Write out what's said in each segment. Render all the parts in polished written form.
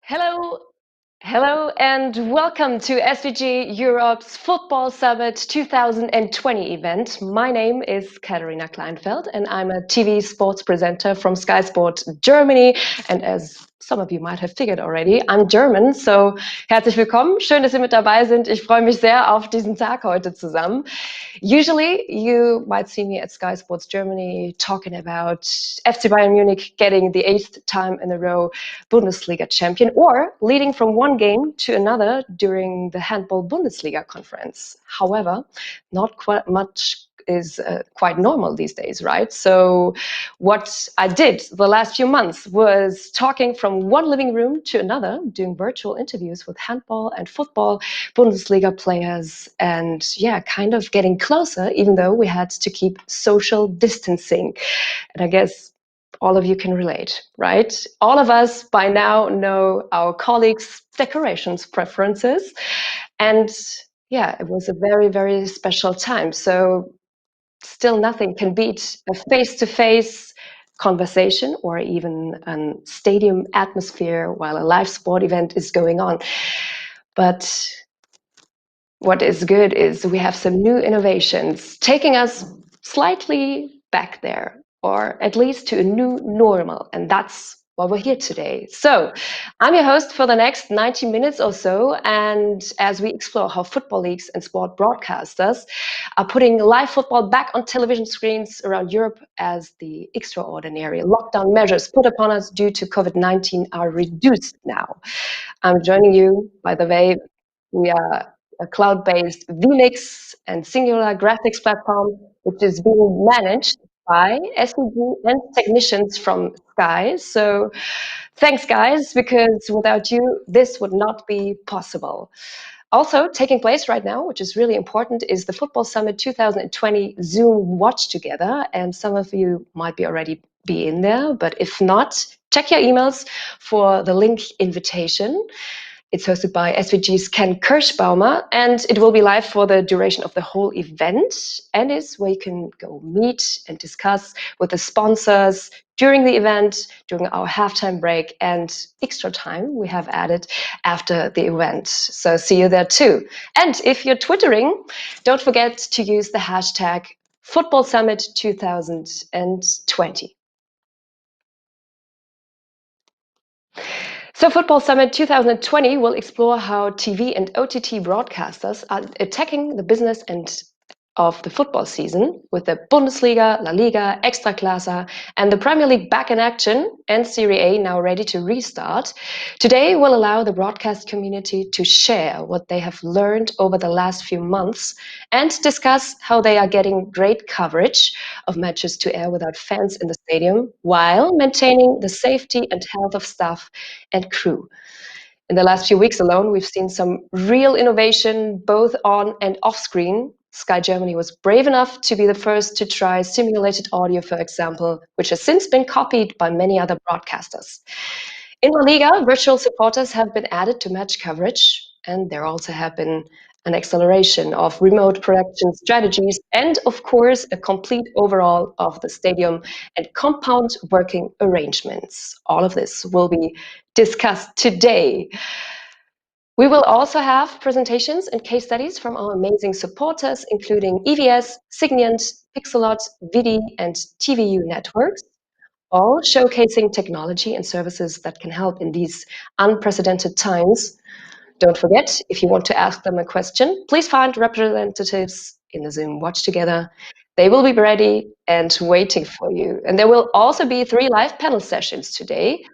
Hello, hello, and welcome to SVG Europe's Football Summit 2020 event. My name is Katharina Kleinfeld, and I'm a TV sports presenter from Sky Sport Germany. And as some of you might have figured already, I'm German, so herzlich willkommen. Schön, dass Sie mit dabei sind. Ich freue mich sehr auf diesen Tag heute zusammen. Usually, you might see me at Sky Sports Germany talking about FC Bayern Munich getting the 8th time in a row Bundesliga champion, or leading from one game to another during the Handball Bundesliga conference. However, not quite much is quite normal these days, right? So what I did the last few months was talking from one living room to another, doing virtual interviews with handball and football Bundesliga players, and yeah, kind of getting closer, even though we had to keep social distancing. And I guess all of you can relate, right? All of us by now know our colleagues' decorations preferences. And yeah, it was a very, very special time. So still nothing can beat a face-to-face conversation or even a stadium atmosphere while a live sport event is going on. But what is good is we have some new innovations taking us slightly back there, or at least to a new normal. And that's why we're here today. So I'm your host for the next 90 minutes or so. And as we explore how football leagues and sport broadcasters are putting live football back on television screens around Europe as the extraordinary lockdown measures put upon us due to COVID-19 are reduced now. I'm joining you, by the way. We are a cloud-based vMix and singular graphics platform, which is being managed by SVG and technicians from Sky. So thanks, guys, because without you, this would not be possible. Also taking place right now, which is really important, is the Football Summit 2020 Zoom Watch Together. And some of you might be already be in there, but if not, check your emails for the link invitation. It's hosted by SVG's Ken Kirschbaumer, and it will be live for the duration of the whole event, and is where you can go meet and discuss with the sponsors during the event, during our halftime break, and extra time we have added after the event. So see you there too. And if you're Twittering, don't forget to use the hashtag Football Summit 2020. So Football Summit 2020 will explore how TV and OTT broadcasters are attacking the business end of the football season with the Bundesliga, La Liga, Extraclasa, and the Premier League back in action and Serie A now ready to restart. Today will allow the broadcast community to share what they have learned over the last few months and discuss how they are getting great coverage of matches to air without fans in the stadium while maintaining the safety and health of staff and crew. In the last few weeks alone, we've seen some real innovation both on and off screen. Sky Germany was brave enough to be the first to try simulated audio, for example, which has since been copied by many other broadcasters. In La Liga, virtual supporters have been added to match coverage, and there also have been an acceleration of remote production strategies and, of course, a complete overhaul of the stadium and compound working arrangements. All of this will be discussed today. We will also have presentations and case studies from our amazing supporters, including EVS, Signient, Pixelot, Vidi, and TVU networks, all showcasing technology and services that can help in these unprecedented times. Don't forget, if you want to ask them a question, please find representatives in the Zoom Watch Together. They will be ready and waiting for you. And there will also be 3 live panel sessions today,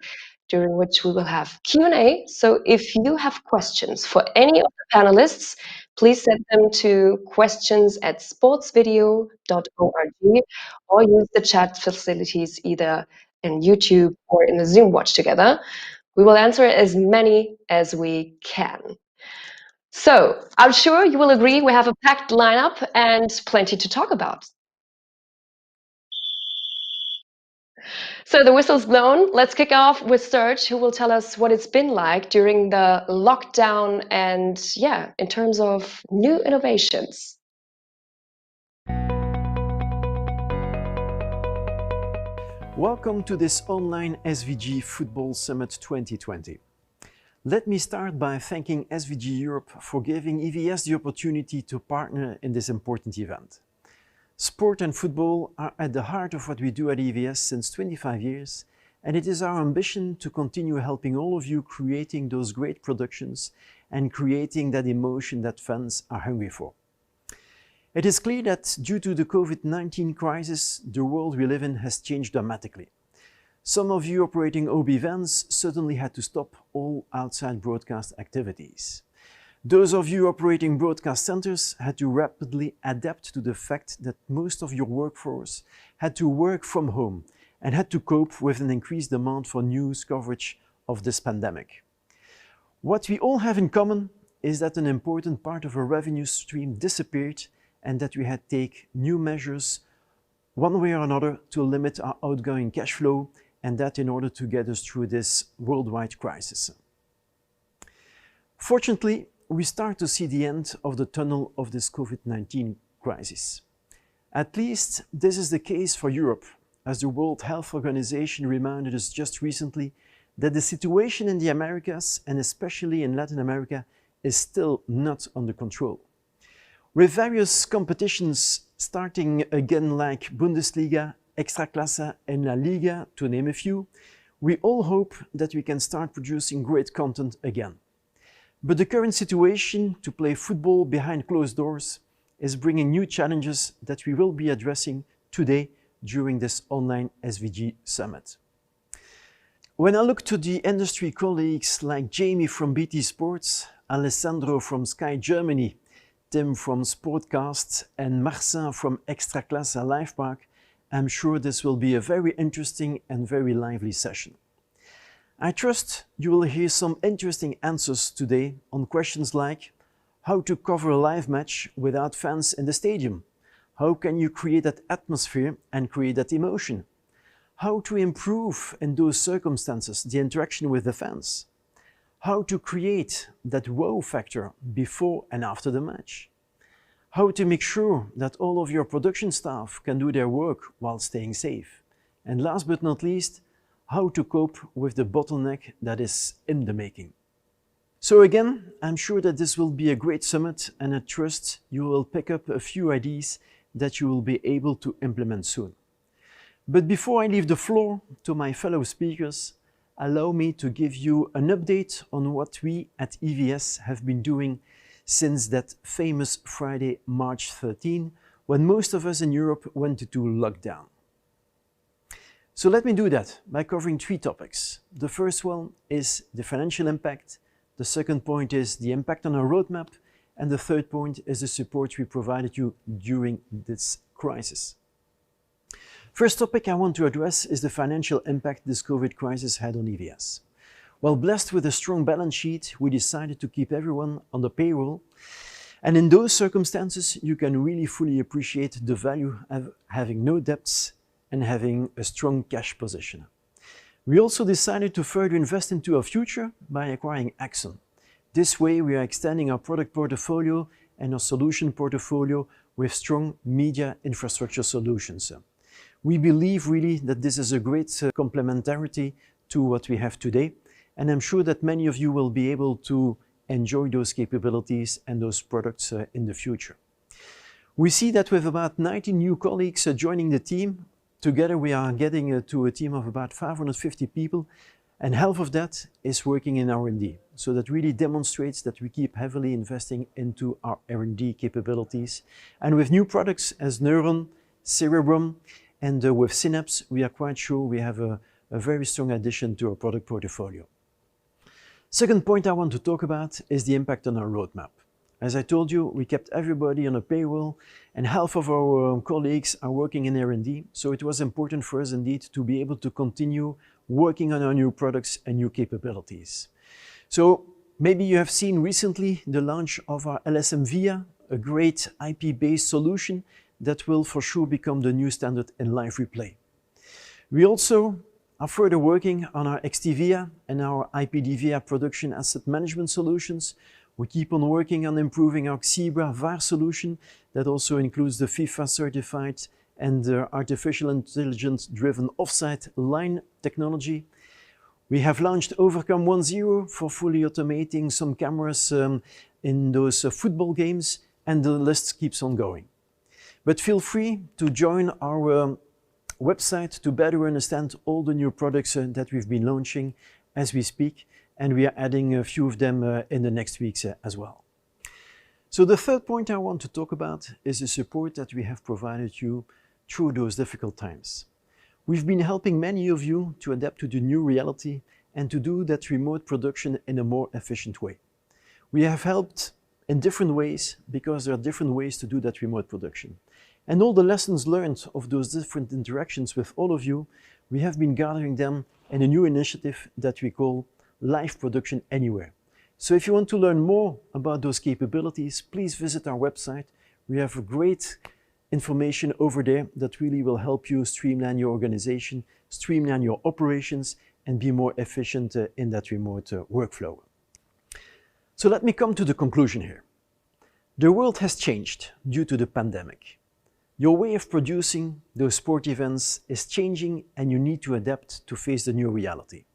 during which we will have Q&A. So if you have questions for any of the panelists, please send them to questions@sportsvideo.org or use the chat facilities either in YouTube or in the Zoom Watch Together. We will answer as many as we can. So I'm sure you will agree we have a packed lineup and plenty to talk about. So the whistle's blown. Let's kick off with Serge, who will tell us what it's been like during the lockdown and, yeah, in terms of new innovations. Welcome to this online SVG Football Summit 2020. Let me start by thanking SVG Europe for giving EVS the opportunity to partner in this important event. Sport and football are at the heart of what we do at EVS since 25 years, and it is our ambition to continue helping all of you creating those great productions and creating that emotion that fans are hungry for. It is clear that due to the COVID-19 crisis, the world we live in has changed dramatically. Some of you operating OB events suddenly had to stop all outside broadcast activities. Those of you operating broadcast centers had to rapidly adapt to the fact that most of your workforce had to work from home and had to cope with an increased demand for news coverage of this pandemic. What we all have in common is that an important part of our revenue stream disappeared and that we had to take new measures one way or another to limit our outgoing cash flow, and that in order to get us through this worldwide crisis. Fortunately, we start to see the end of the tunnel of this COVID-19 crisis. At least this is the case for Europe, as the World Health Organization reminded us just recently that the situation in the Americas, and especially in Latin America, is still not under control. With various competitions starting again like Bundesliga, Extraklasse and La Liga, to name a few, we all hope that we can start producing great content again. But the current situation to play football behind closed doors is bringing new challenges that we will be addressing today during this online SVG Summit. When I look to the industry colleagues like Jamie from BT Sports, Alessandro from Sky Germany, Tim from Sportcast and Marcin from Extraklasse Live Park, I'm sure this will be a very interesting and very lively session. I trust you will hear some interesting answers today on questions like how to cover a live match without fans in the stadium, how can you create that atmosphere and create that emotion, how to improve in those circumstances the interaction with the fans, how to create that wow factor before and after the match, how to make sure that all of your production staff can do their work while staying safe, and last but not least, how to cope with the bottleneck that is in the making. So again, I'm sure that this will be a great summit, and I trust you will pick up a few ideas that you will be able to implement soon. But before I leave the floor to my fellow speakers, allow me to give you an update on what we at EVS have been doing since that famous Friday, March 13, when most of us in Europe went into lockdown. So let me do that by covering three topics. The first one is the financial impact, the second point is the impact on our roadmap, and the third point is the support we provided you during this crisis. First topic I want to address is the financial impact this COVID crisis had on EVS. While blessed with a strong balance sheet, we decided to keep everyone on the payroll. And in those circumstances, you can really fully appreciate the value of having no debts and having a strong cash position. We also decided to further invest into our future by acquiring Axon. This way, we are extending our product portfolio and our solution portfolio with strong media infrastructure solutions. We believe really that this is a great complementarity to what we have today. And I'm sure that many of you will be able to enjoy those capabilities and those products in the future. We see that with about 90 new colleagues joining the team, together we are getting to a team of about 550 people, and half of that is working in R&D. So that really demonstrates that we keep heavily investing into our R&D capabilities. And with new products as Neuron, Cerebrum, and with Synapse, we are quite sure we have a very strong addition to our product portfolio. Second point I want to talk about is the impact on our roadmap. As I told you, we kept everybody on a payroll and half of our colleagues are working in R&D, so it was important for us indeed to be able to continue working on our new products and new capabilities. So maybe you have seen recently the launch of our LSM Via, a great IP-based solution that will for sure become the new standard in live replay. We also are further working on our XT-Via and our IPD-Via production asset management solutions. We keep on working on improving our Zebra VAR solution that also includes the FIFA certified and artificial intelligence driven offside line technology. We have launched Overcome 1.0 for fully automating some cameras in those football games, and the list keeps on going. But feel free to join our website to better understand all the new products that we've been launching as we speak, and we are adding a few of them in the next weeks as well. So the third point I want to talk about is the support that we have provided you through those difficult times. We've been helping many of you to adapt to the new reality and to do that remote production in a more efficient way. We have helped in different ways because there are different ways to do that remote production. And all the lessons learned of those different interactions with all of you, we have been gathering them in a new initiative that we call Live Production Anywhere. So if you want to learn more about those capabilities, please visit our website. We have great information over there that really will help you streamline your organization, streamline your operations, and be more efficient in that remote workflow. So let me come to the conclusion here. The world has changed due to the pandemic. Your way of producing those sport events is changing, and you need to adapt to face the new reality.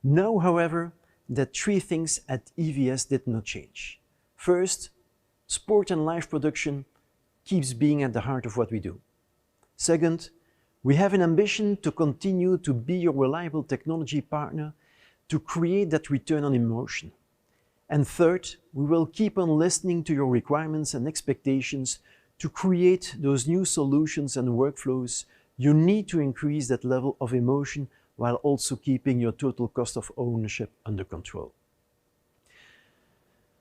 Now, however, that three things at EVS did not change. First, sport and live production keeps being at the heart of what we do. Second, we have an ambition to continue to be your reliable technology partner to create that return on emotion. And third, we will keep on listening to your requirements and expectations to create those new solutions and workflows you need to increase that level of emotion while also keeping your total cost of ownership under control.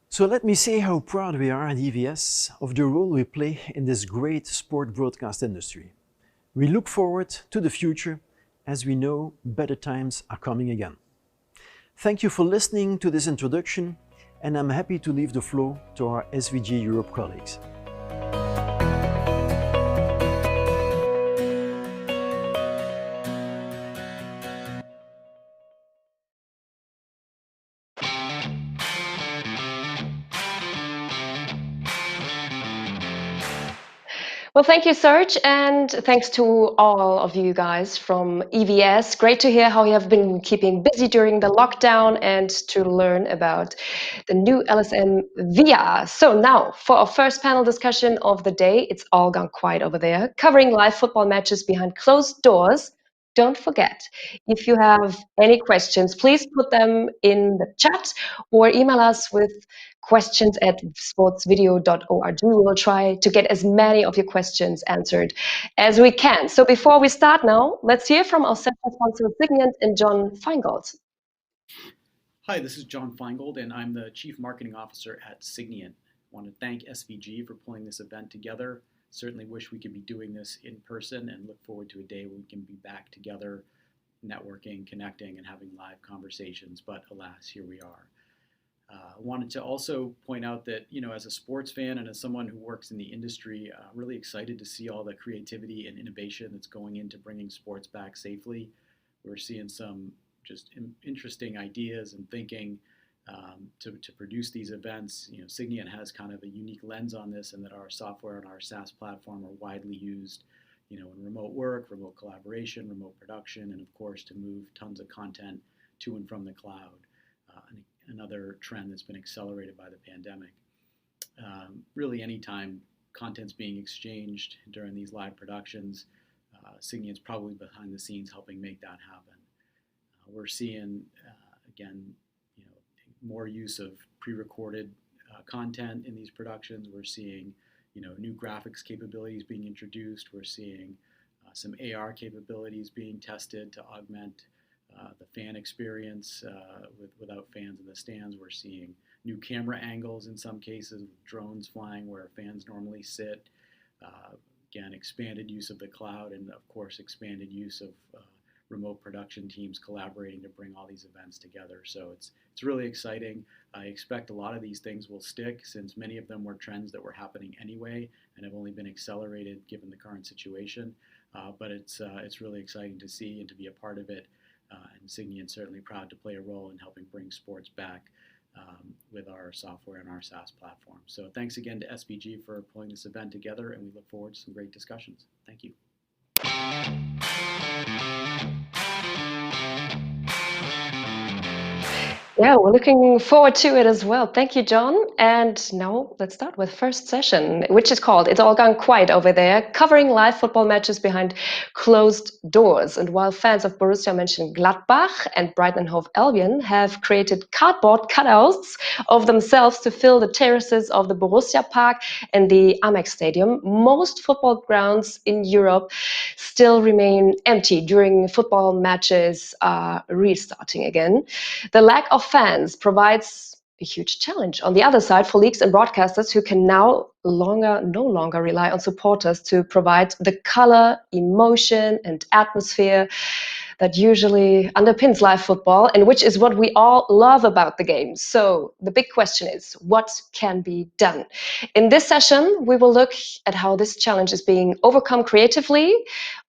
So let me say how proud we are at EVS of the role we play in this great sport broadcast industry. We look forward to the future as we know better times are coming again. Thank you for listening to this introduction, and I'm happy to leave the floor to our SVG Europe colleagues. Well, thank you, Serge, and thanks to all of you guys from EVS. Great to hear how you have been keeping busy during the lockdown and to learn about the new LSM VR. So now for our first panel discussion of the day, it's all gone quiet over there, covering live football matches behind closed doors. Don't forget, if you have any questions, please put them in the chat or email us with questions at sportsvideo.org. We will try to get as many of your questions answered as we can. So before we start now, let's hear from our session sponsor, Signiant and John Feingold. Hi, this is John Feingold, and I'm the Chief Marketing Officer at Signiant. I want to thank SVG for pulling this event together. Certainly wish we could be doing this in person and look forward to a day when we can be back together, networking, connecting, and having live conversations, but alas, here we are. I wanted to also point out that, as a sports fan and as someone who works in the industry, really excited to see all the creativity and innovation that's going into bringing sports back safely. We're seeing some just interesting ideas and thinking to produce these events. Signiant has kind of a unique lens on this, and that our software and our SaaS platform are widely used, in remote work, remote collaboration, remote production, and of course to move tons of content to and from the cloud. Another trend that's been accelerated by the pandemic. Really, anytime content's being exchanged during these live productions, Signiant's probably behind the scenes helping make that happen. We're seeing, again, more use of pre-recorded content in these productions. We're seeing, new graphics capabilities being introduced. We're seeing some AR capabilities being tested to augment the fan experience without fans in the stands. We're seeing new camera angles in some cases, with drones flying where fans normally sit. Again, expanded use of the cloud, and of course expanded use of remote production teams collaborating to bring all these events together. So it's really exciting. I expect a lot of these things will stick, since many of them were trends that were happening anyway and have only been accelerated given the current situation. But it's really exciting to see and to be a part of it. And Signiant's certainly proud to play a role in helping bring sports back with our software and our SaaS platform. So thanks again to SVG for pulling this event together, and we look forward to some great discussions. Thank you. Yeah, we're looking forward to it as well. Thank you, John. And now let's start with first session, which is called It's All Gone Quiet Over There, covering live football matches behind closed doors. And while fans of Borussia Mönchengladbach and Brighton and Hove Albion have created cardboard cutouts of themselves to fill the terraces of the Borussia Park and the Amex Stadium, most football grounds in Europe still remain empty during football matches restarting again. The lack of fans provides a huge challenge on the other side for leagues and broadcasters who can no longer rely on supporters to provide the color, emotion, and atmosphere that usually underpins live football, and which is what we all love about the game. So the big question is, what can be done? In this session, we will look at how this challenge is being overcome creatively,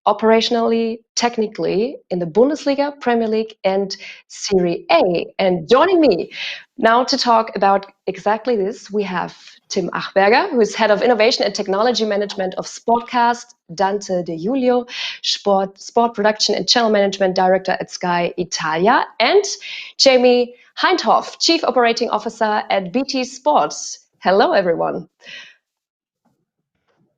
operationally, technically in the Bundesliga, Premier League, and Serie A. And joining me now to talk about exactly this, we have Tim Achberger, who is Head of Innovation and Technology Management of Sportcast, Dante De Julio, Sport Production and Channel Management Director at Sky Italia, and Jamie Heindhoff, Chief Operating Officer at BT Sports. Hello, everyone.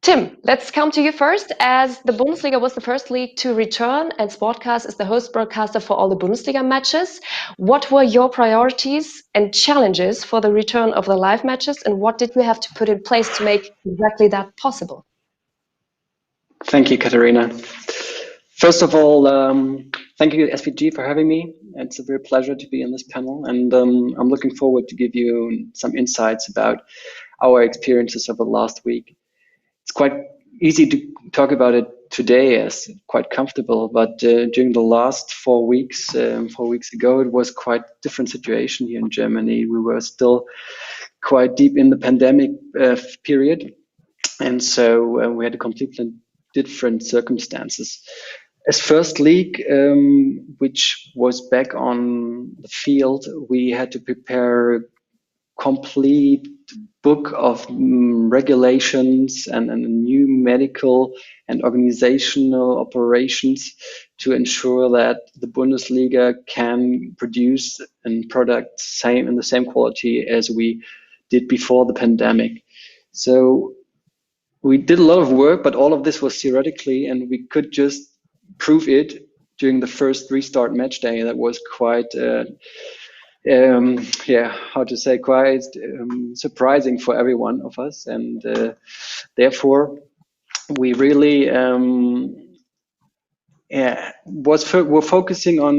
Tim, let's come to you first. As the Bundesliga was the first league to return and Sportcast is the host broadcaster for all the Bundesliga matches, what were your priorities and challenges for the return of the live matches, and what did you have to put in place to make exactly that possible? Thank you, Katharina. First of all, thank you, SVG, for having me. It's a real pleasure to be on this panel, and I'm looking forward to give you some insights about our experiences over the last week. It's quite easy to talk about it today as quite comfortable, but during the last 4 weeks, 4 weeks ago, it was quite a different situation here in Germany. We were still quite deep in the pandemic period, and so we had a completely different circumstances. As first league, which was back on the field, we had to prepare complete book of regulations and new medical and organizational operations to ensure that the Bundesliga can produce a product in the same quality as we did before the pandemic. So we did a lot of work, but all of this was theoretically, and we could just prove it during the first restart match day. That was quite quite surprising for every one of us, and therefore we really were focusing on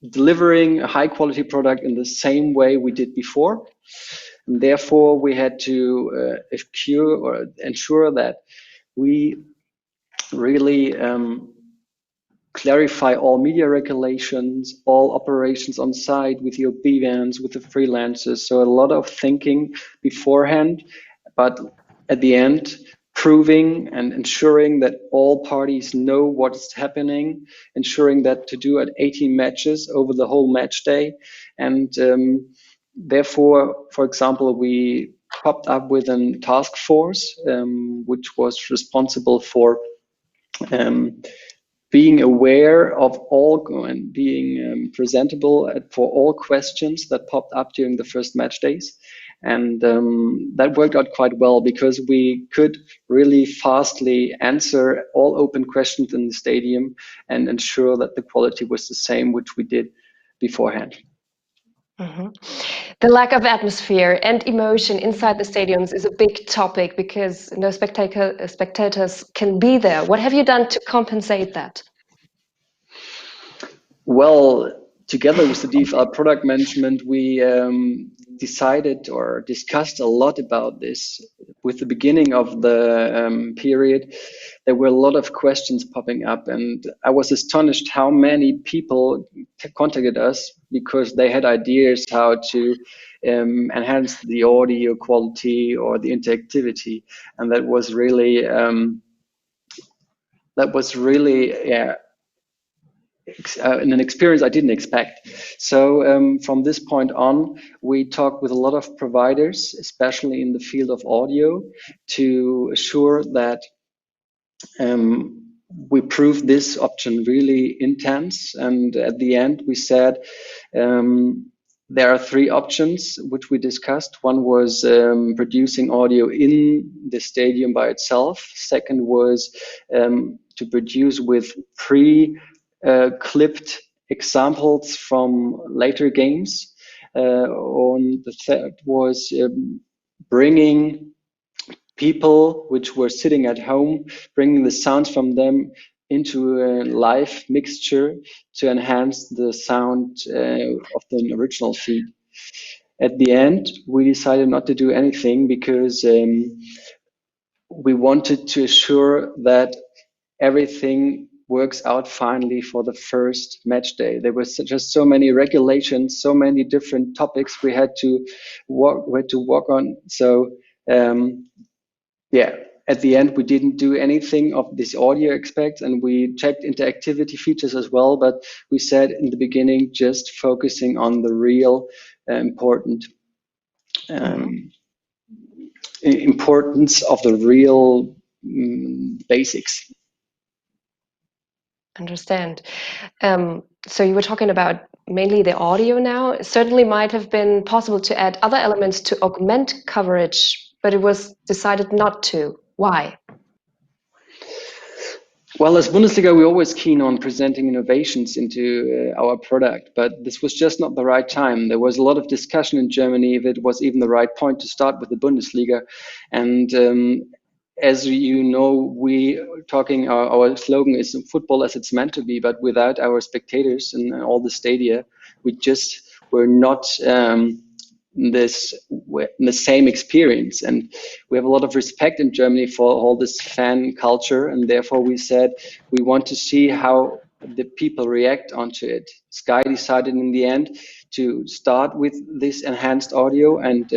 delivering a high quality product in the same way we did before, and therefore we had to ensure that we really clarify all media regulations, all operations on site with your B-vans, with the freelancers. So a lot of thinking beforehand, but at the end, proving and ensuring that all parties know what's happening, ensuring that to do at 18 matches over the whole match day. And therefore, for example, we popped up with a task force, which was responsible for being aware of all and being presentable for all questions that popped up during the first match days. And that worked out quite well because we could really fastly answer all open questions in the stadium and ensure that the quality was the same, which we did beforehand. Mm-hmm. The lack of atmosphere and emotion inside the stadiums is a big topic because no spectators can be there. What have you done to compensate that? Well, together with the DFL product management, we decided or discussed a lot about this. With the beginning of the period, there were a lot of questions popping up, and I was astonished how many people contacted us because they had ideas how to enhance the audio quality or the interactivity, and that was really an experience I didn't expect. So from this point on, we talked with a lot of providers, especially in the field of audio, to assure that we proved this option really intense. And at the end, we said there are three options which we discussed. One was producing audio in the stadium by itself. Second was to produce with pre-clipped examples from later games. And the third was bringing people which were sitting at home, bringing the sounds from them into a live mixture to enhance the sound of the original feed. At the end, we decided not to do anything because we wanted to assure that everything works out finally for the first match day. There were just so many regulations, so many different topics we had to work on. So yeah, at the end, we didn't do anything of this audio aspect, and we checked interactivity features as well. But we said in the beginning, just focusing on the real importance of the real basics. Understand. So you were talking about mainly the audio now. It certainly might have been possible to add other elements to augment coverage, but it was decided not to. Why? Well, as Bundesliga, we're always keen on presenting innovations into our product, but this was just not the right time. There was a lot of discussion in Germany if it was even the right point to start with the Bundesliga. And as you know, our slogan is football as it's meant to be, but without our spectators in all the stadia, we just were not the same experience. And we have a lot of respect in Germany for all this fan culture, and therefore we said we want to see how the people react onto it. Sky decided in the end to start with this enhanced audio, and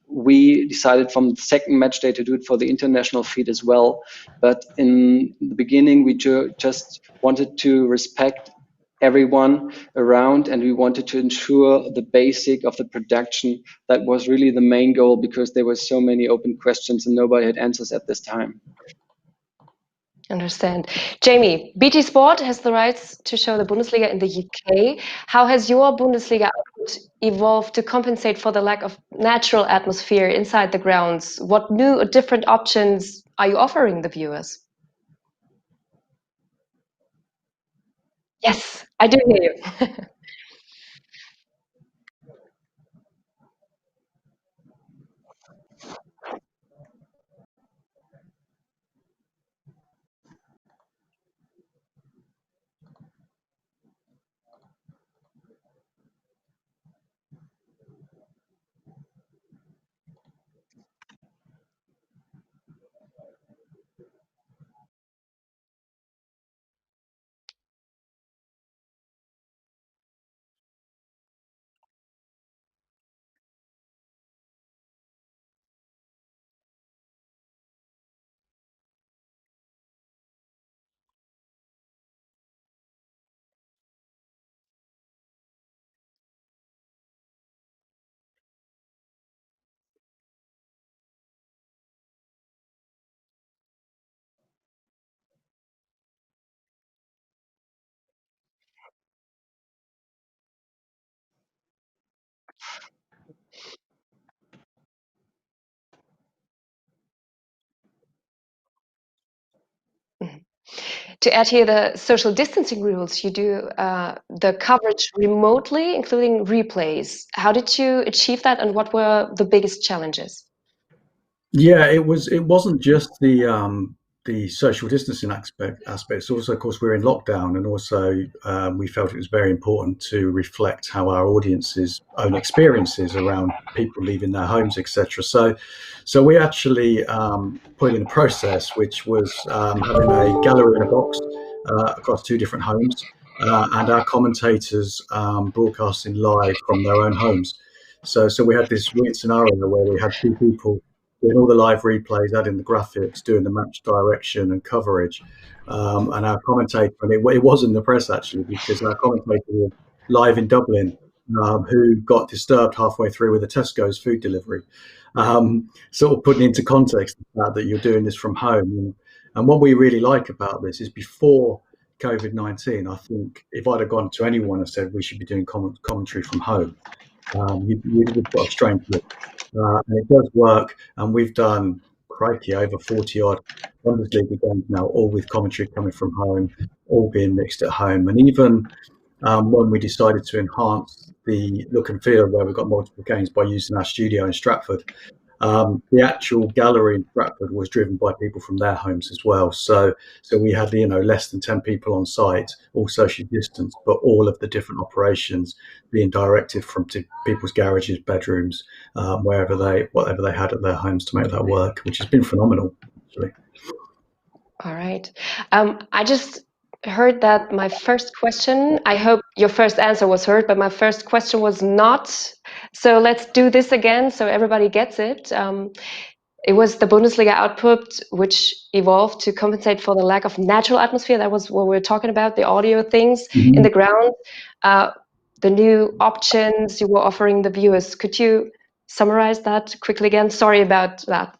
we decided from the second match day to do it for the international feed as well. But in the beginning, we just wanted to respect everyone around, and we wanted to ensure the basic of the production. That was really the main goal, because there were so many open questions and nobody had answers at this time. Understand. Jamie, BT Sport has the rights to show the Bundesliga in the UK. How has your Bundesliga output evolved to compensate for the lack of natural atmosphere inside the grounds? What new or different options are you offering the viewers? Yes, I do hear you. To add here the social distancing rules, you do the coverage remotely, including replays. How did you achieve that, and what were the biggest challenges? Yeah, it wasn't just the social distancing aspects. Also, of course, we're in lockdown, and also we felt it was very important to reflect how our audience's own experiences around people leaving their homes, etc. So we actually put in a process which was having a gallery in a box across two different homes, and our commentators broadcasting live from their own homes. So we had this weird scenario where we had two people doing all the live replays, adding the graphics, doing the match direction and coverage. And our commentator, and it was in the press actually, because our commentator was live in Dublin, who got disturbed halfway through with a Tesco's food delivery. Sort of putting into context that you're doing this from home. And what we really like about this is, before COVID-19, I think if I'd have gone to anyone and said we should be doing commentary from home, You've got a strange look. And it does work. And we've done, crikey, over 40 odd Bundesliga games now, all with commentary coming from home, all being mixed at home. And even when we decided to enhance the look and feel where we've got multiple games by using our studio in Stratford, the actual gallery in Stratford was driven by people from their homes as well. So we had, less than 10 people on site, all socially distanced, but all of the different operations being directed from people's garages, bedrooms, whatever they had at their homes to make that work, which has been phenomenal, actually. All right. I just heard that my first question, I hope your first answer was heard, but my first question was not. So let's do this again so everybody gets it. It was the Bundesliga output which evolved to compensate for the lack of natural atmosphere. That was what we were talking about, the audio things in the ground, the new options you were offering the viewers. Could you summarize that quickly again? Sorry about that.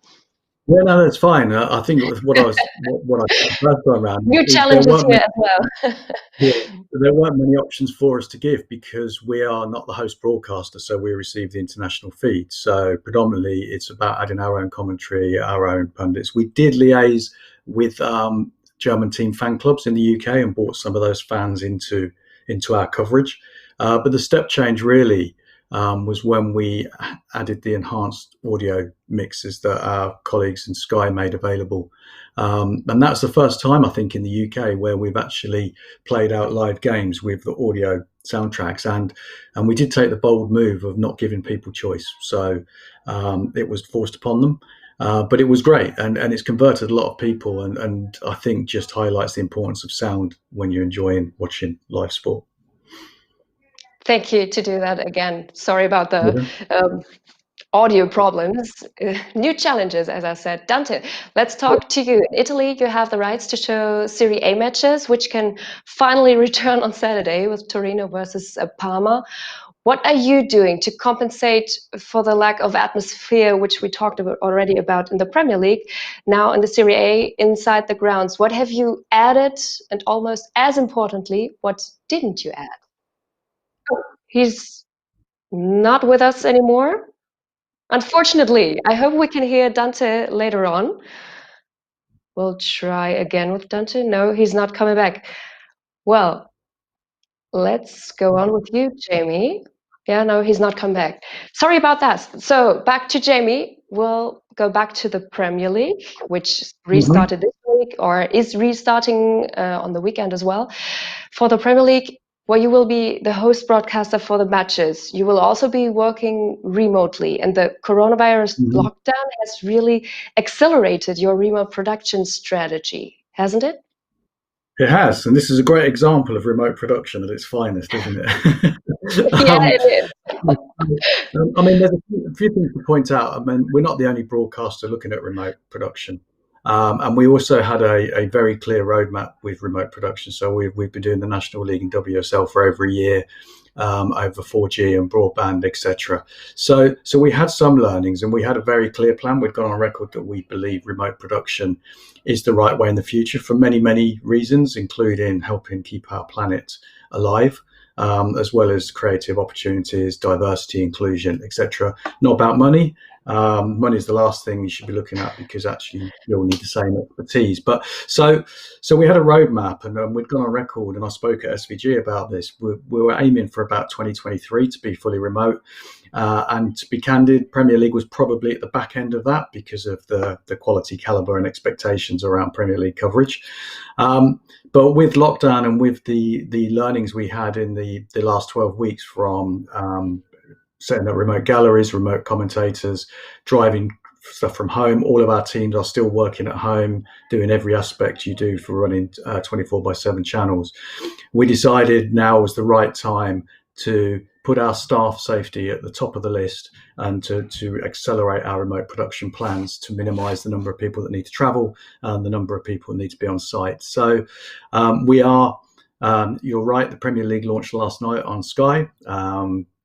Yeah, no, that's fine. I think what I said first time around. New challenges here as well. Yeah, there weren't many options for us to give because we are not the host broadcaster, so we receive the international feed. So predominantly, it's about adding our own commentary, our own pundits. We did liaise with German team fan clubs in the UK and brought some of those fans into our coverage. But the step change really was when we added the enhanced audio mixes that our colleagues in Sky made available. And that's the first time, I think, in the UK where we've actually played out live games with the audio soundtracks. And we did take the bold move of not giving people choice. So it was forced upon them. But it was great. And it's converted a lot of people. And I think just highlights the importance of sound when you're enjoying watching live sport. Thank you to do that again. Sorry about the audio problems. New challenges, as I said. Dante, let's talk to you. In Italy, you have the rights to show Serie A matches, which can finally return on Saturday with Torino versus Parma. What are you doing to compensate for the lack of atmosphere, which we talked already about in the Premier League, now in the Serie A inside the grounds? What have you added? And almost as importantly, what didn't you add? He's not with us anymore. Unfortunately, I hope we can hear Dante later on. We'll try again with Dante. No, he's not coming back. Well, let's go on with you, Jamie. Yeah, no, he's not come back. Sorry about that. So back to Jamie. We'll go back to the Premier League, which restarted this week or is restarting on the weekend as well. For the Premier League, where you will be the host broadcaster for the matches, you will also be working remotely. And the coronavirus lockdown has really accelerated your remote production strategy, hasn't it? It has, and this is a great example of remote production at its finest, isn't it? Yeah, it is. I mean, there's a few things to point out. I mean, we're not the only broadcaster looking at remote production. And we also had a very clear roadmap with remote production. So we've been doing the National League and WSL for over a year, over 4G and broadband, etc. So we had some learnings and we had a very clear plan. We've gone on record that we believe remote production is the right way in the future for many, many reasons, including helping keep our planet alive, as well as creative opportunities, diversity, inclusion, etc. Not about money. Money is the last thing you should be looking at because actually you'll need the same expertise. But so we had a roadmap and we'd gone on record, and I spoke at SVG about this. We were aiming for about 2023 to be fully remote. And to be candid, Premier League was probably at the back end of that because of the quality, caliber and expectations around Premier League coverage. But with lockdown and with the learnings we had in the last 12 weeks from setting up remote galleries, remote commentators, driving stuff from home. All of our teams are still working at home, doing every aspect you do for running 24/7 channels. We decided now was the right time to put our staff safety at the top of the list and to accelerate our remote production plans to minimize the number of people that need to travel and the number of people that need to be on site. So we are, you're right, the Premier League launched last night on Sky.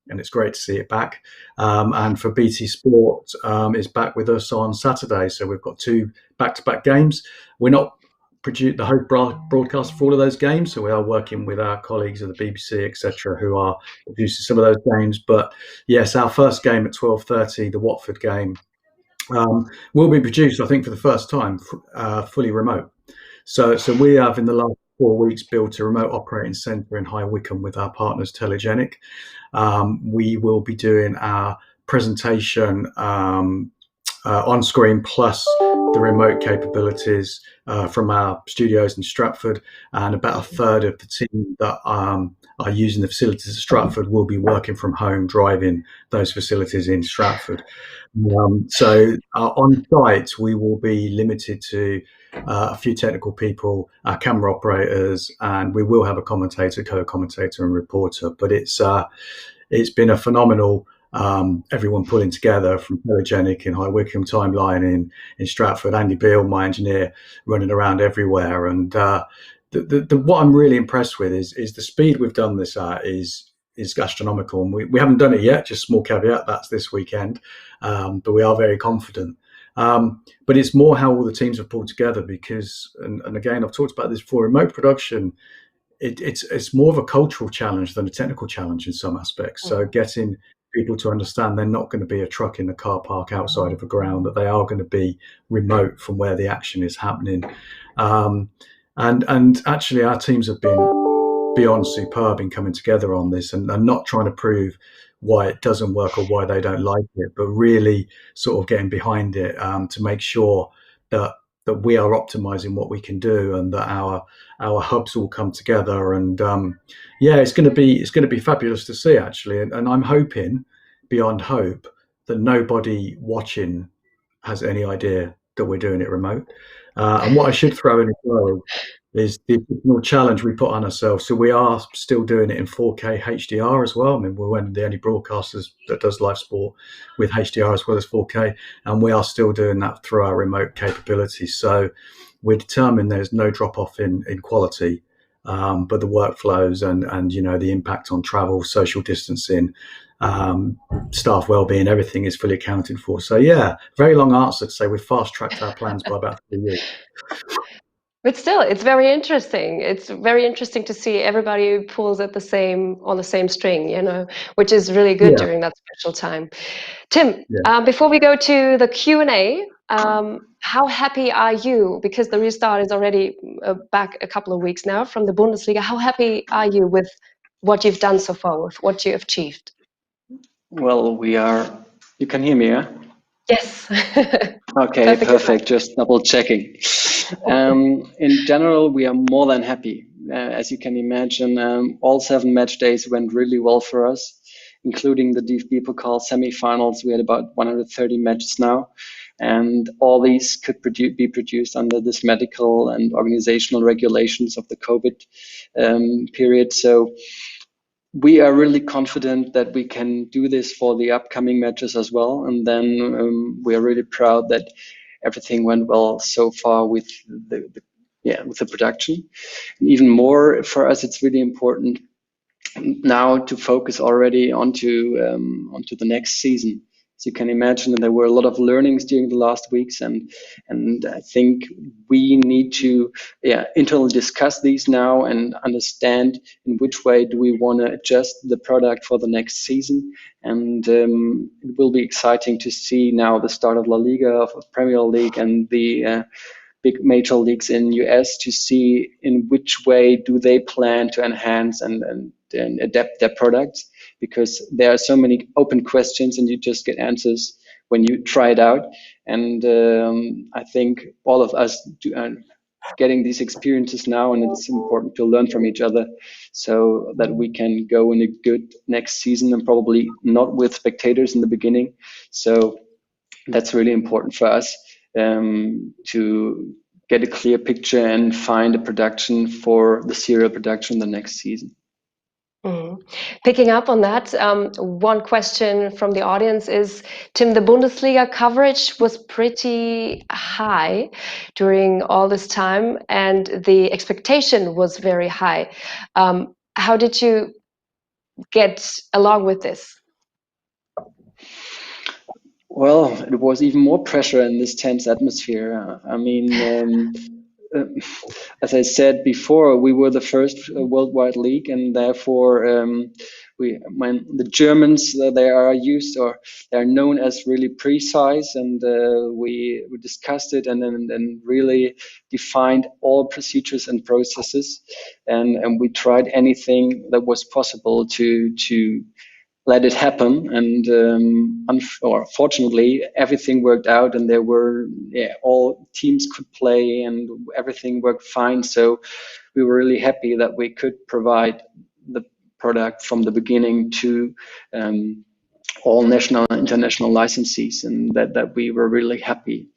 And it's great to see it back. And for BT Sport is back with us on Saturday. So we've got 2 back-to-back games. We're not the host broadcast for all of those games. So we are working with our colleagues at the BBC, etc., who are producing some of those games. But yes, our first game at 12:30, the Watford game, will be produced, I think, for the first time, fully remote. So we have in the last 4 weeks built a remote operating centre in High Wycombe with our partners Telegenic. We will be doing our presentation on screen plus the remote capabilities from our studios in Stratford, and about a third of the team that are using the facilities at Stratford will be working from home, driving those facilities in Stratford. So on site, we will be limited to a few technical people, our camera operators, and we will have a commentator, co-commentator, and reporter. But it's been a phenomenal. Everyone pulling together from Telegenic in High Wycombe, Timeline in Stratford, Andy Beale, my engineer, running around everywhere. And what I'm really impressed with is the speed we've done this at is astronomical. And we haven't done it yet, just small caveat, that's this weekend. But we are very confident. But it's more how all the teams have pulled together because, and again, I've talked about this before, remote production, it's more of a cultural challenge than a technical challenge in some aspects. So getting people to understand they're not going to be a truck in the car park outside of a ground, that they are going to be remote from where the action is happening. And actually our teams have been beyond superb in coming together on this and not trying to prove why it doesn't work or why they don't like it, but really sort of getting behind it to make sure that we are optimizing what we can do and that our hubs all come together. And it's going to be fabulous to see, actually. And I'm hoping beyond hope that nobody watching has any idea that we're doing it remote. And what I should throw in as well is the additional challenge we put on ourselves. So we are still doing it in 4K HDR as well. I mean, we're one of the only broadcasters that does live sport with HDR as well as 4K, and we are still doing that through our remote capabilities. So we're determined there's no drop off in quality, but the workflows and the impact on travel, social distancing, staff wellbeing, everything is fully accounted for. So yeah, very long answer to say we've fast tracked our plans by about 3 years. But still, it's very interesting. It's very interesting to see everybody pulls on the same string, which is really good during that special time. Tim, before we go to the Q&A, how happy are you? Because the restart is already back a couple of weeks now from the Bundesliga. How happy are you with what you've done so far, with what you have achieved? Well, you can hear me, yeah? Yes. Okay, perfect. Just double checking. In general, we are more than happy. As you can imagine, all 7 match days went really well for us, including the DFB Pokal semi-finals. We had about 130 matches now, and all these could be produced under this medical and organizational regulations of the COVID period. So we are really confident that we can do this for the upcoming matches as well. And then we are really proud that everything went well so far with the production. And even more for us, it's really important now to focus already onto the next season. As you can imagine, there were a lot of learnings during the last weeks, and I think we need to internally discuss these now and understand in which way do we want to adjust the product for the next season. And it will be exciting to see now the start of La Liga, of Premier League, and the big major leagues in US to see in which way do they plan to enhance and adapt their products, because there are so many open questions and you just get answers when you try it out. And I think all of us are getting these experiences now, and it's important to learn from each other so that we can go in a good next season, and probably not with spectators in the beginning. So that's really important for us to get a clear picture and find a production for the serial production the next season. Picking up on that, one question from the audience is, Tim, the Bundesliga coverage was pretty high during all this time, and the expectation was very high. How did you get along with this? Well, it was even more pressure in this tense atmosphere. I mean, as I said before, we were the first worldwide league, and therefore when the Germans they are used, or they are known as really precise, and we discussed it and then really defined all procedures and processes, and we tried anything that was possible to let it happen, and fortunately everything worked out, and there were all teams could play and everything worked fine. So we were really happy that we could provide the product from the beginning to all national and international licensees, and that we were really happy.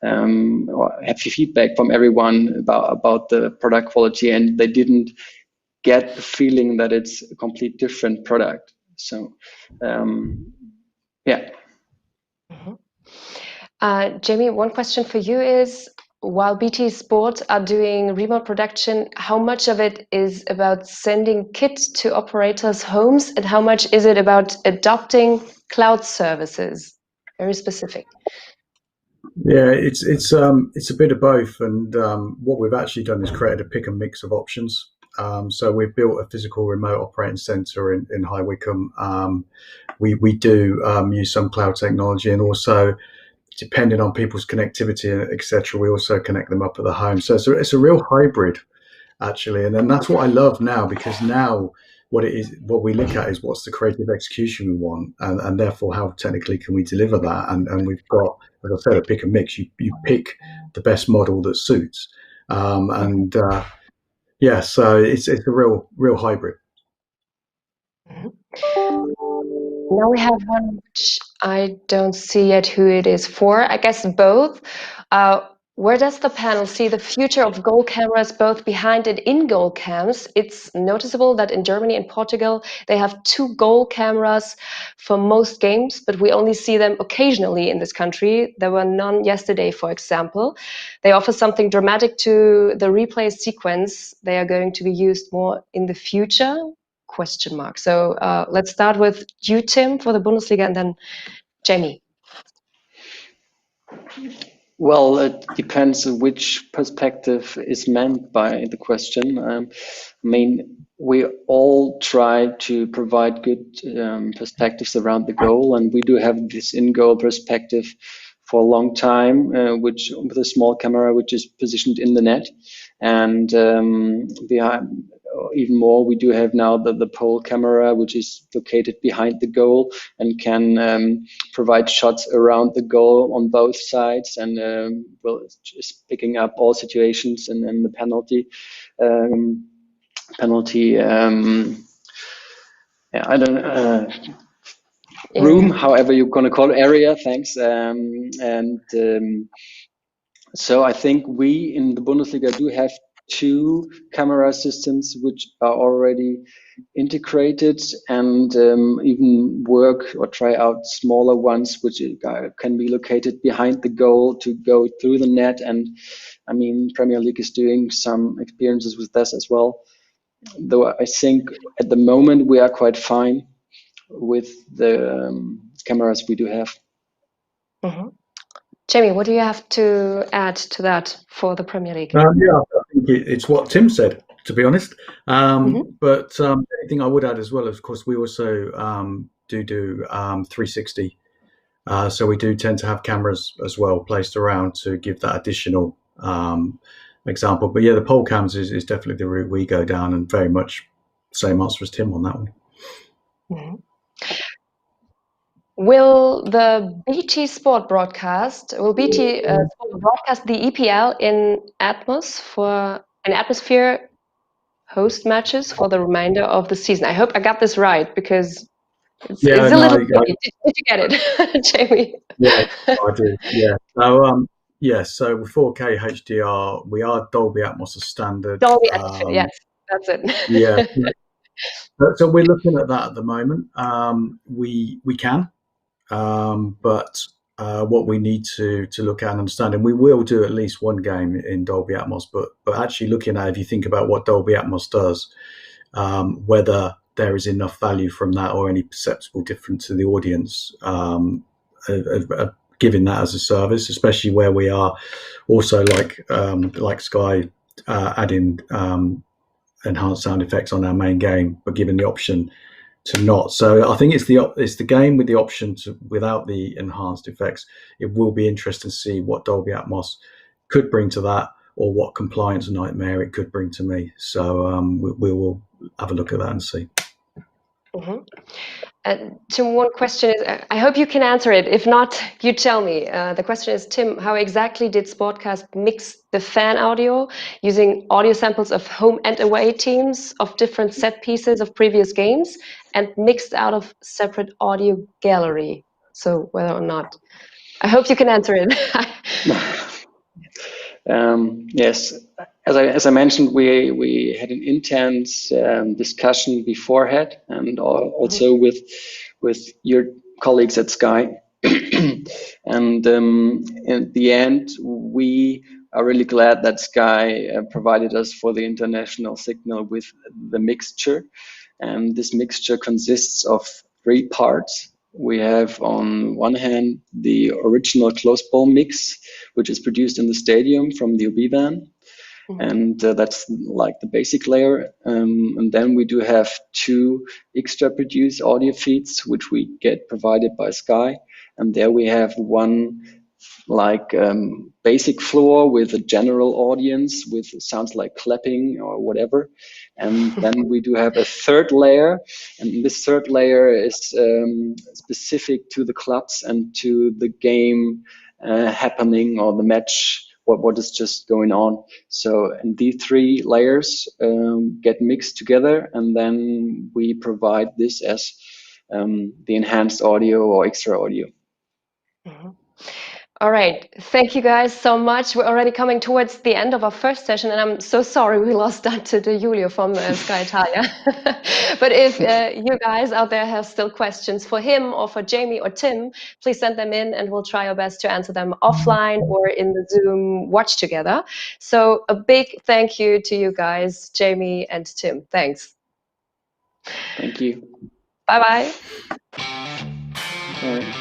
Happy feedback from everyone about the product quality, and they didn't get the feeling that it's a complete different product. So, yeah. Jamie, one question for you is, while BT Sport are doing remote production, how much of it is about sending kit to operators' homes, and how much is it about adopting cloud services? Very specific. Yeah, it's a bit of both, and what we've actually done is created a pick and mix of options. So we've built a physical remote operating center in High Wycombe. We do use some cloud technology, and also depending on people's connectivity, etc., we also connect them up at the home. So it's a real hybrid, actually, and then that's what I love now, because now what we look at is what's the creative execution we want, and therefore how technically can we deliver that, and we've got, as I said, a pick and mix. You pick the best model that suits, yeah, so it's a real hybrid. Now we have one which I don't see yet who it is for. I guess both. Where does the panel see the future of goal cameras, both behind and in goal cams? It's noticeable that in Germany and Portugal, they have 2 goal cameras for most games, but we only see them occasionally in this country. There were none yesterday, for example. They offer something dramatic to the replay sequence. They are going to be used more in the future? Question mark. So let's start with you, Tim, for the Bundesliga, and then Jamie. Well, it depends on which perspective is meant by the question. I mean, we all try to provide good perspectives around the goal, and we do have this in-goal perspective for a long time, which with a small camera which is positioned in the net, and behind. Even more, we do have now the pole camera, which is located behind the goal and can provide shots around the goal on both sides, and well, it's just picking up all situations and then the penalty. Yeah, I don't room, however you're going to call it, area. Thanks. So I think we in the Bundesliga do have 2 camera systems which are already integrated, and even work or try out smaller ones which can be located behind the goal to go through the net. And I mean, Premier League is doing some experiences with this as well, though I think at the moment we are quite fine with the cameras we do have. Mm-hmm. Jamie, what do you have to add to that for the Premier League? Yeah, I think it's what Tim said, to be honest. But anything I would add as well, of course, we also do 360. So we do tend to have cameras as well placed around to give that additional example. But yeah, the pole cams is definitely the route we go down, and very much same answer as Tim on that one. Mm-hmm. Will BT Sport broadcast the EPL in Atmosphere host matches for the remainder of the season? I hope I got this right, because it's a little tricky. Did you get it, Jamie? Yeah, I do. Yeah. So so with 4K HDR, we are Dolby Atmos as standard. Dolby Atmos, yes, that's it. Yeah. So we're looking at that at the moment. We can. But what we need to look at and understand, and we will do at least one game in Dolby Atmos, but actually looking at, if you think about what Dolby Atmos does, whether there is enough value from that or any perceptible difference to the audience, giving that as a service, especially where we are also like Sky adding enhanced sound effects on our main game, but giving the option to not. So I think it's the game with the option to without the enhanced effects. It will be interesting to see what Dolby Atmos could bring to that, or what compliance nightmare it could bring to me. So we will have a look at that and see. Mm-hmm. Tim, one question is, I hope you can answer it. If not, you tell me. The question is, Tim, how exactly did Sportcast mix the fan audio using audio samples of home and away teams of different set pieces of previous games and mixed out of separate audio gallery? So whether or not, I hope you can answer it. Yes, as I mentioned, we had an intense discussion beforehand, and also with your colleagues at Sky. And in the end, we are really glad that Sky provided us for the international signal with the mixture. And this mixture consists of 3 parts. We have on one hand the original close ball mix, which is produced in the stadium from the OB van. And that's like the basic layer. And then we do have 2 extra produced audio feeds, which we get provided by Sky. And there we have one like basic floor with a general audience with sounds like clapping or whatever. And then we do have a 3rd layer, and this 3rd layer is specific to the clubs and to the game happening, or the match, what is just going on. So, and these 3 layers get mixed together, and then we provide this as the enhanced audio or extra audio. Mm-hmm. All right. Thank you guys so much. We're already coming towards the end of our first session, and I'm so sorry we lost that to Julio from Sky Italia. But if you guys out there have still questions for him or for Jamie or Tim, please send them in, and we'll try our best to answer them offline or in the Zoom watch together. So a big thank you to you guys, Jamie and Tim. Thanks. Thank you. Bye-bye. Bye.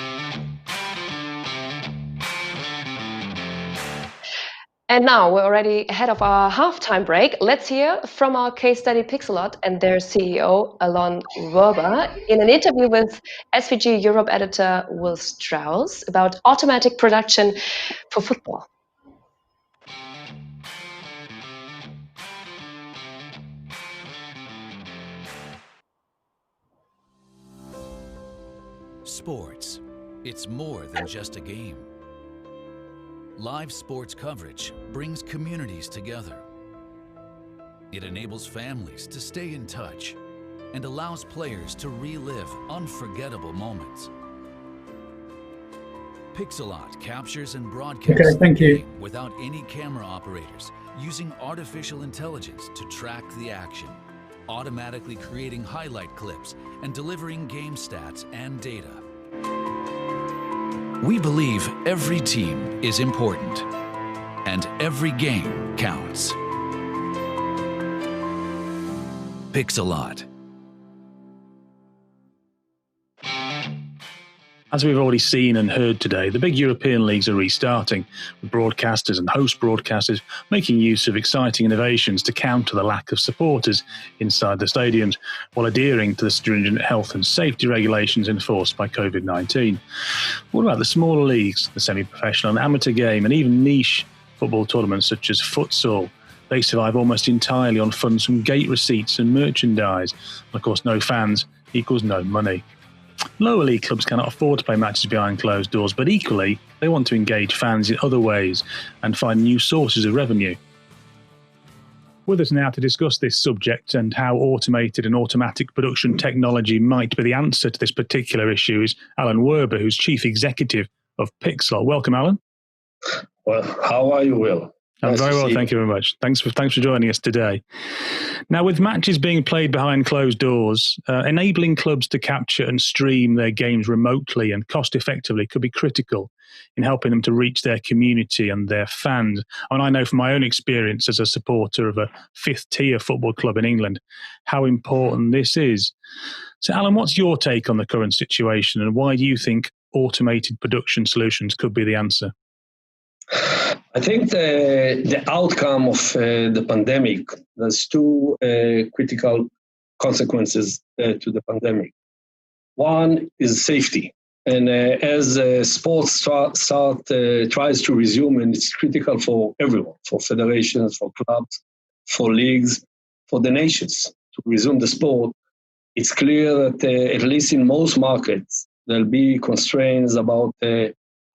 And now we're already ahead of our halftime break. Let's hear from our case study Pixelot and their CEO, Alon Werber, in an interview with SVG Europe editor Will Strauss about automatic production for football. Sports. It's more than just a game. Live sports coverage brings communities together. It enables families to stay in touch and allows players to relive unforgettable moments. Pixelot captures and broadcasts the game without any camera operators, using artificial intelligence to track the action, automatically creating highlight clips and delivering game stats and data. We believe every team is important, and every game counts. Pixelot. As we've already seen and heard today, the big European leagues are restarting, with broadcasters and host broadcasters making use of exciting innovations to counter the lack of supporters inside the stadiums, while adhering to the stringent health and safety regulations enforced by COVID-19. What about the smaller leagues, the semi-professional and amateur game, and even niche football tournaments such as futsal? They survive almost entirely on funds from gate receipts and merchandise. Of course, no fans equals no money. Lower league clubs cannot afford to play matches behind closed doors, but equally, they want to engage fans in other ways and find new sources of revenue. With us now to discuss this subject and how automated and automatic production technology might be the answer to this particular issue is Alon Werber, who's Chief Executive of Pixelot. Welcome, Alon. Well, how are you, Will? I'm very well, thank you very much. Thanks for joining us today. Now, with matches being played behind closed doors, enabling clubs to capture and stream their games remotely and cost effectively could be critical in helping them to reach their community and their fans. And I know from my own experience as a supporter of a fifth-tier football club in England how important this is. So, Alon, what's your take on the current situation, and why do you think automated production solutions could be the answer? I think the outcome of the pandemic, there's two critical consequences to the pandemic. One is safety. And as sports tries to resume, and it's critical for everyone, for federations, for clubs, for leagues, for the nations to resume the sport, it's clear that at least in most markets, there'll be constraints about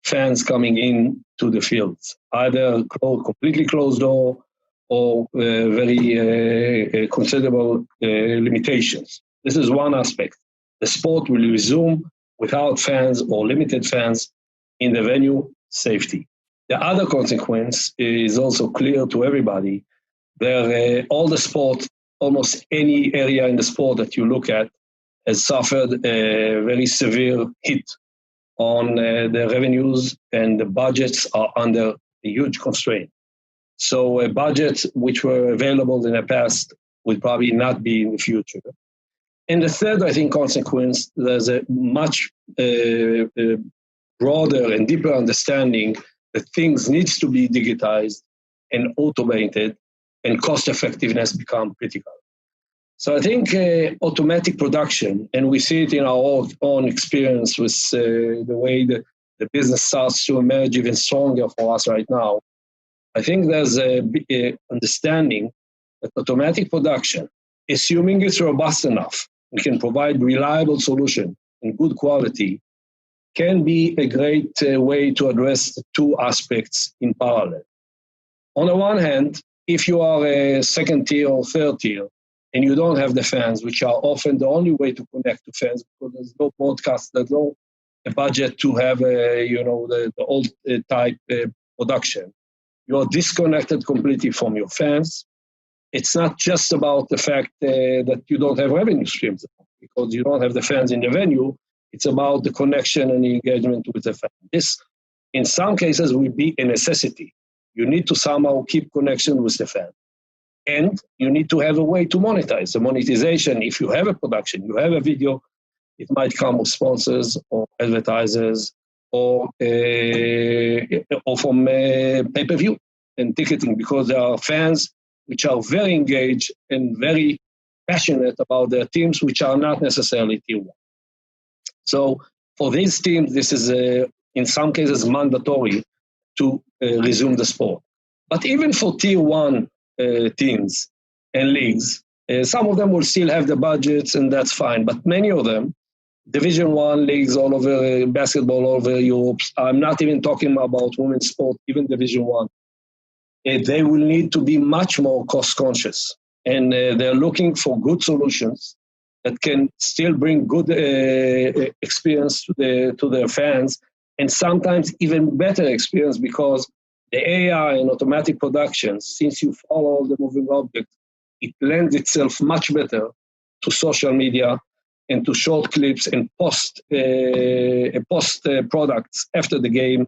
fans coming in to the fields, either completely closed door or very considerable limitations. This is one aspect. The sport will resume without fans or limited fans in the venue, safety. The other consequence is also clear to everybody. All the sport, almost any area in the sport that you look at, has suffered a very severe hit on the revenues, and the budgets are under a huge constraint. So budgets which were available in the past will probably not be in the future. And the third, I think, consequence, there's a much broader and deeper understanding that things needs to be digitized and automated, and cost effectiveness become critical. So I think automatic production, and we see it in our own experience with the way the business starts to emerge even stronger for us right now. I think there's a understanding that automatic production, assuming it's robust enough, we can provide reliable solution and good quality, can be a great way to address the two aspects in parallel. On the one hand, if you are a second tier or third tier, and you don't have the fans, which are often the only way to connect to fans, because there's no broadcast, there's no budget to have the old type production. You are disconnected completely from your fans. It's not just about the fact that you don't have revenue streams, because you don't have the fans in the venue. It's about the connection and the engagement with the fans. This, in some cases, will be a necessity. You need to somehow keep connection with the fans. And you need to have a way to monetize. The monetization, if you have a production, you have a video, it might come with sponsors or advertisers or from pay-per-view and ticketing, because there are fans which are very engaged and very passionate about their teams, which are not necessarily tier one. So for these teams, this is in some cases mandatory to resume the sport. But even for tier one teams and leagues, some of them will still have the budgets, and that's fine. But many of them, Division One leagues all over basketball, all over Europe, I'm not even talking about women's sport, even Division One, they will need to be much more cost conscious, and they're looking for good solutions that can still bring good experience to their fans, and sometimes even better experience, because the AI and automatic production, since you follow the moving object, it lends itself much better to social media and to short clips and post products after the game,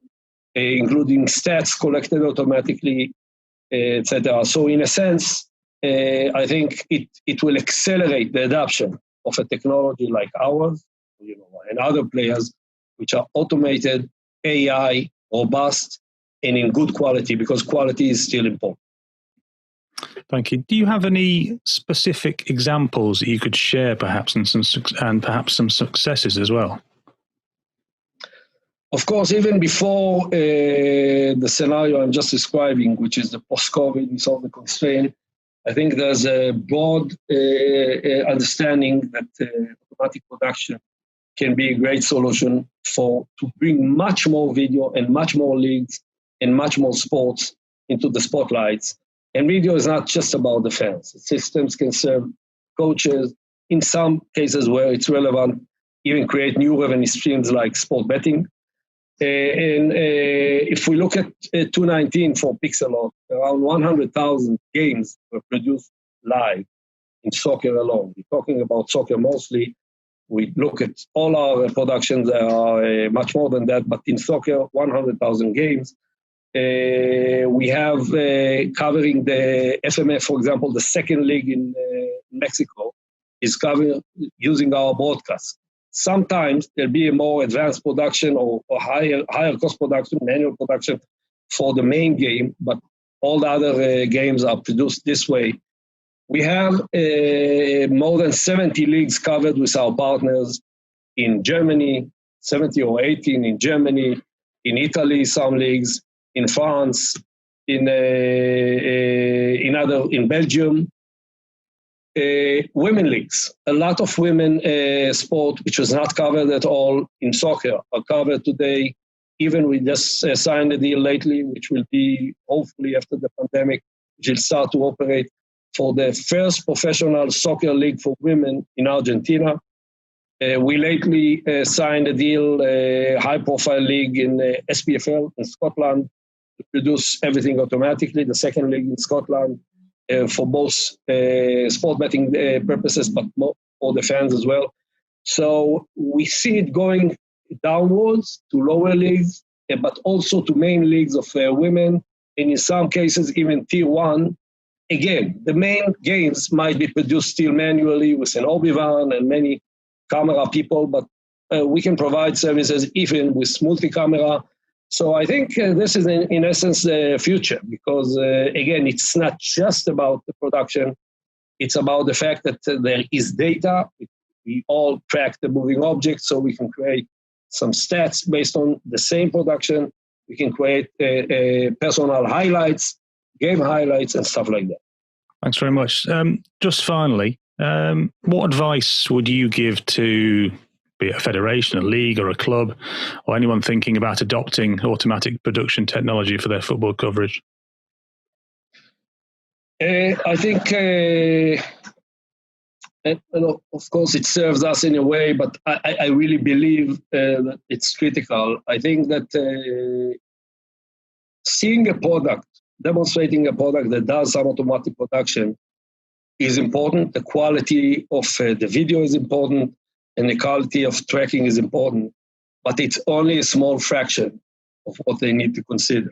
including stats collected automatically, etc. So in a sense, I think it will accelerate the adoption of a technology like ours, and other players which are automated, AI, robust, and in good quality, because quality is still important. Thank you. Do you have any specific examples that you could share, perhaps, and perhaps some successes as well? Of course, even before the scenario I'm just describing, which is the post-COVID, we saw the constraint, I think there's a broad understanding that automatic production can be a great solution to bring much more video and much more leagues and much more sports into the spotlights. And video is not just about the fans. Systems can serve coaches, in some cases where it's relevant, even create new revenue streams like sport betting. And if we look at 2019 for Pixelot, around 100,000 games were produced live in soccer alone. We're talking about soccer mostly. We look at all our productions, there are much more than that, but in soccer, 100,000 games. We have covering the FMF, for example, the second league in Mexico is covered using our broadcast. sometimes there'll be a more advanced production or higher cost production, manual production for the main game, but all the other games are produced this way. We have more than 70 leagues covered with our partners in Germany, 70 or 18 in Germany, in Italy, some leagues, in France, in Belgium. Women leagues, a lot of women sport which was not covered at all in soccer are covered today. Even we just signed a deal lately, which will be hopefully after the pandemic, which will start to operate for the first professional soccer league for women in Argentina. We lately signed a deal, high-profile league in SPFL in Scotland to produce everything automatically, the second league in Scotland, for both sport betting purposes, but more for the fans as well. So we see it going downwards to lower leagues, but also to main leagues of women, and in some cases even tier one. Again, the main games might be produced still manually with an obi-wan and many camera people, but we can provide services even with multi-camera. So I think this is in essence the future, because again, it's not just about the production. It's about the fact that there is data. We all track the moving objects, so we can create some stats based on the same production. We can create personal highlights, game highlights, and stuff like that. Thanks very much. Just finally, what advice would you give to, be it a federation, a league, or a club, or anyone thinking about adopting automatic production technology for their football coverage? I think, of course, it serves us in a way, but I really believe that it's critical. I think that seeing a product, demonstrating a product that does some automatic production is important. The quality of the video is important, and the quality of tracking is important, but it's only a small fraction of what they need to consider.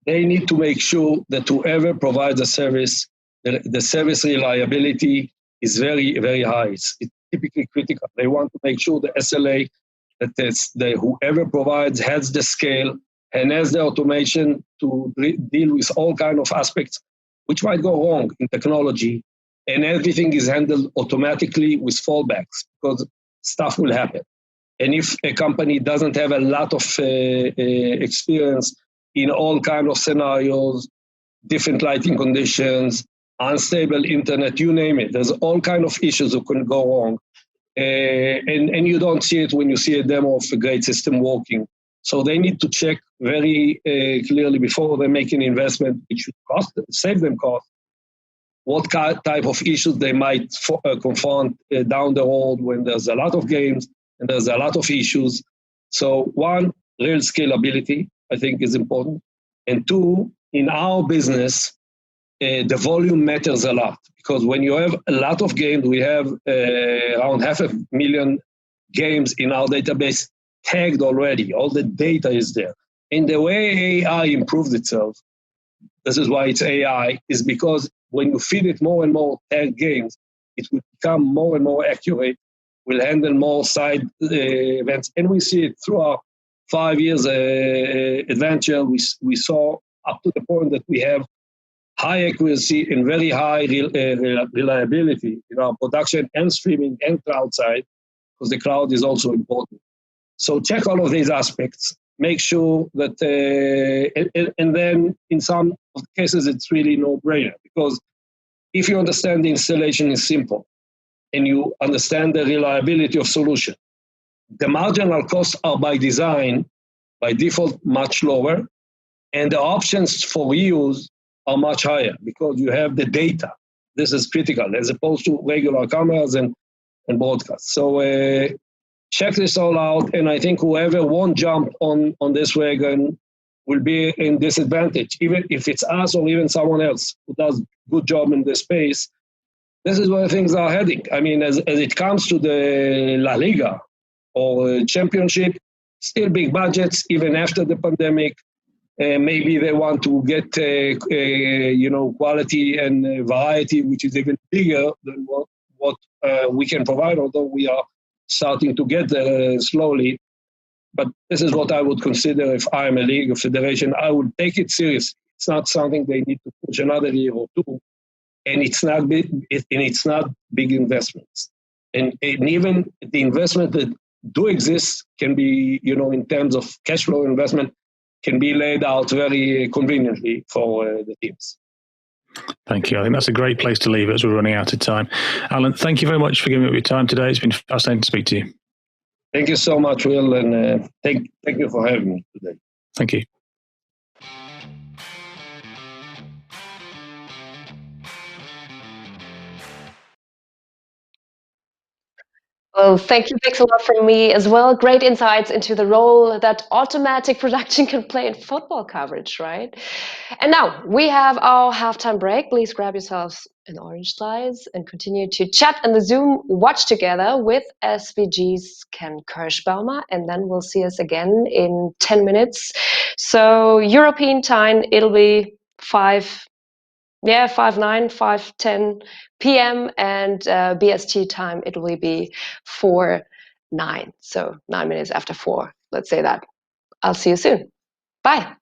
They need to make sure that whoever provides a service, the service reliability is very, very high. It's typically critical. They want to make sure the SLA, that whoever provides has the scale and has the automation to deal with all kinds of aspects which might go wrong in technology, and everything is handled automatically with fallbacks, because stuff will happen. And if a company doesn't have a lot of experience in all kinds of scenarios, different lighting conditions, unstable internet, you name it, there's all kinds of issues that can go wrong. And you don't see it when you see a demo of a great system working. So they need to check very clearly before they make an investment, which should save them cost, what type of issues they might confront down the road when there's a lot of games and there's a lot of issues. So one, real scalability, I think, is important. And two, in our business, the volume matters a lot, because when you have a lot of games, we have around 500,000 games in our database tagged already. All the data is there. And the way AI improved itself, this is why it's AI, is because when you feed it more and more tagged games, it will become more and more accurate, will handle more side events. And we see it through our 5 years adventure. We saw up to the point that we have high accuracy and very high reliability in our production and streaming and cloud side, because the cloud is also important. So check all of these aspects, make sure that, and then in some of the cases, it's really no-brainer, because if you understand the installation is simple and you understand the reliability of solution, the marginal costs are by design, by default, much lower, and the options for reuse are much higher because you have the data. This is critical as opposed to regular cameras and broadcasts. So check this all out, and I think whoever won't jump on this wagon will be in disadvantage, even if it's us or even someone else who does good job in this space. This is where things are heading. I mean, as it comes to the La Liga or Championship, still big budgets, even after the pandemic. Maybe they want to get quality and variety, which is even bigger than what we can provide, although we are starting to get there slowly. But this is what I would consider if I'm a league or federation. I would take it seriously. It's not something they need to push another year or two, and it's not big investments. And even the investment that do exist can be, in terms of cash flow investment, can be laid out very conveniently for the teams. Thank you. I think that's a great place to leave it as we're running out of time. Alan, thank you very much for giving up your time today. It's been fascinating to speak to you. Thank you so much, Will, and thank you for having me today. Thank you. Well, thank you, thanks a lot from me as well. Great insights into the role that automatic production can play in football coverage, right? And now we have our halftime break. Please grab yourselves an orange slice and continue to chat in the Zoom watch together with SVG's Ken Kirschbaumer. And then we'll see us again in 10 minutes. So European time, it'll be 5:10 p.m. and BST time, it will be 4:09. So 9 minutes after 4. Let's say that. I'll see you soon. Bye.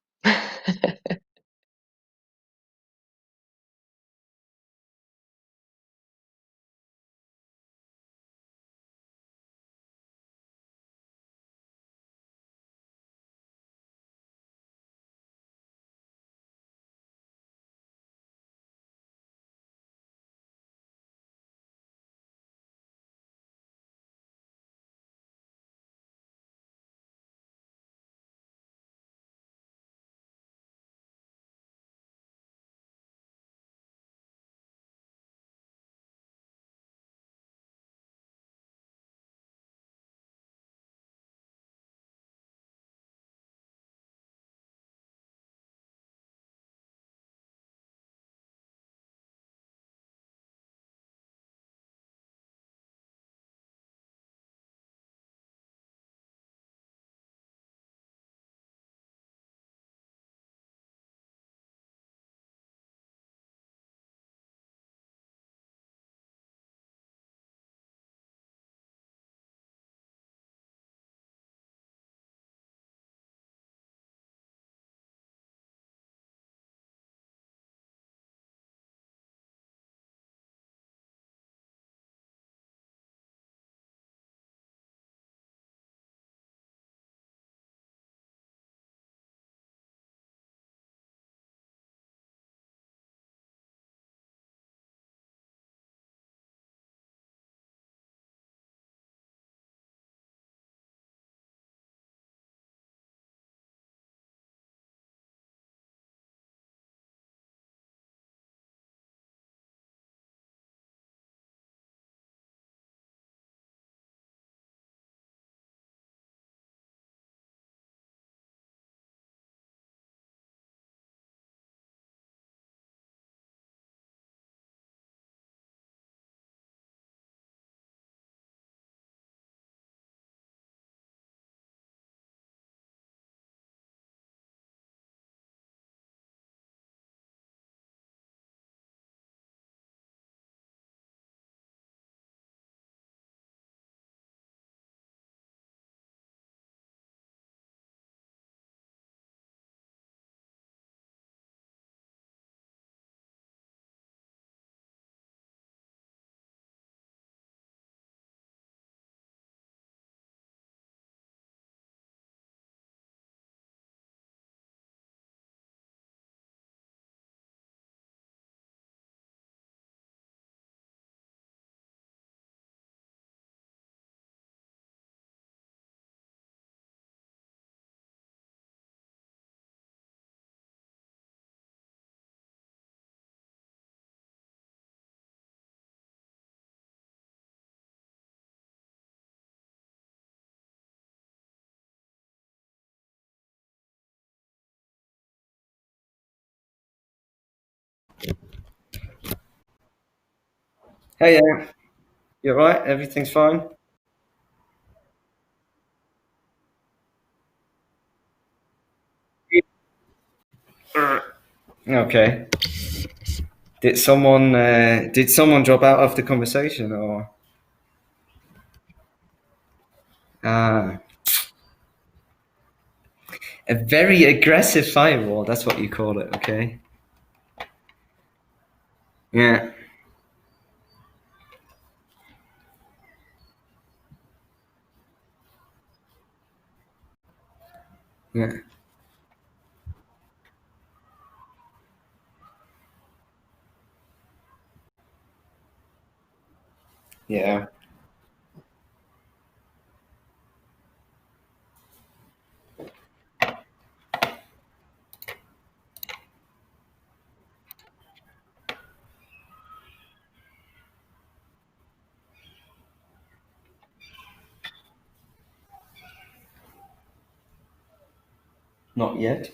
Hey, you're right. Everything's fine. Okay. Did someone drop out of the conversation or? Ah, a very aggressive firewall. That's what you call it. Okay. Yeah. Yeah. Yeah. Not yet.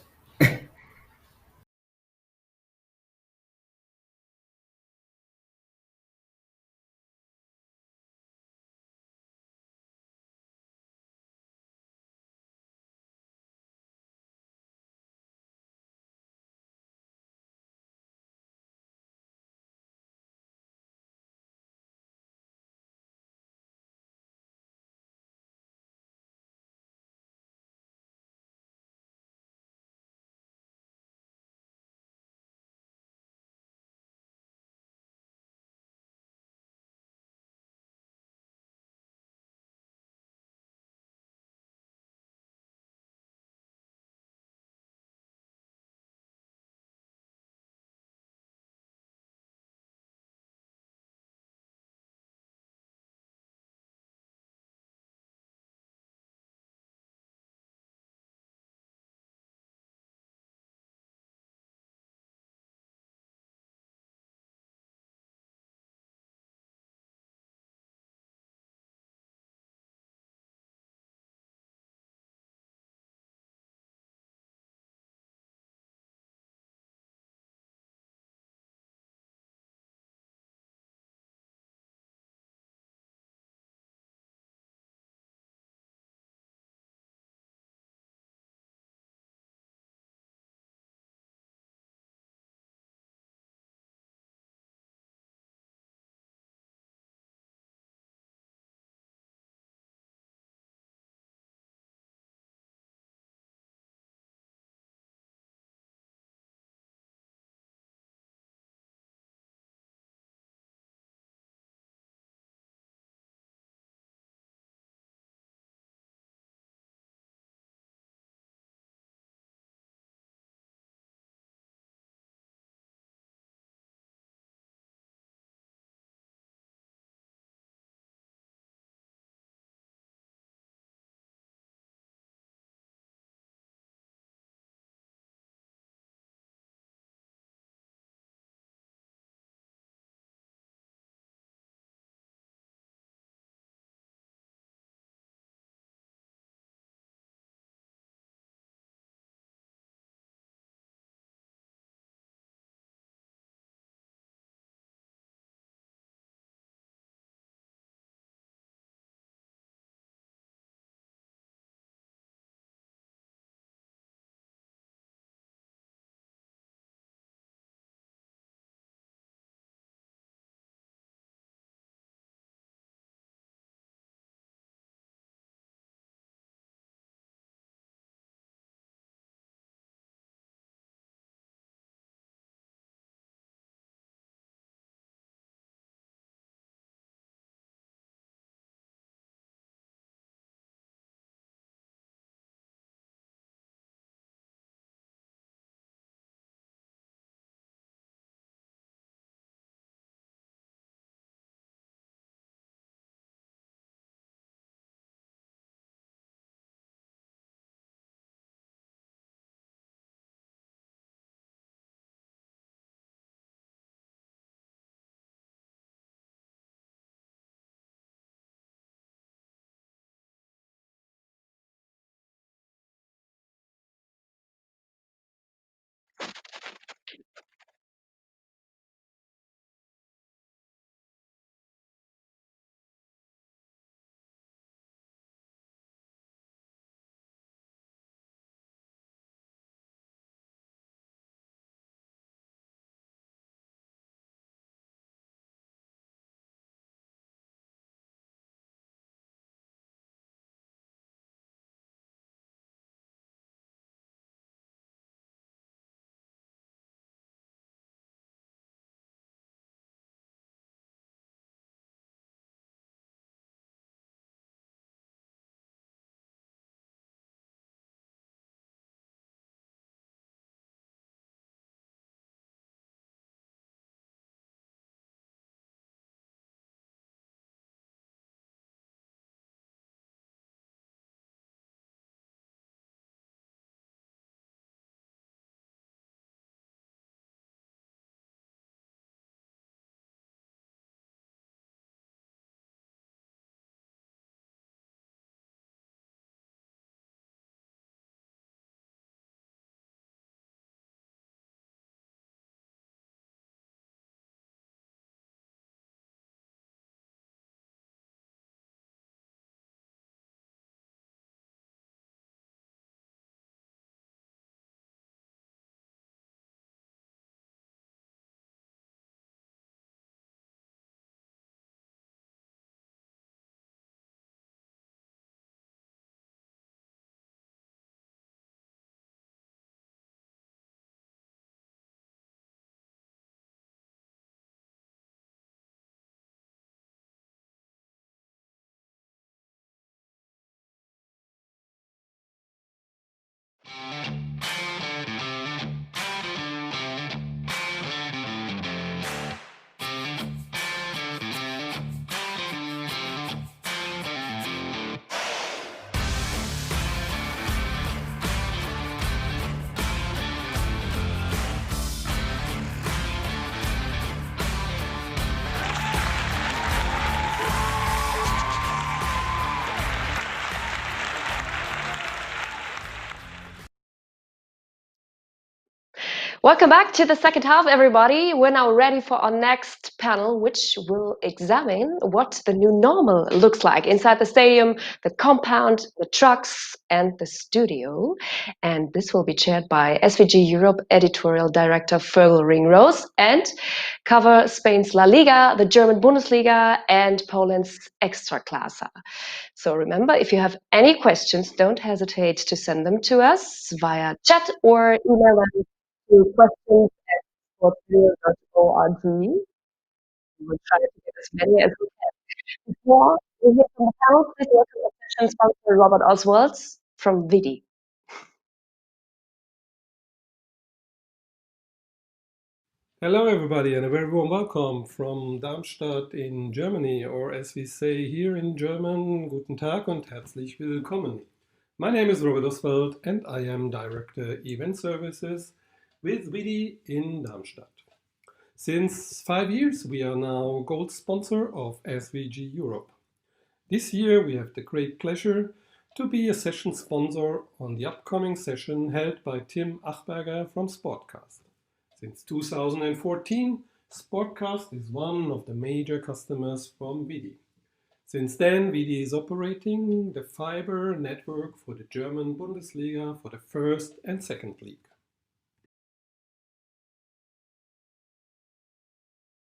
Welcome back to the second half, everybody. We're now ready for our next panel, which will examine what the new normal looks like inside the stadium, the compound, the trucks, and the studio. And this will be chaired by SVG Europe editorial director Fergal Ringrose and cover Spain's La Liga, the German Bundesliga, and Poland's Ekstraklasa. So remember, if you have any questions, don't hesitate to send them to us via chat or email them to questions@sportsradio.org. We will try to get as many as we can. Before we hear from the panel, please welcome the session sponsor Robert Oswald from Vidi. Hello everybody and a very warm welcome from Darmstadt in Germany, or as we say here in German, Guten Tag und herzlich willkommen. My name is Robert Oswald and I am Director Event Services with Vidi in Darmstadt. Since 5 years we are now gold sponsor of SVG Europe. This year we have the great pleasure to be a session sponsor on the upcoming session held by Tim Achberger from Sportcast. Since 2014, Sportcast is one of the major customers from Vidi. Since then, Vidi is operating the fiber network for the German Bundesliga for the first and second league.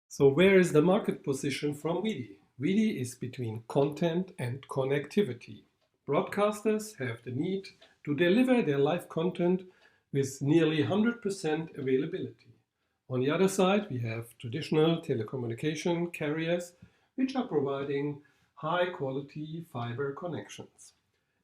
So where is the market position from Vidi? Vidi is between content and connectivity. Broadcasters have the need to deliver their live content with nearly 100% availability. On the other side, we have traditional telecommunication carriers which are providing high-quality fiber connections.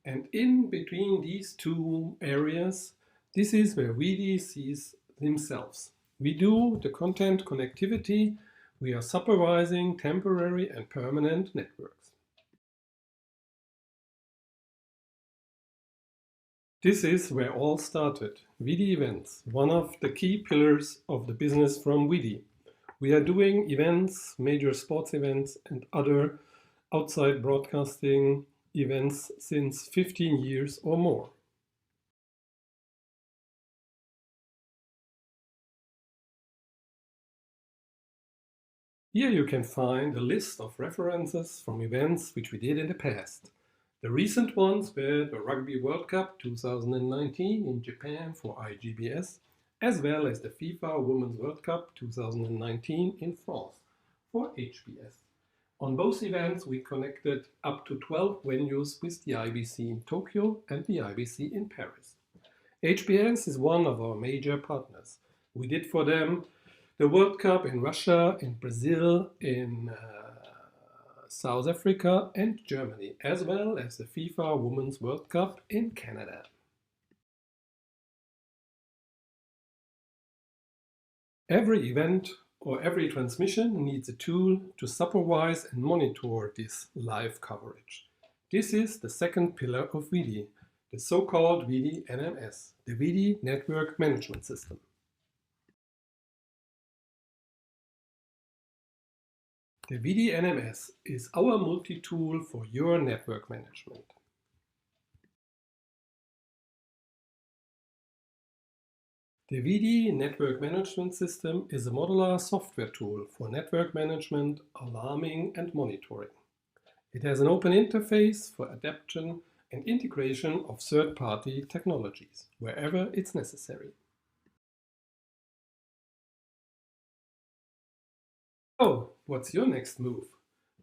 And in between these two areas, this is where Vidi sees themselves. We do the content connectivity, we are supervising temporary and permanent networks. This is where all started. Vidi Events, one of the key pillars of the business from Vidi. We are doing events, major sports events and other outside broadcasting events since 15 years or more. Here you can find a list of references from events which we did in the past. The recent ones were the Rugby World Cup 2019 in Japan for IGBS, as well as the FIFA Women's World Cup 2019 in France for HBS. On both events we connected up to 12 venues with the IBC in Tokyo and the IBC in Paris. HBS is one of our major partners. We did for them the World Cup in Russia, in Brazil, in South Africa and Germany, as well as the FIFA Women's World Cup in Canada. Every event or every transmission needs a tool to supervise and monitor this live coverage. This is the second pillar of Vidi, the so-called Vidi NMS, the Vidi Network Management System. The Vidi NMS is our multi-tool for your network management. The Vidi Network Management System is a modular software tool for network management, alarming and monitoring. It has an open interface for adaptation and integration of third-party technologies, wherever it's necessary. So, what's your next move?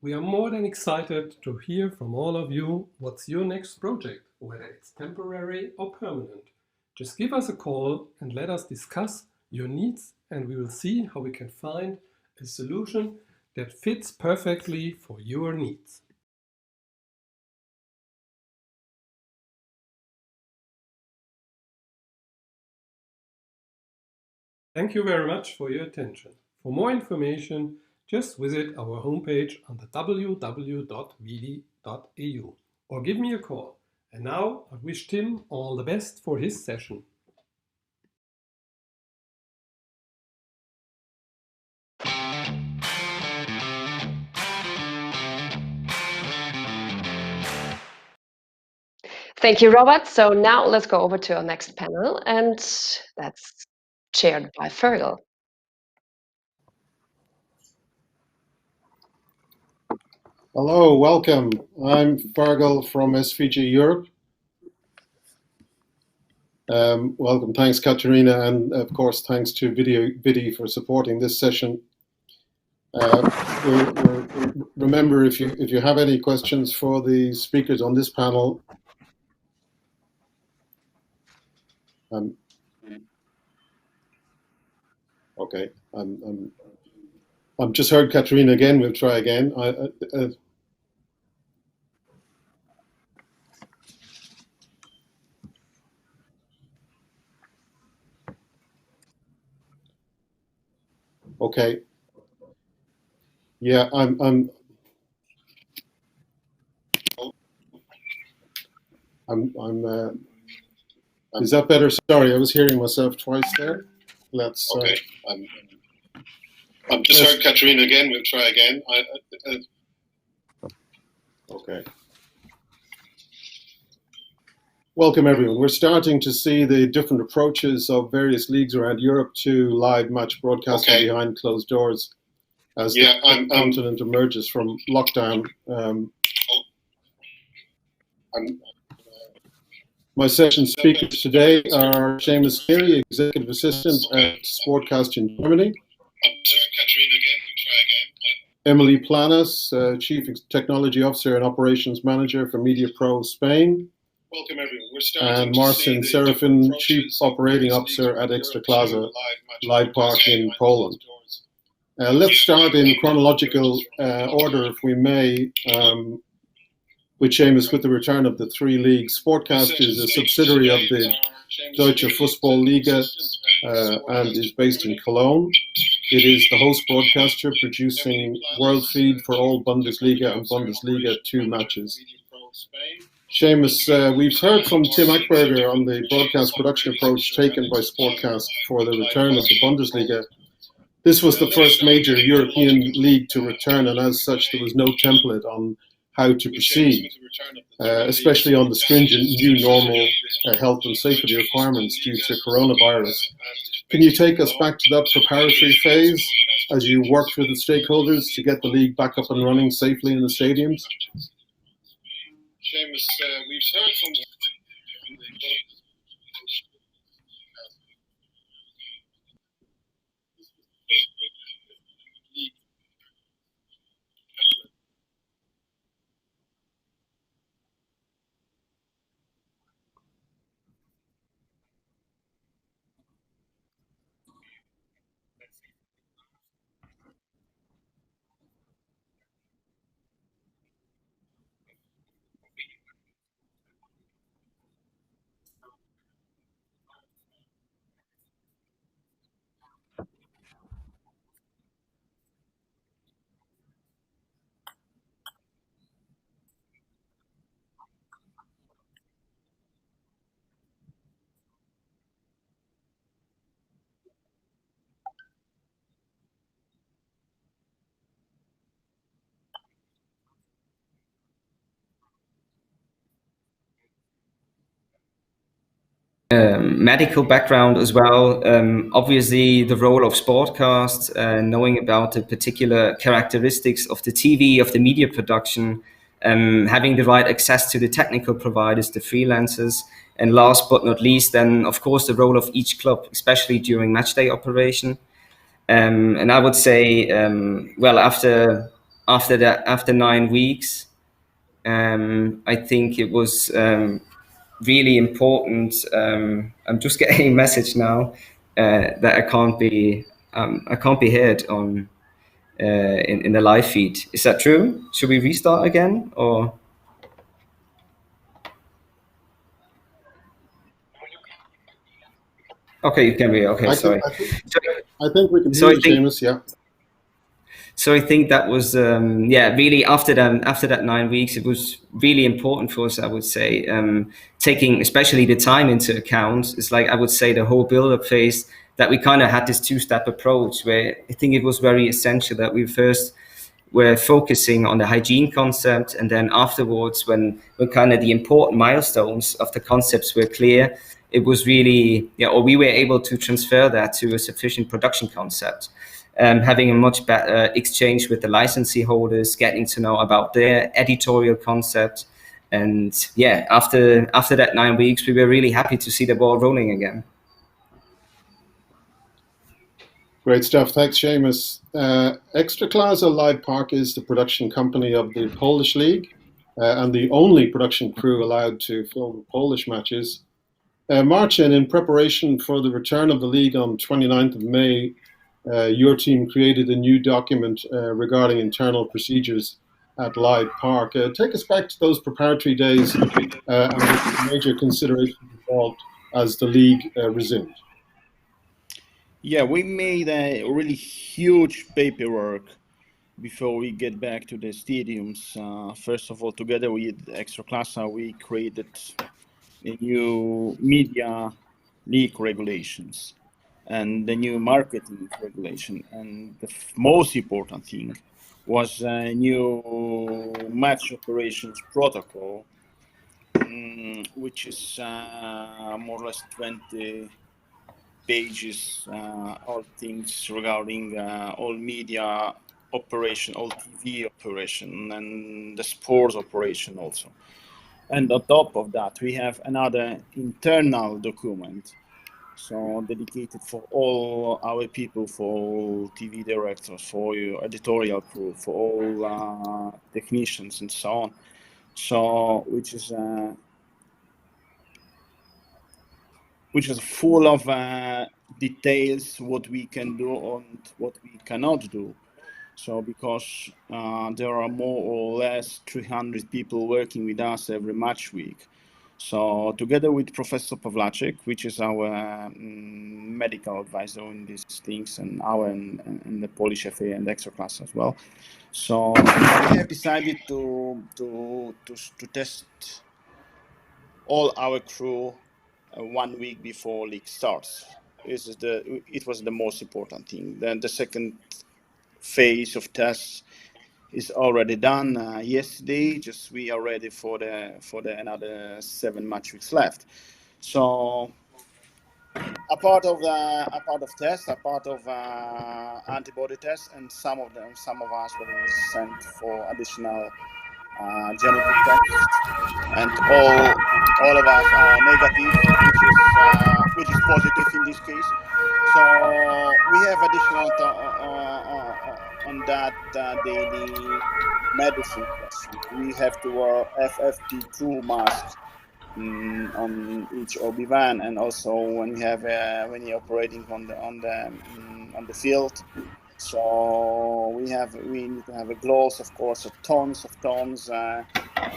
We are more than excited to hear from all of you what's your next project, whether it's temporary or permanent. Just give us a call and let us discuss your needs, and we will see how we can find a solution that fits perfectly for your needs. Thank you very much for your attention. For more information, just visit our homepage on the www.vidi.eu or give me a call. And now I wish Tim all the best for his session. Thank you, Robert. So now let's go over to our next panel, and that's chaired by Fergal. Hello, welcome. I'm Fergal from SVG Europe. Welcome. Thanks, Katerina, and of course, thanks to Vidi for supporting this session. Remember, if you have any questions for the speakers on this panel, okay. I'm just heard Katerina again. We'll try again. Okay. Yeah, is that better? Sorry, I was hearing myself twice there. Let's. Okay. I'm just heard Katerina again. We'll try again. Okay. Welcome, everyone. We're starting to see the different approaches of various leagues around Europe to live match broadcasting behind closed doors as the continent emerges from lockdown. My session speakers today are Seamus Cleary, Executive Assistant at Sportcast in Germany. Emily Planas, Chief Technology Officer and Operations Manager for Media Pro Spain. Welcome, everyone. We're starting and Marcin Serafin, Chief Operating Officer at Ekstraklasa Live Park in Poland. Let's start in chronological order, if we may, with Seamus, with the return of the three leagues. Sportcast is a subsidiary of the Deutsche Fußball-Liga and is based in Cologne. It is the host broadcaster producing World Feed for all Bundesliga and Bundesliga 2 matches. Seamus, we've heard from Tim Ackberger on the broadcast production approach taken by Sportcast for the return of the Bundesliga. This was the first major European league to return, and as such there was no template on how to proceed, especially on the stringent new normal health and safety requirements due to coronavirus. Can you take us back to that preparatory phase as you worked with the stakeholders to get the league back up and running safely in the stadiums? Seamus, we've heard from medical background as well. Obviously, the role of Sportcast, knowing about the particular characteristics of the TV, of the media production, having the right access to the technical providers, the freelancers, and last but not least, then of course the role of each club, especially during matchday operation. And I would say, well, after 9 weeks, I think it was really important. I'm just getting a message now that I can't be heard on in the live feed. Is that true? Should we restart again or? Okay, you can be okay. Sorry. I think we can hear you, Seamus. Yeah. So I think that was really after that 9 weeks, it was really important for us. I would say taking especially the time into account. It's like I would say the whole build-up phase that we kind of had this two-step approach where I think it was very essential that we first were focusing on the hygiene concept, and then afterwards, when kind of the important milestones of the concepts were clear, it was really, or we were able to transfer that to a sufficient production concept. Having a much better exchange with the licensee holders, getting to know about their editorial concept. And yeah, after that 9 weeks, we were really happy to see the ball rolling again. Great stuff. Thanks, Seamus. Ekstraklasa Live Park is the production company of the Polish League and the only production crew allowed to film Polish matches. Marcin, in preparation for the return of the league on 29th of May, your team created a new document regarding internal procedures at Live Park. Take us back to those preparatory days and the major considerations involved as the league resumed. Yeah, we made a really huge paperwork before we get back to the stadiums. First of all, together with Ekstraklasa, we created a new media league regulations and the new marketing regulation. And the most important thing was a new match operations protocol, which is more or less 20 pages, all things regarding all media operation, all TV operation, and the sports operation also. And on top of that, we have another internal document, so dedicated for all our people, for all TV directors, for your editorial crew, for all technicians and so on. So, which is full of details, what we can do and what we cannot do. So because there are more or less 300 people working with us every match week. So together with Professor Pawlaczek, which is our medical advisor in these things, and and the Polish FA and Ekstraklasa as well. So we have decided to test all our crew 1 week before league starts. It was the most important thing. Then the second phase of tests is already done yesterday. Just we are ready for the another 7 match weeks left. So a part of tests, a part of antibody tests, and some of us were sent for additional genetic tests, and all of us are negative, which is positive in this case. So we have additional on that daily medicine question. We have to wear FFP2 masks on each OB van, and also when you're operating on the field. So we need to have a gloves, of course, tons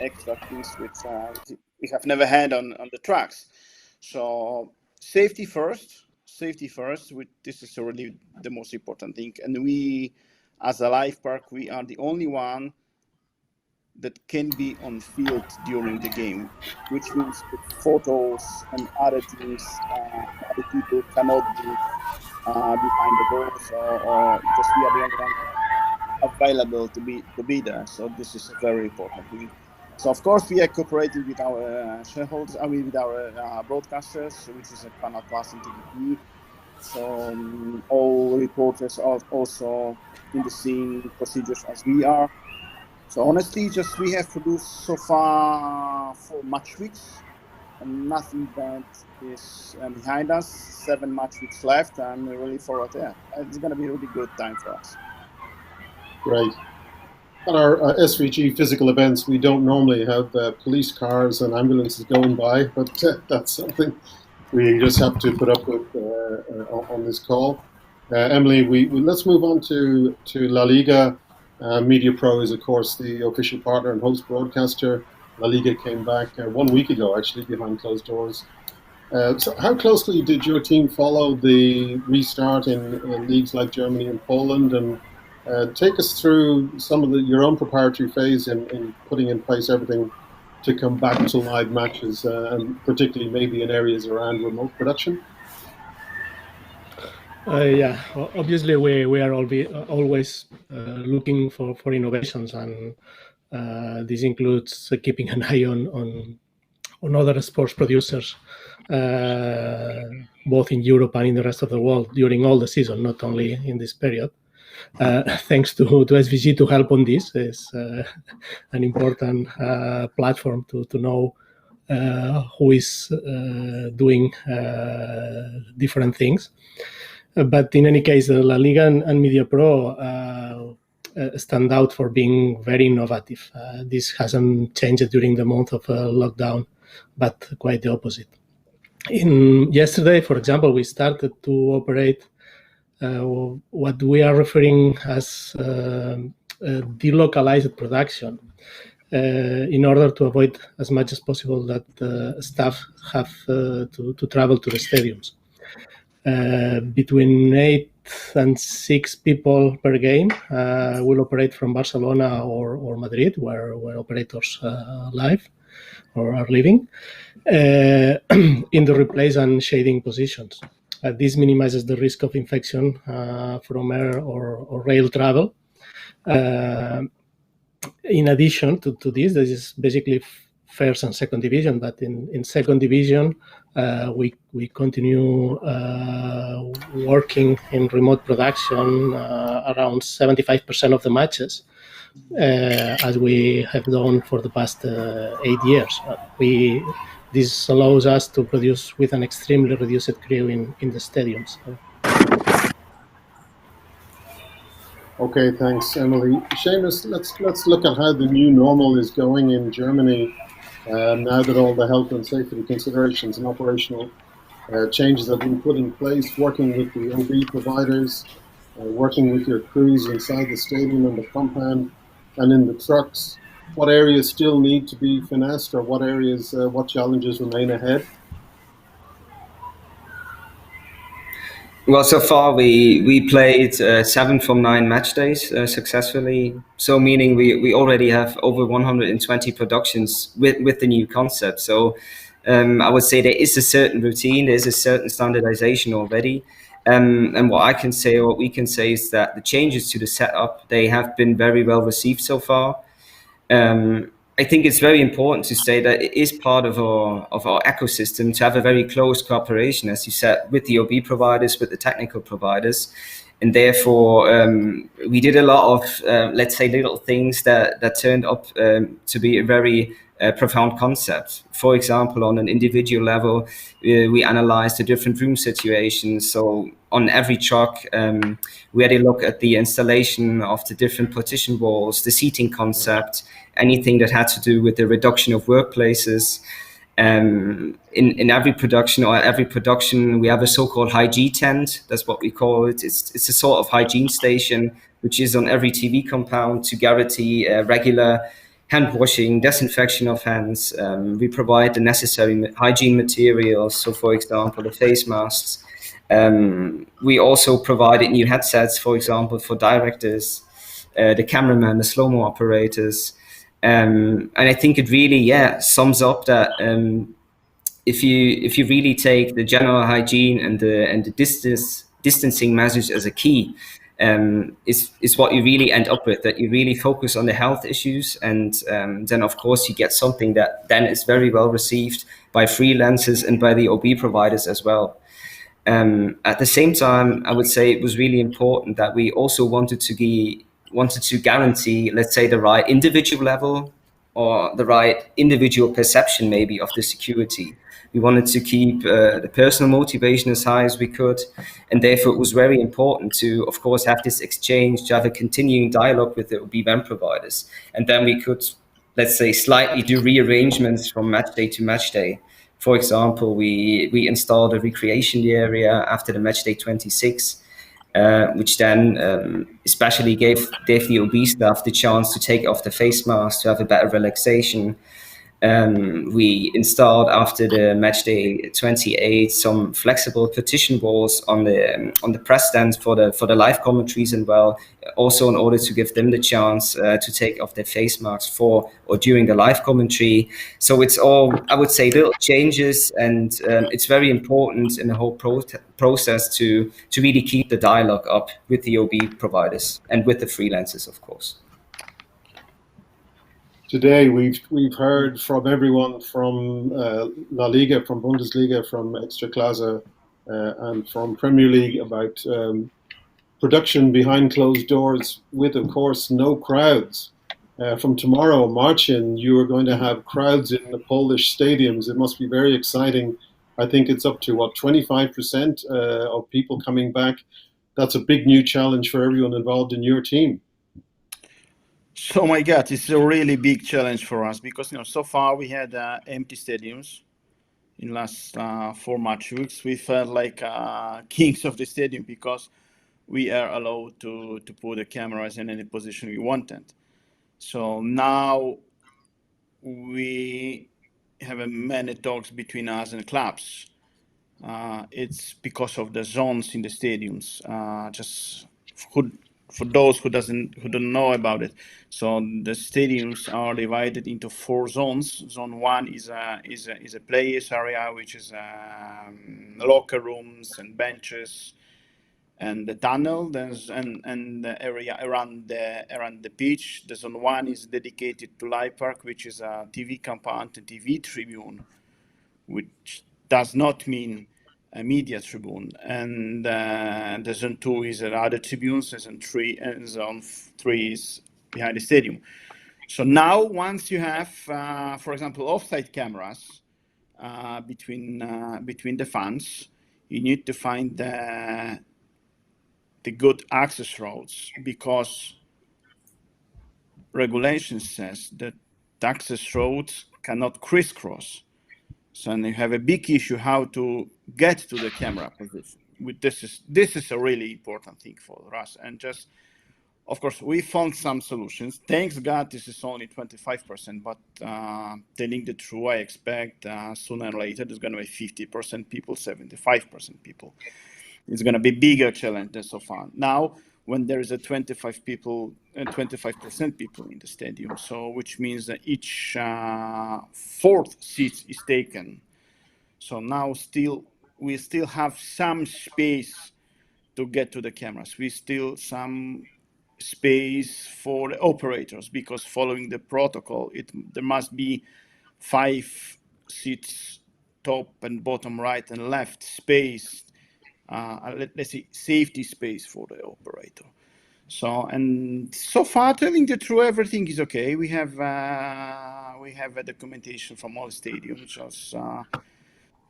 extra things which we have never had on the tracks. So safety first. This is really the most important thing. And we, as a Live Park, we are the only one that can be on field during the game, which means that photos and other things other people cannot do behind the goals, or just we are the only one available to be there. So this is a very important thing. So of course we are cooperating with our shareholders, with our broadcasters, which is a Canal Plus and TVP. So all reporters are also in the same procedures as we are. So honestly, just we have produced so far 4 match weeks, and nothing bad is behind us. 7 match weeks left, and we're really forward there. It's going to be a really good time for us. Right. At our SVG physical events, we don't normally have police cars and ambulances going by, but that's something we just have to put up with on this call. Emily, let's move on to La Liga. Media Pro is, of course, the official partner and host broadcaster. La Liga came back 1 week ago, actually, behind closed doors. So how closely did your team follow the restart in leagues like Germany and Poland? And take us through some of your own preparatory phase in putting in place everything to come back to live matches, and particularly maybe in areas around remote production? Yeah, obviously we are always looking for innovations, and this includes keeping an eye on other sports producers, both in Europe and in the rest of the world during all the season, not only in this period. Thanks to SVG to help on this. Is an important platform to know who is doing different things. But in any case, La Liga and Media Pro stand out for being very innovative. This hasn't changed during the month of lockdown, but quite the opposite. Yesterday, for example, we started to operate what we are referring as delocalized production in order to avoid as much as possible that staff have to travel to the stadiums. Between 8 and 6 people per game will operate from Barcelona or Madrid, where operators live or are living, in the replace and shading positions. This minimizes the risk of infection from air or rail travel. In addition to this is basically first and second division, but in second division, we continue working in remote production around 75% of the matches, as we have done for the past 8 years. This allows us to produce with an extremely reduced crew in the stadiums. Okay, thanks, Emily. Seamus, let's look at how the new normal is going in Germany now that all the health and safety considerations and operational changes have been put in place, working with the OB providers, working with your crews inside the stadium and the compound and in the trucks. What areas still need to be finessed, or what areas, what challenges remain ahead? Well, so far we played 7 from 9 match days successfully. So meaning we already have over 120 productions with the new concept. So I would say there is a certain routine, there's a certain standardization already. And what we can say is that the changes to the setup, they have been very well received so far. I think it's very important to say that it is part of our ecosystem to have a very close cooperation, as you said, with the OB providers, with the technical providers. And therefore, we did a lot of, let's say, little things that turned up to be a very profound concept. For example, on an individual level, we analyzed the different room situations. So on every truck, we had a look at the installation of the different partition walls, the seating concept, anything that had to do with the reduction of workplaces. In every production, we have a so-called hygiene tent. That's what we call it. It's a sort of hygiene station, which is on every TV compound to guarantee regular hand washing, disinfection of hands. We provide the necessary hygiene materials. So, for example, the face masks. We also provided new headsets, for example, for directors, the cameraman, the slow-mo operators. And I think it really, sums up that if you really take the general hygiene and the distancing measures as a key, is what you really end up with, that you really focus on the health issues, and then of course you get something that then is very well received by freelancers and by the OB providers as well. At the same time, I would say it was really important that we also wanted to guarantee, let's say, the right individual level or the right individual perception maybe of the security. We wanted to keep the personal motivation as high as we could, and therefore it was very important to, of course, have this exchange, to have a continuing dialogue with the OB providers, and then we could, let's say, slightly do rearrangements from match day to match day. For example, we installed a recreation area after the match day 26, which then especially gave the OB staff the chance to take off the face mask, to have a better relaxation. We installed after the match day 28 some flexible partition walls on the press stand for the live commentaries, and also in order to give them the chance to take off their face masks for or during the live commentary. So it's all, I would say, little changes, and it's very important in the whole process to really keep the dialogue up with the OB providers and with the freelancers, of course. today we've heard from everyone from La Liga, from Bundesliga, from Extraklasse, and from Premier League about production behind closed doors with, of course, no crowds. From tomorrow, Marcin, you are going to have crowds in the Polish stadiums. It must be very exciting. I think it's up to, 25% of people coming back. That's a big new challenge for everyone involved in your team. So my God, it's a really big challenge for us because so far we had empty stadiums. In last 4 match weeks, we felt like kings of the stadium because we are allowed to put the cameras in any position we wanted. So now we have many talks between us and clubs. It's because of the zones in the stadiums. For those who don't know about it, so the stadiums are divided into 4 zones. Zone 1 is a players area, which is locker rooms and benches, and the tunnel. And the area around the pitch. The zone 1 is dedicated to Live Park, which is a TV compound and TV tribune, which does not mean a media tribune. And the zone 2 is other tribunes, and zone 3 is behind the stadium. So now, once you have, for example, offside cameras between the fans, you need to find the good access roads, because regulation says that access roads cannot crisscross. So you have a big issue how to get to the camera position. This is a really important thing for us. And just, of course, we found some solutions. Thanks God, this is only 25%. But telling the truth, I expect sooner or later there's going to be 50% people, 75% people. It's going to be bigger challenge than so far. Now, when there is a 25% people in the stadium, so which means that each 4th seat is taken. So now we still have some space to get to the cameras. We still some space for the operators, because following the protocol, there must be 5 seats, top and bottom, right and left space. Let's say safety space for the operator. So far, telling the truth, everything is okay. We have a documentation from all stadiums. Just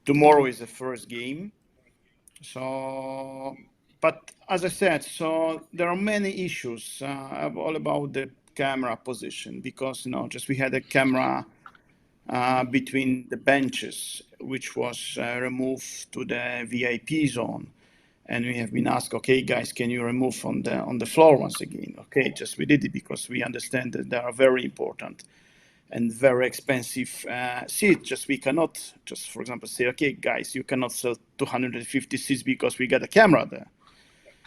tomorrow is the first game. So, but as I said, so there are many issues all about the camera position, because just we had a camera between the benches, which was removed to the VIP zone. And we have been asked, okay, guys, can you remove on the floor once again? Okay, just we did it because we understand that they are very important and very expensive seats. Just we cannot, just for example, say, okay, guys, you cannot sell 250 seats because we got a camera there.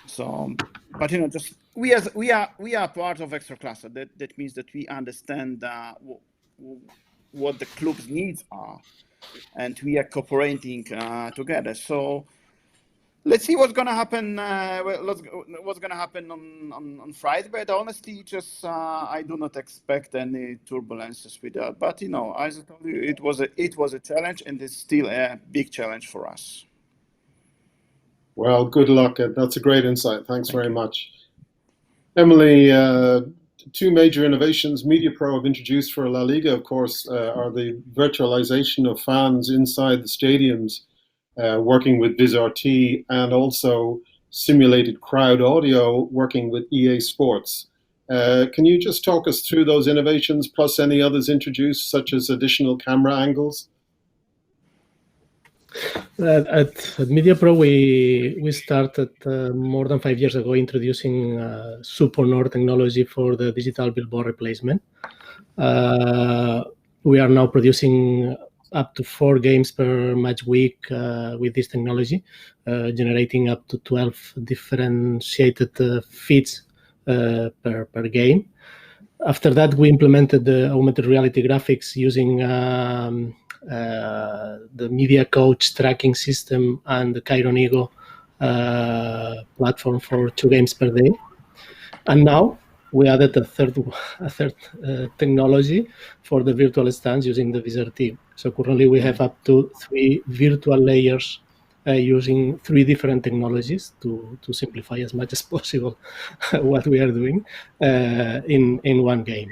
So, but just we are part of Extraklasse. That means that we understand what the club's needs are, and we are cooperating together. So let's see what's going to happen. What's going to happen on Friday? But honestly, just I do not expect any turbulences with that. But as I told you, it was a challenge, and it's still a big challenge for us. Well, good luck. That's a great insight. Thanks very much. Emily, 2 major innovations MediaPro have introduced for La Liga, of course, are the virtualization of fans inside the stadiums, working with VizRT, and also simulated crowd audio working with EA Sports. Can you just talk us through those innovations, plus any others introduced, such as additional camera angles? At MediaPro, we started more than 5 years ago introducing SuperNord technology for the digital billboard replacement. We are now producing up to 4 games per match week with this technology, generating up to 12 differentiated feeds per game. After that, we implemented the augmented reality graphics using the media coach tracking system and the Chiron Ego platform for 2 games per day. And now we added a third technology for the virtual stands using the VSRT. So currently we have up to 3 virtual layers using 3 different technologies to simplify as much as possible what we are doing in one game.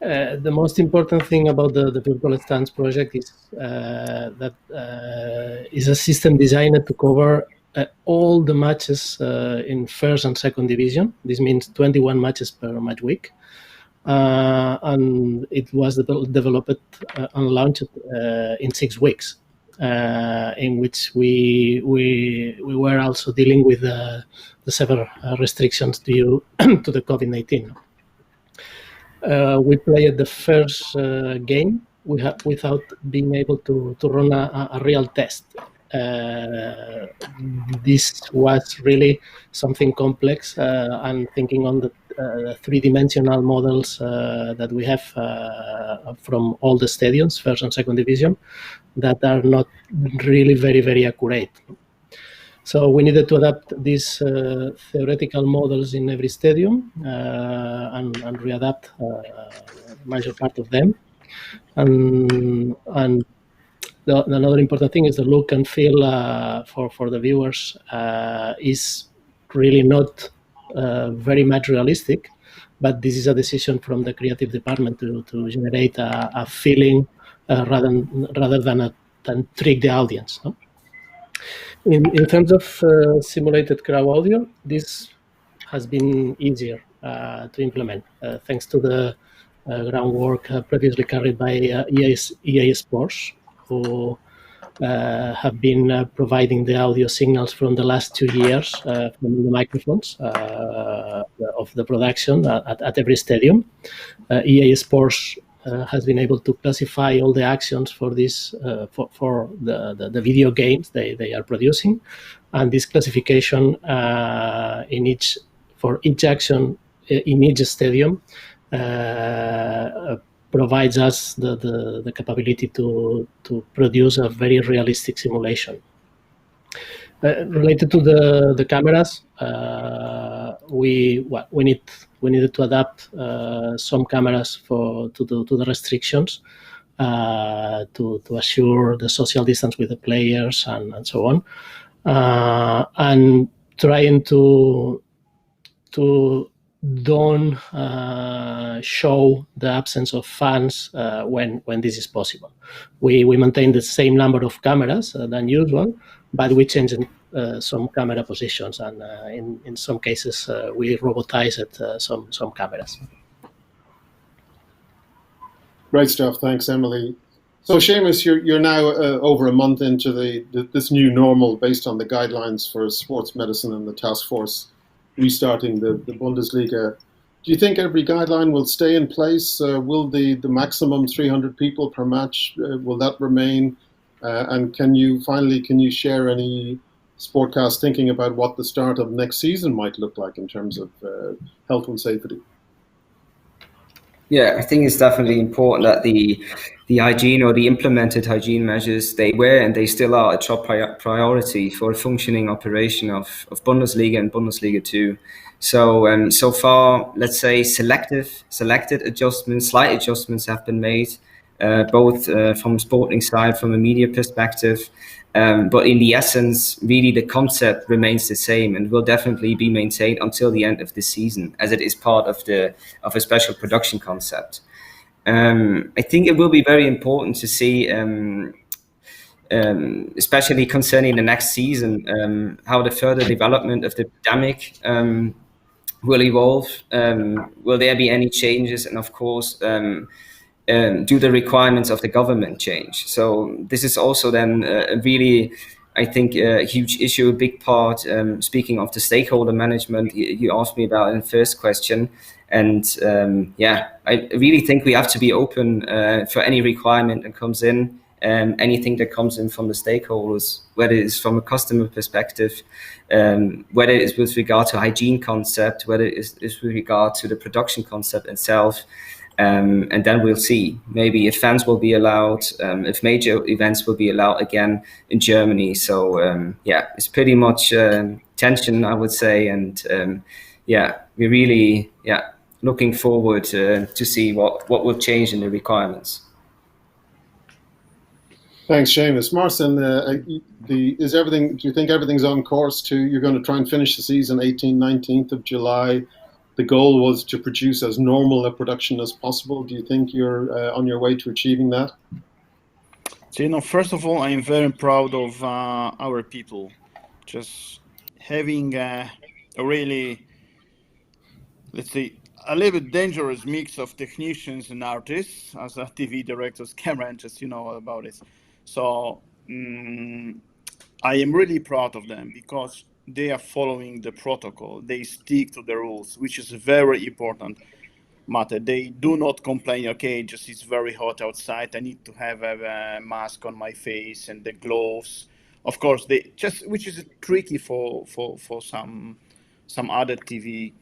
The most important thing about the virtual stands project is that is a system designed to cover all the matches in first and second division. This means 21 matches per match week. And it was developed and launched in 6 weeks, in which we were also dealing with the several restrictions due to the COVID-19. We played the first game without being able to run a real test. This was really something complex, and thinking on the 3-dimensional models that we have from all the stadiums, first and second division, that are not really very, very accurate. So we needed to adapt these theoretical models in every stadium and readapt a major part of them. And another important thing is the look and feel for the viewers is really not very much realistic, but this is a decision from the creative department to generate a feeling rather than trick the audience. No? In terms of simulated crowd audio, this has been easier to implement thanks to the groundwork previously carried by EA Sports, who have been providing the audio signals from the last 2 years from the microphones of the production at every stadium. EA Sports has been able to classify all the actions for this for the video games they are producing, and this classification for each action in each stadium provides us the capability to produce a very realistic simulation. Related to the cameras, we needed to adapt some cameras to the restrictions to assure the social distance with the players and so on, and trying to don't show the absence of fans when this is possible. We maintain the same number of cameras than usual, but we changed some camera positions, and in some cases we robotized some cameras. Great stuff. Thanks, Emily. So Seamus, you're now over a month into this new normal based on the guidelines for sports medicine and the task force restarting the Bundesliga. Do you think every guideline will stay in place? Will the maximum 300 people per match, will that remain? And can you share any sportcast thinking about what the start of next season might look like in terms of health and safety? Yeah, I think it's definitely important that the hygiene or the implemented hygiene measures, they were and they still are a top priority for a functioning operation of Bundesliga and Bundesliga 2. So so far, let's say selected adjustments, slight adjustments have been made, both from a sporting side, from a media perspective. But in the essence, really the concept remains the same and will definitely be maintained until the end of the season, as it is part of a special production concept. I think it will be very important to see, especially concerning the next season, how the further development of the pandemic will evolve. Will there be any changes? And of course, do the requirements of the government change? So this is also then really, I think, a huge issue, a big part. Speaking of the stakeholder management, you asked me about in the first question. And I really think we have to be open for any requirement that comes in, anything that comes in from the stakeholders, whether it's from a customer perspective, whether it's with regard to hygiene concept, whether it's with regard to the production concept itself. And then we'll see maybe if fans will be allowed, if major events will be allowed again in Germany. So it's pretty much tension, I would say. And we're really looking forward to see what will change in the requirements. Thanks, Seamus. Marcin, do you think everything's on course you're going to try and finish the season 18th, 19th of July? The goal was to produce as normal a production as possible. Do you think you're on your way to achieving that? So, first of all, I am very proud of our people. Just having a really, let's say, a little bit dangerous mix of technicians and artists as a TV directors, camera just all about it. So I am really proud of them because they are following the protocol. They stick to the rules, which is very important matter. They do not complain, okay, just it's very hot outside, I need to have a mask on my face and the gloves. Of course, which is tricky for some other TV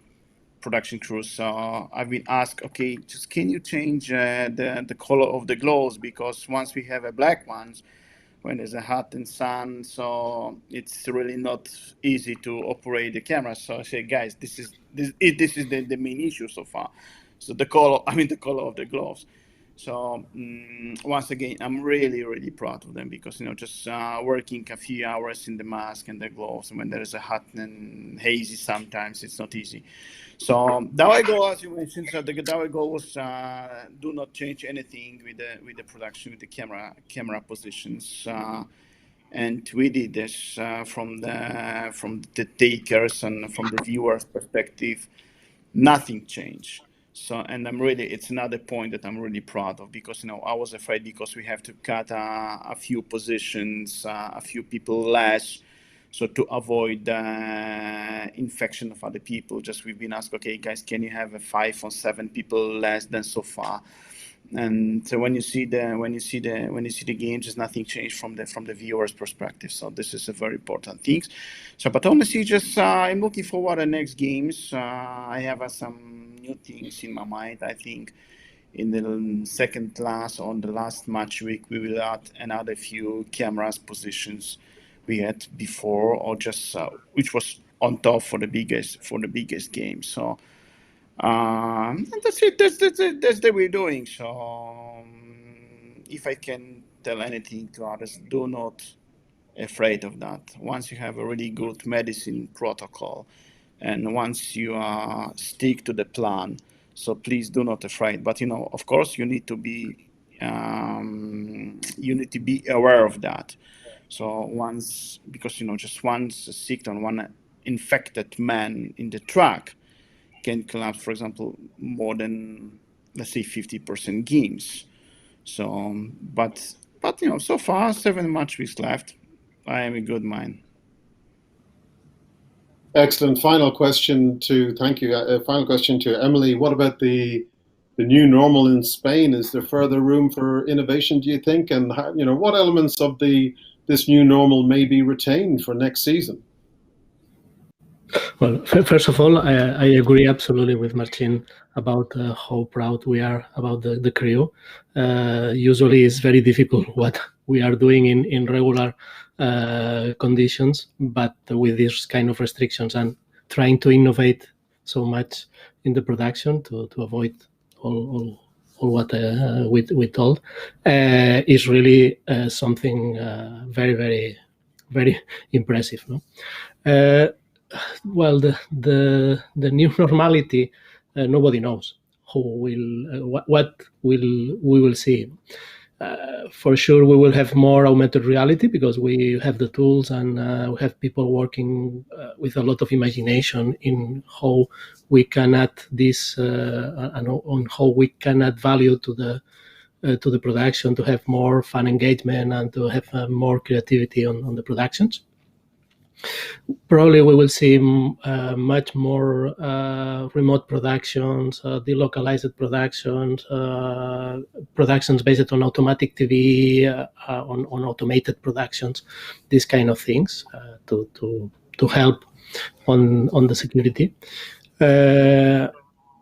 production crews. So I've been asked, okay, just can you change the color of the gloves, because once we have a black ones, when there's a hot and sun, so it's really not easy to operate the camera. So I say, guys, this is the main issue so far. So the color of the gloves. So once again, I'm really, really proud of them because, just working a few hours in the mask and the gloves, and when there is a hot and hazy, sometimes it's not easy. So the way goal, as you mentioned, the way goal was do not change anything with the production, with the camera positions, and we did this from the takers and from the viewers' perspective. Nothing changed. So, and it's another point that I'm really proud of because, I was afraid because we have to cut a few positions, a few people less. So to avoid infection of other people, we've been asked, okay, guys, can you have 5 or 7 people less than so far? And so when you see the games, there's nothing changed from the viewer's perspective. So this is a very important thing. So, but honestly, I'm looking forward to the next games. I have some new things in my mind. I think in the second class on the last match week, we will add another few cameras positions we had before, or which was on top for the biggest game. So. That's it. That's that we're doing. So, if I can tell anything to others, do not afraid of that. Once you have a really good medicine protocol, and once you stick to the plan, so please do not afraid. But of course, you need to be aware of that. So because just once sick on one infected man in the track can collapse, for example, more than, let's say, 50% games. So, but so far 7 match weeks left. I am in good mind. Excellent. Final question to Emily. What about the new normal in Spain? Is there further room for innovation, do you think? And what elements of this new normal may be retained for next season? Well, first of all, I agree absolutely with Marcin about how proud we are about the crew. Usually it's very difficult what we are doing in regular conditions, but with these kind of restrictions and trying to innovate so much in the production to avoid all what we told is really something very, very, very impressive. No? Well, the new normality, nobody knows we will see. For sure, we will have more augmented reality because we have the tools and we have people working with a lot of imagination in how we can add this and on how we can add value to the production, to have more fan engagement and to have more creativity on the productions. Probably we will see much more remote productions, delocalized productions, productions based on automatic TV, on automated productions, these kind of things to help on the security. And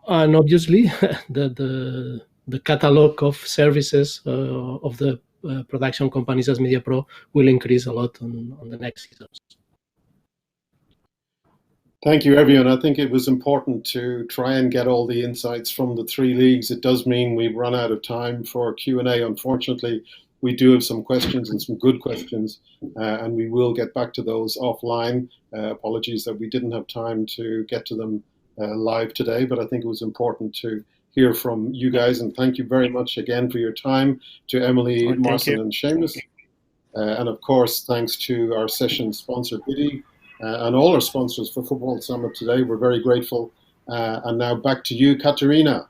obviously, the catalog of services of the production companies as MediaPro will increase a lot on the next seasons. Thank you, everyone. I think it was important to try and get all the insights from the three leagues. It does mean we've run out of time for Q&A. Unfortunately, we do have some questions and some good questions, and we will get back to those offline. Apologies that we didn't have time to get to them live today, but I think it was important to hear from you guys, and thank you very much again for your time, to Emily, Marcin, and Seamus. And of course, thanks to our session sponsor, Biddy, and all our sponsors for Football Summit today. We're very grateful. And now back to you, Katarina.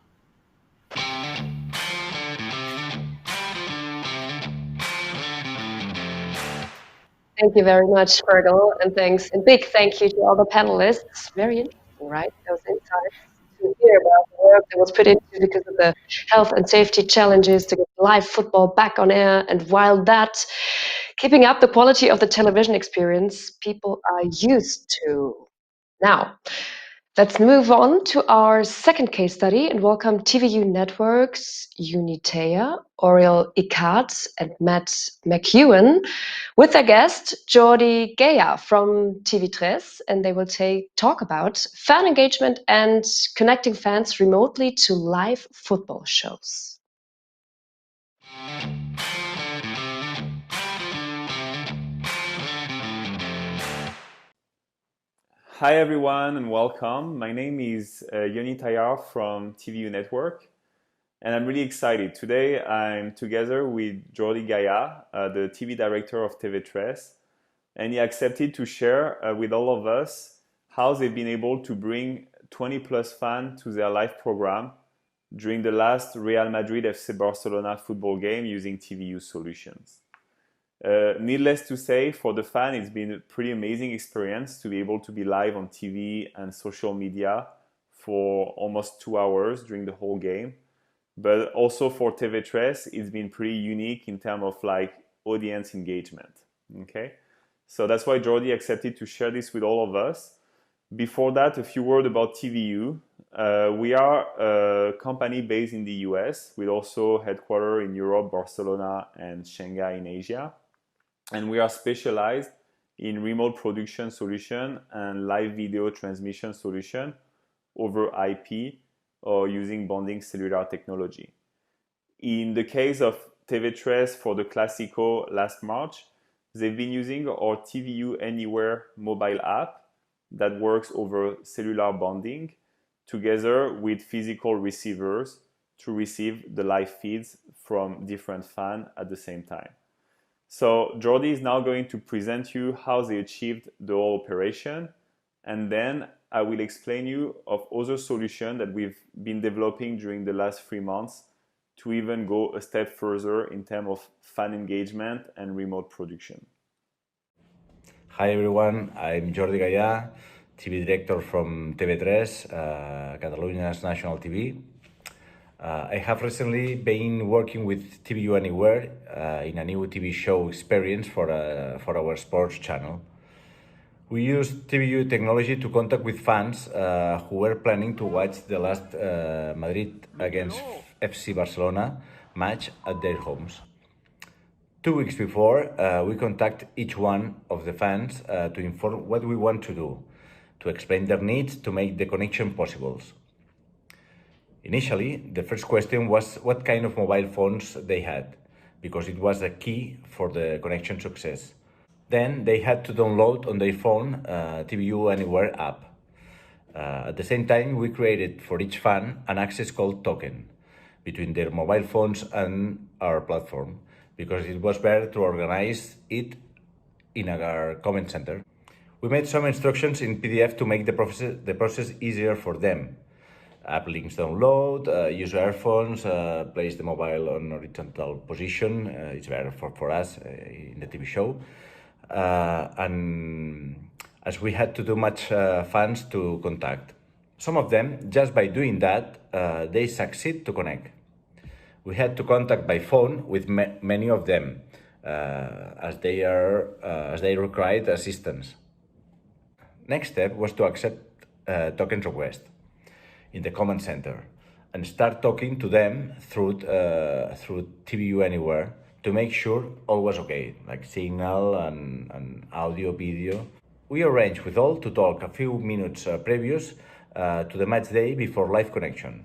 Thank you very much, Fergal, and thanks, and big thank you to all the panelists. Very interesting, right? Those insights to hear about the work that was put into because of the health and safety challenges to get live football back on air, and while that, keeping up the quality of the television experience people are used to. Now, let's move on to our second case study and welcome TVU Networks, Unitea, Oriel Ikat, and Matt McEwen with their guest, Jordi Gaya from TV3, and they will talk about fan engagement and connecting fans remotely to live football shows. Hi everyone and welcome. My name is Yoni Tayar from TVU Network, and I'm really excited. Today I'm together with Jordi Gaya, the TV director of TV3, and he accepted to share with all of us how they've been able to bring 20 plus fans to their live program during the last Real Madrid FC Barcelona football game using TVU solutions. Needless to say, for the fan, it's been a pretty amazing experience to be able to be live on TV and social media for almost 2 hours during the whole game. But also for TV3, it's been pretty unique in terms of like audience engagement. Okay, so that's why Jordi accepted to share this with all of us. Before that, a few words about TVU. We are a company based in the US with also headquarters in Europe, Barcelona, and Shanghai in Asia. And we are specialized in remote production solution and live video transmission solution over IP or using bonding cellular technology. In the case of TV3 for the Clásico last March, they've been using our TVU Anywhere mobile app that works over cellular bonding together with physical receivers to receive the live feeds from different fans at the same time. So Jordi is now going to present you how they achieved the whole operation, and then I will explain you of other solutions that we've been developing during the last 3 months to even go a step further in terms of fan engagement and remote production. Hi everyone, I'm Jordi Gaya, TV director from TV3, Cataluña's national TV. I have recently been working with TVU Anywhere in a new TV show experience for our sports channel. We used TVU technology to contact with fans who were planning to watch the last Madrid against FC Barcelona match at their homes. 2 weeks before, we contact each one of the fans to inform what we want to do, to explain their needs to make the connection possible. Initially, the first question was what kind of mobile phones they had, because it was the key for the connection success. Then they had to download on their phone TVU Anywhere app. At the same time, we created for each fan an access code token between their mobile phones and our platform, because it was better to organize it in our comment center. We made some instructions in PDF to make the process easier for them. App links download, use earphones, place the mobile on horizontal position. It's better for us in the TV show. And as we had to do much fans to contact. Some of them, just by doing that, they succeed to connect. We had to contact by phone with many of them, as they required assistance. Next step was to accept token request in the comment center and start talking to them through TVU Anywhere to make sure all was okay, like signal and audio, video. We arranged with all to talk a few minutes previous to the match day before live connection.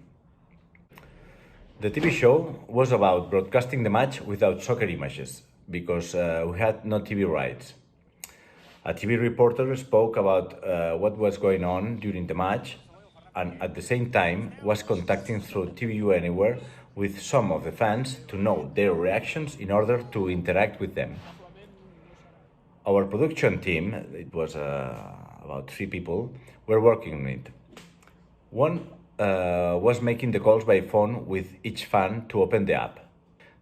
The TV show was about broadcasting the match without soccer images, because we had no TV rights. A TV reporter spoke about what was going on during the match, and at the same time was contacting through TVU Anywhere with some of the fans to know their reactions in order to interact with them. Our production team, it was about 3 people, were working on it. One was making the calls by phone with each fan to open the app.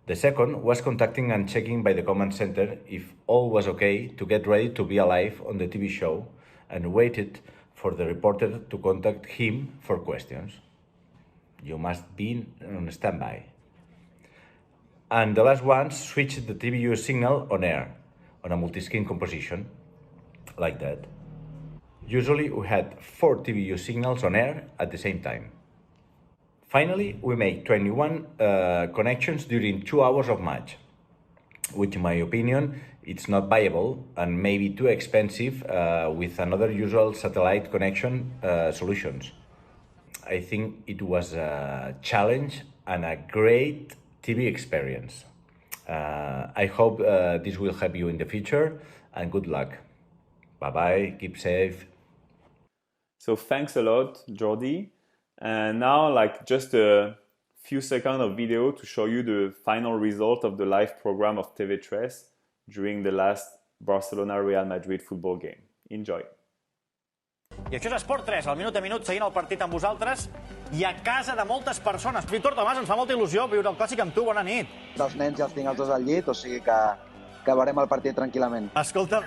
The second was contacting and checking by the command center if all was okay to get ready to be alive on the TV show, and waited for the reporter to contact him for questions. You must be on standby. And the last one switched the TVU signal on air, on a multi-screen composition, like that. Usually we had 4 TVU signals on air at the same time. Finally, we made 21 connections during 2 hours of match, which in my opinion, it's not viable and maybe too expensive with another usual satellite connection solutions. I think it was a challenge and a great TV experience. I hope this will help you in the future, and good luck. Bye-bye, keep safe. So thanks a lot, Jordi. And now, like, just a few seconds of video to show you the final result of the live program of TV3 during the last Barcelona-Real Madrid football game. Enjoy. I això és Esport 3, al minut a minut, seguint el partit amb vosaltres i a casa de moltes persones. Víctor Tomàs, ens fa molta il·lusió viure el clàssic amb tu. Bona nit. Els nens ja els tinc els dos al llit, o sigui que veurem el partit tranquil·lament. Escolta,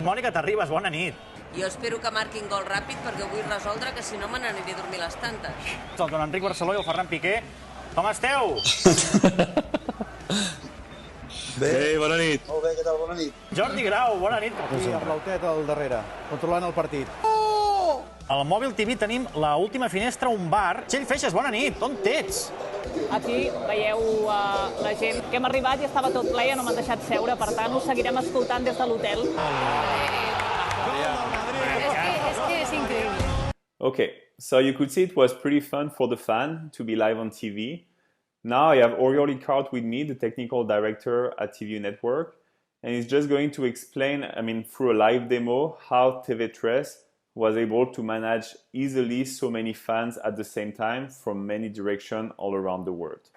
Mònica Terribas, bona nit. Jo espero que marquin gol ràpid perquè vull resoldre que si no me n'aniré a dormir les tantes. El Don Enric Barceló i el Ferran Piqué. Com esteu? Bé, bona nit. Molt bé, què tal? Bona nit. Jordi Grau, bona nit. Aquí, amb l'Autet al darrere, controlant el partit. Al Mòbil TV tenim l'última finestra, un bar. Txell Feixes, bona nit. On ets? Aquí veieu la gent que hem arribat i estava tot ple i no m'han deixat seure, per tant us seguirem escoltant des de l'hotel. És que és increïble. Okay, so you could see it was pretty fun for the fan to be live on TV. Now I have Oriol Icart with me, the technical director at TVU Network, and he's just going to explain, through a live demo, how TV3 was able to manage easily so many fans at the same time from many directions all around the world.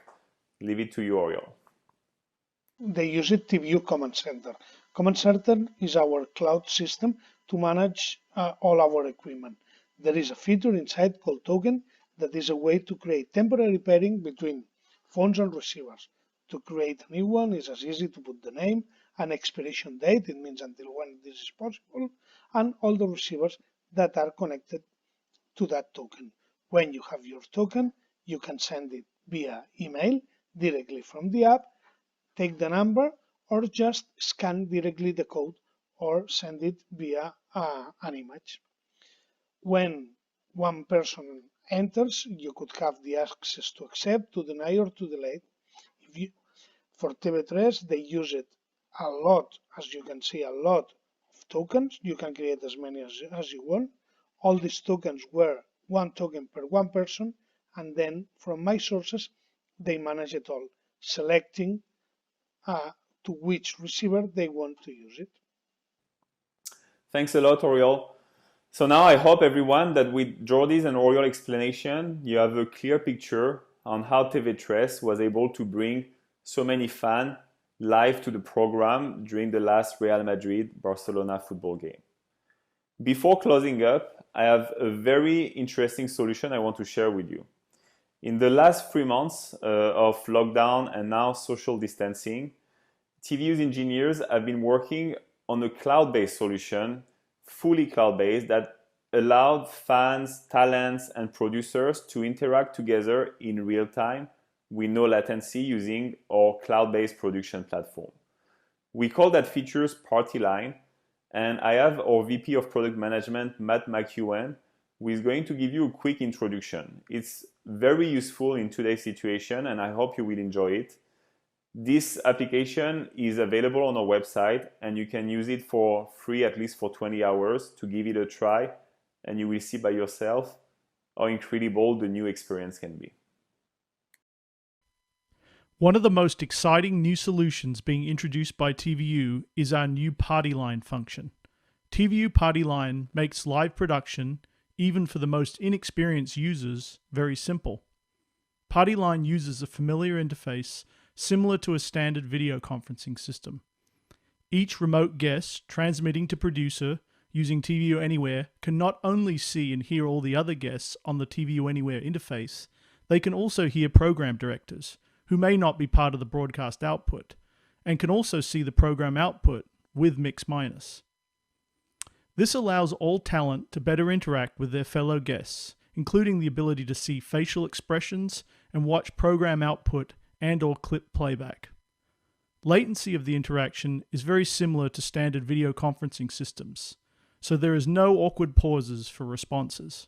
Leave it to you, Oriol. They use it TVU Command Center. Command Center is our cloud system to manage all our equipment. There is a feature inside called token that is a way to create temporary pairing between phones and receivers. To create a new one is as easy to put the name, an expiration date, it means until when this is possible, and all the receivers that are connected to that token. When you have your token, you can send it via email directly from the app, take the number, or just scan directly the code or send it via an image. When one person enters, you could have the access to accept, to deny, or to delete. For TV3, they use it a lot, as you can see, a lot of tokens. You can create as many as you want. All these tokens were one token per one person, and then from my sources, they manage it all, selecting to which receiver they want to use it. Thanks a lot, Oriol. So now I hope everyone that with Jordi's and Oriol's explanation, you have a clear picture on how TV3 was able to bring so many fans live to the program during the last Real Madrid-Barcelona football game. Before closing up, I have a very interesting solution I want to share with you. In the last 3 months of lockdown and now social distancing, TVU's engineers have been working on a cloud-based solution, fully cloud-based, that allowed fans, talents, and producers to interact together in real time with no latency using our cloud-based production platform. We call that features Party Line, and I have our VP of Product Management, Matt McEwen, who is going to give you a quick introduction. It's very useful in today's situation, and I hope you will enjoy it. This application is available on our website, and you can use it for free, at least for 20 hours, to give it a try, and you will see by yourself how incredible the new experience can be. One of the most exciting new solutions being introduced by TVU is our new Party Line function. TVU Party Line makes live production, even for the most inexperienced users, very simple. Party Line uses a familiar interface similar to a standard video conferencing system. Each remote guest transmitting to producer using TVU Anywhere can not only see and hear all the other guests on the TVU Anywhere interface, they can also hear program directors, who may not be part of the broadcast output, and can also see the program output with mix minus. This allows all talent to better interact with their fellow guests, including the ability to see facial expressions and watch program output and/or clip playback. Latency of the interaction is very similar to standard video conferencing systems, so there is no awkward pauses for responses.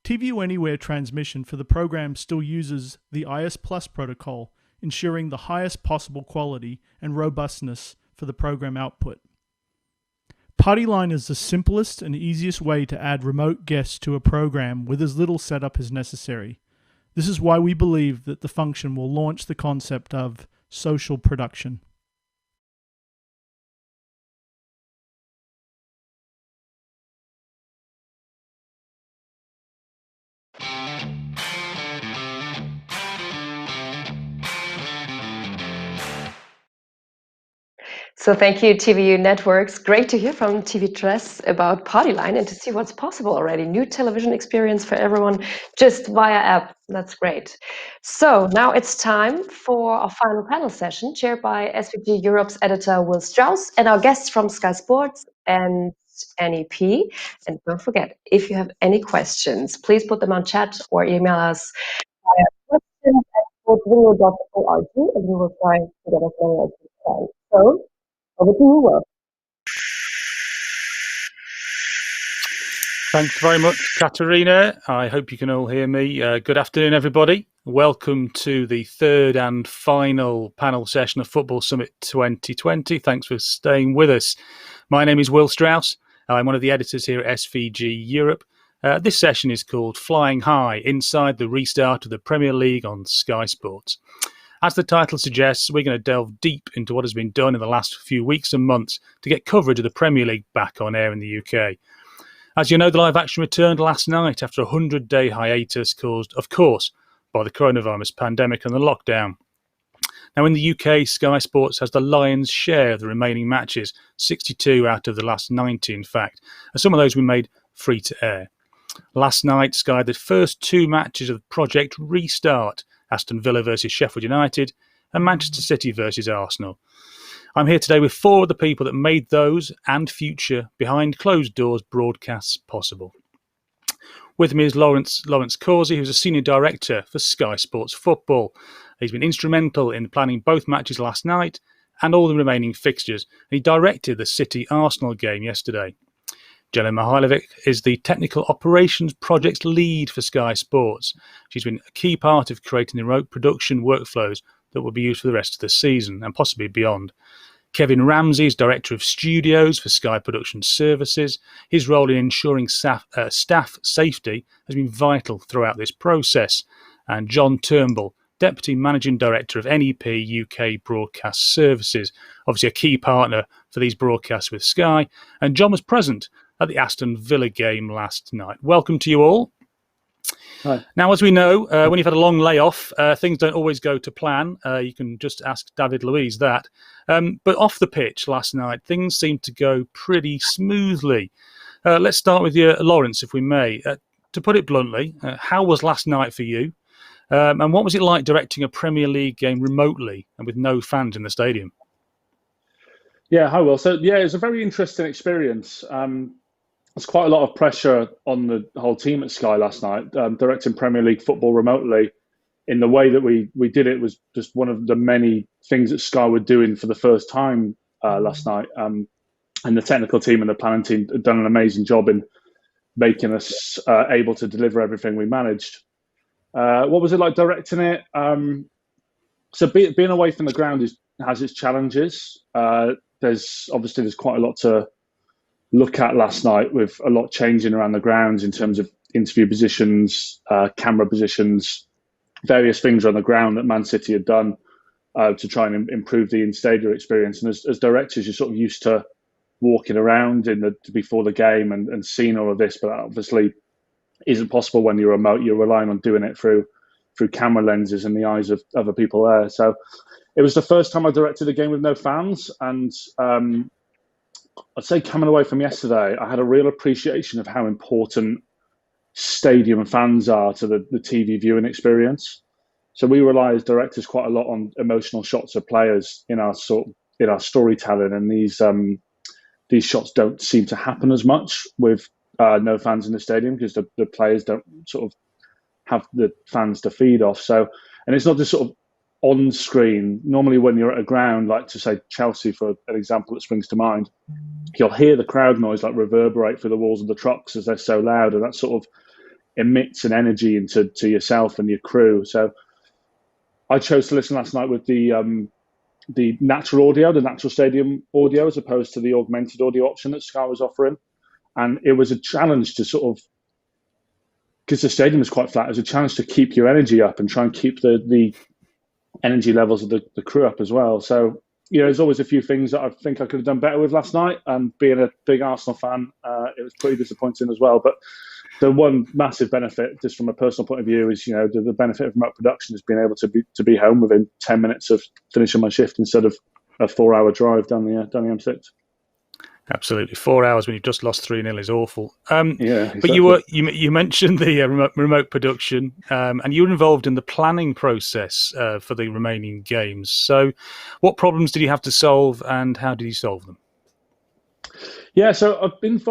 TVU Anywhere transmission for the program still uses the IS Plus protocol, ensuring the highest possible quality and robustness for the program output. Party Line is the simplest and easiest way to add remote guests to a program with as little setup as necessary. This is why we believe that the function will launch the concept of social production. So thank you, TVU Networks. Great to hear from TV3 about Party Line and to see what's possible already. New television experience for everyone just via app. That's great. So now it's time for our final panel session, chaired by SVG Europe's editor Will Strauss and our guests from Sky Sports and NEP. And don't forget, if you have any questions, please put them on chat or email us via questions@sportsvideo.org and we will try to get as many as we can. So, over to you, Will. Thanks very much, Katarina. I hope you can all hear me. Good afternoon, everybody. Welcome to the third and final panel session of Football Summit 2020. Thanks for staying with us. My name is Will Strauss. I'm one of the editors here at SVG Europe. This session is called Flying High, Inside the Restart of the Premier League on Sky Sports. As the title suggests, we're going to delve deep into what has been done in the last few weeks and months to get coverage of the Premier League back on air in the UK. As you know, the live action returned last night after a 100-day hiatus caused, of course, by the coronavirus pandemic and the lockdown. Now, in the UK, Sky Sports has the lion's share of the remaining matches, 62 out of the last 90, in fact, and some of those were made free to air. Last night, Sky had the first two matches of Project Restart, Aston Villa versus Sheffield United and Manchester City versus Arsenal. I'm here today with four of the people that made those and future behind closed doors broadcasts possible. With me is Lawrence Causey, who's a senior director for Sky Sports Football. He's been instrumental in planning both matches last night and all the remaining fixtures, and he directed the City-Arsenal game yesterday. Jelena Mihailovic is the Technical Operations Projects Lead for Sky Sports. She's been a key part of creating the remote production workflows that will be used for the rest of the season and possibly beyond. Kevin Ramsey is Director of Studios for Sky Production Services. His role in ensuring staff safety has been vital throughout this process. And John Turnbull, Deputy Managing Director of NEP UK Broadcast Services, obviously a key partner for these broadcasts with Sky. And John was present at the Aston Villa game last night. Welcome to you all. Hi. Now, as we know, when you've had a long layoff, things don't always go to plan. You can just ask David Luiz that. But off the pitch last night, things seemed to go pretty smoothly. Let's start with you, Lawrence, if we may. To put it bluntly, how was last night for you? And what was it like directing a Premier League game remotely and with no fans in the stadium? Yeah, hi, Will. So, yeah, it was a very interesting experience. There's quite a lot of pressure on the whole team at Sky last night. Directing Premier League football remotely in the way that we did it was just one of the many things that Sky were doing for the first time last night. And the technical team and the planning team had done an amazing job in making us able to deliver everything we managed. What was it like directing it? So being away from the ground has its challenges. There's quite a lot to look at last night, with a lot changing around the grounds in terms of interview positions, camera positions, various things on the ground that Man City had done to try and improve the in-stadium experience. And as directors, you're sort of used to walking around before the game and seeing all of this, but that obviously isn't possible when you're remote. You're relying on doing it through camera lenses and the eyes of other people there. So it was the first time I directed a game with no fans, and I'd say coming away from yesterday, I had a real appreciation of how important stadium fans are to the TV viewing experience. So we rely as directors quite a lot on emotional shots of players in our storytelling, and these shots don't seem to happen as much with no fans in the stadium, because the players don't sort of have the fans to feed off. So, and it's not just sort of on screen. Normally when you're at a ground, like to say Chelsea for an example that springs to mind, you'll hear the crowd noise like reverberate through the walls of the trucks as they're so loud, and that sort of emits an energy into yourself and your crew. So I chose to listen last night with the natural audio, the natural stadium audio, as opposed to the augmented audio option that Sky was offering. And it was a challenge to sort of, because the stadium is quite flat, it was a challenge to keep your energy up and try and keep the energy levels of the crew up as well. So, there's always a few things that I think I could have done better with last night. And being a big Arsenal fan, it was pretty disappointing as well. But the one massive benefit, just from a personal point of view, is the benefit of remote production is being able to be home within 10 minutes of finishing my shift instead of a 4-hour drive down the M6. Absolutely, 4 hours when you've just lost 3-0 is awful. Yeah, exactly. But you mentioned the remote production, and you were involved in the planning process for the remaining games. So, what problems did you have to solve, and how did you solve them? Yeah, so I've been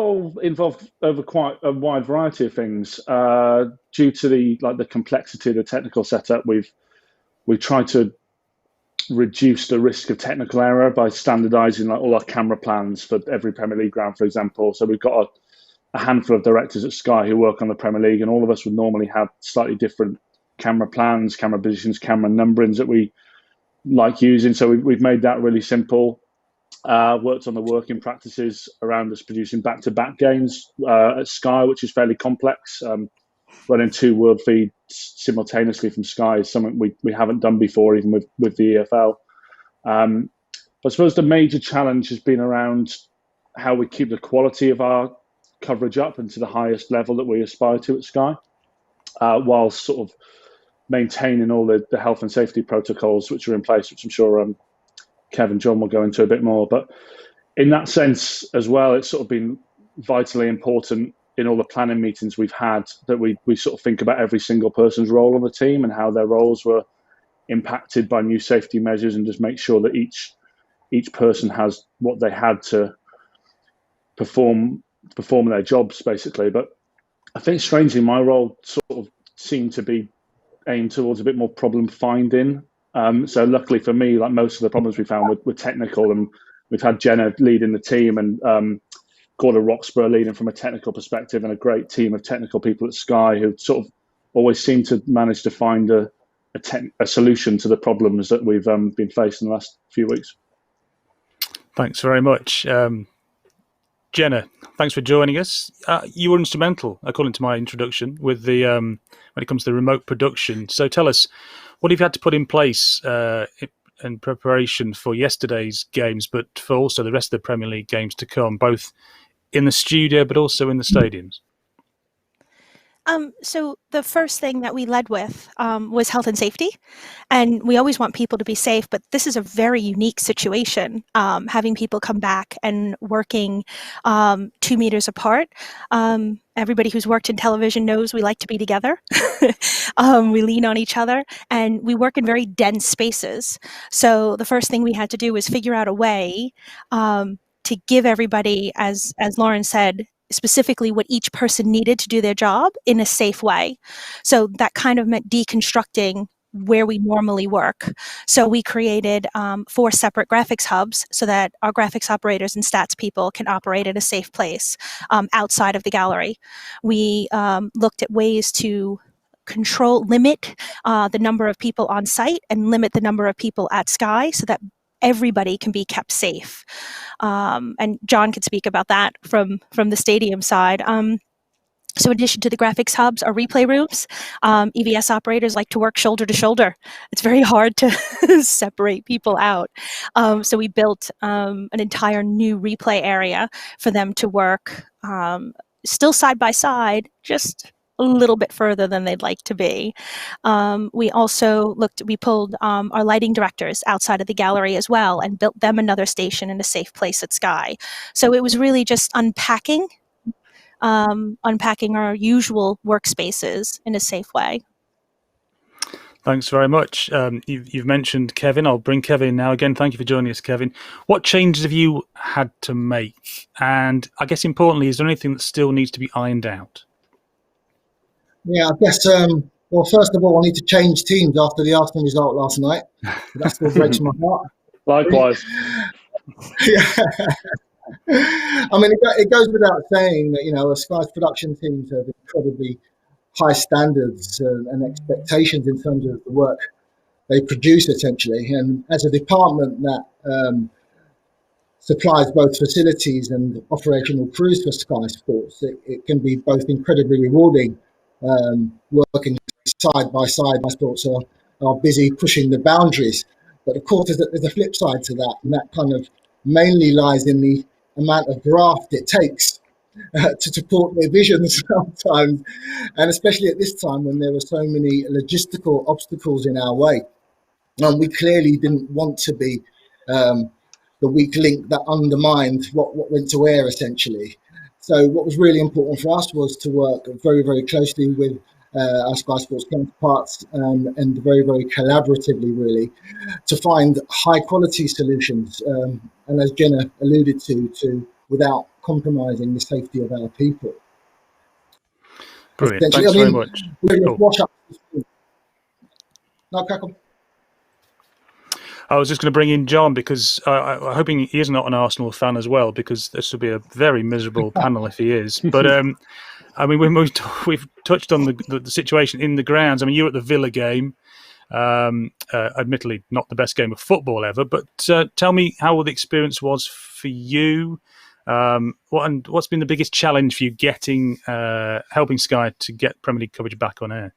involved over quite a wide variety of things. Due to the complexity of the technical setup, we tried to reduce the risk of technical error by standardizing all our camera plans for every Premier League ground, for example. So we've got a handful of directors at Sky who work on the Premier League, and all of us would normally have slightly different camera plans, camera positions, camera numberings that we like using. So we've made that really simple. Worked on the working practices around us producing back-to-back games at Sky, which is fairly complex. Running 2 world feeds simultaneously from Sky is something we haven't done before, even with the EFL. But I suppose the major challenge has been around how we keep the quality of our coverage up and to the highest level that we aspire to at Sky, while sort of maintaining all the health and safety protocols which are in place, which I'm sure Kev and John will go into a bit more. But in that sense as well, it's sort of been vitally important in all the planning meetings we've had that we sort of think about every single person's role on the team and how their roles were impacted by new safety measures, and just make sure that each person has what they had to perform their jobs, basically. But I think strangely my role sort of seemed to be aimed towards a bit more problem finding. So luckily for me, like most of the problems we found were technical, and we've had Jenna leading the team and Gordon Roxburgh leading from a technical perspective, and a great team of technical people at Sky who sort of always seem to manage to find a solution to the problems that we've been facing the last few weeks. Thanks very much. Jenna, thanks for joining us. You were instrumental, according to my introduction, with the when it comes to the remote production. So tell us, what have you had to put in place in preparation for yesterday's games, but for also the rest of the Premier League games to come, both in the studio but also in the stadiums? So the first thing that we led with was health and safety. And we always want people to be safe, but this is a very unique situation, having people come back and working 2 meters apart. Everybody who's worked in television knows we like to be together. We lean on each other, and we work in very dense spaces. So the first thing we had to do was figure out a way to give everybody, as Lauren said, specifically what each person needed to do their job in a safe way. So that kind of meant deconstructing where we normally work. So we created 4 separate graphics hubs so that our graphics operators and stats people can operate in a safe place outside of the gallery. We looked at ways to limit the number of people on site and limit the number of people at Sky so that everybody can be kept safe. And John could speak about that from the stadium side. So in addition to the graphics hubs or replay rooms, EVS operators like to work shoulder to shoulder. It's very hard to separate people out. So we built an entire new replay area for them to work still side by side, just a little bit further than they'd like to be. We also pulled our lighting directors outside of the gallery as well and built them another station in a safe place at Sky. So it was really just unpacking our usual workspaces in a safe way. Thanks very much. You've mentioned Kevin. I'll bring Kevin in now again. Thank you for joining us, Kevin. What changes have you had to make? And I guess importantly, is there anything that still needs to be ironed out? Yeah, I guess, well, first of all, I need to change teams after the Arsenal result last night. That still breaks my heart. Likewise. Yeah. I mean, it goes without saying that, Sky's production teams have incredibly high standards and expectations in terms of the work they produce, essentially. And as a department that supplies both facilities and operational crews for Sky Sports, it can be both incredibly rewarding working side by side. My sports are busy pushing the boundaries. But of course, there's a flip side to that, and that kind of mainly lies in the amount of graft it takes to support their visions sometimes, and especially at this time when there were so many logistical obstacles in our way. And we clearly didn't want to be the weak link that undermined what went to air, essentially. So what was really important for us was to work very, very closely with our Sky Sports counterparts and very, very collaboratively, really, to find high-quality solutions. And as Jenna alluded to without compromising the safety of our people. Brilliant. Thanks very much. No, crack on. I was just going to bring in John because I'm hoping he is not an Arsenal fan as well, because this will be a very miserable panel if he is. But I mean, we've touched on the situation in the grounds. I mean, you were at the Villa game. Admittedly, not the best game of football ever, but tell me how the experience was for you. What's been the biggest challenge for you helping Sky to get Premier League coverage back on air?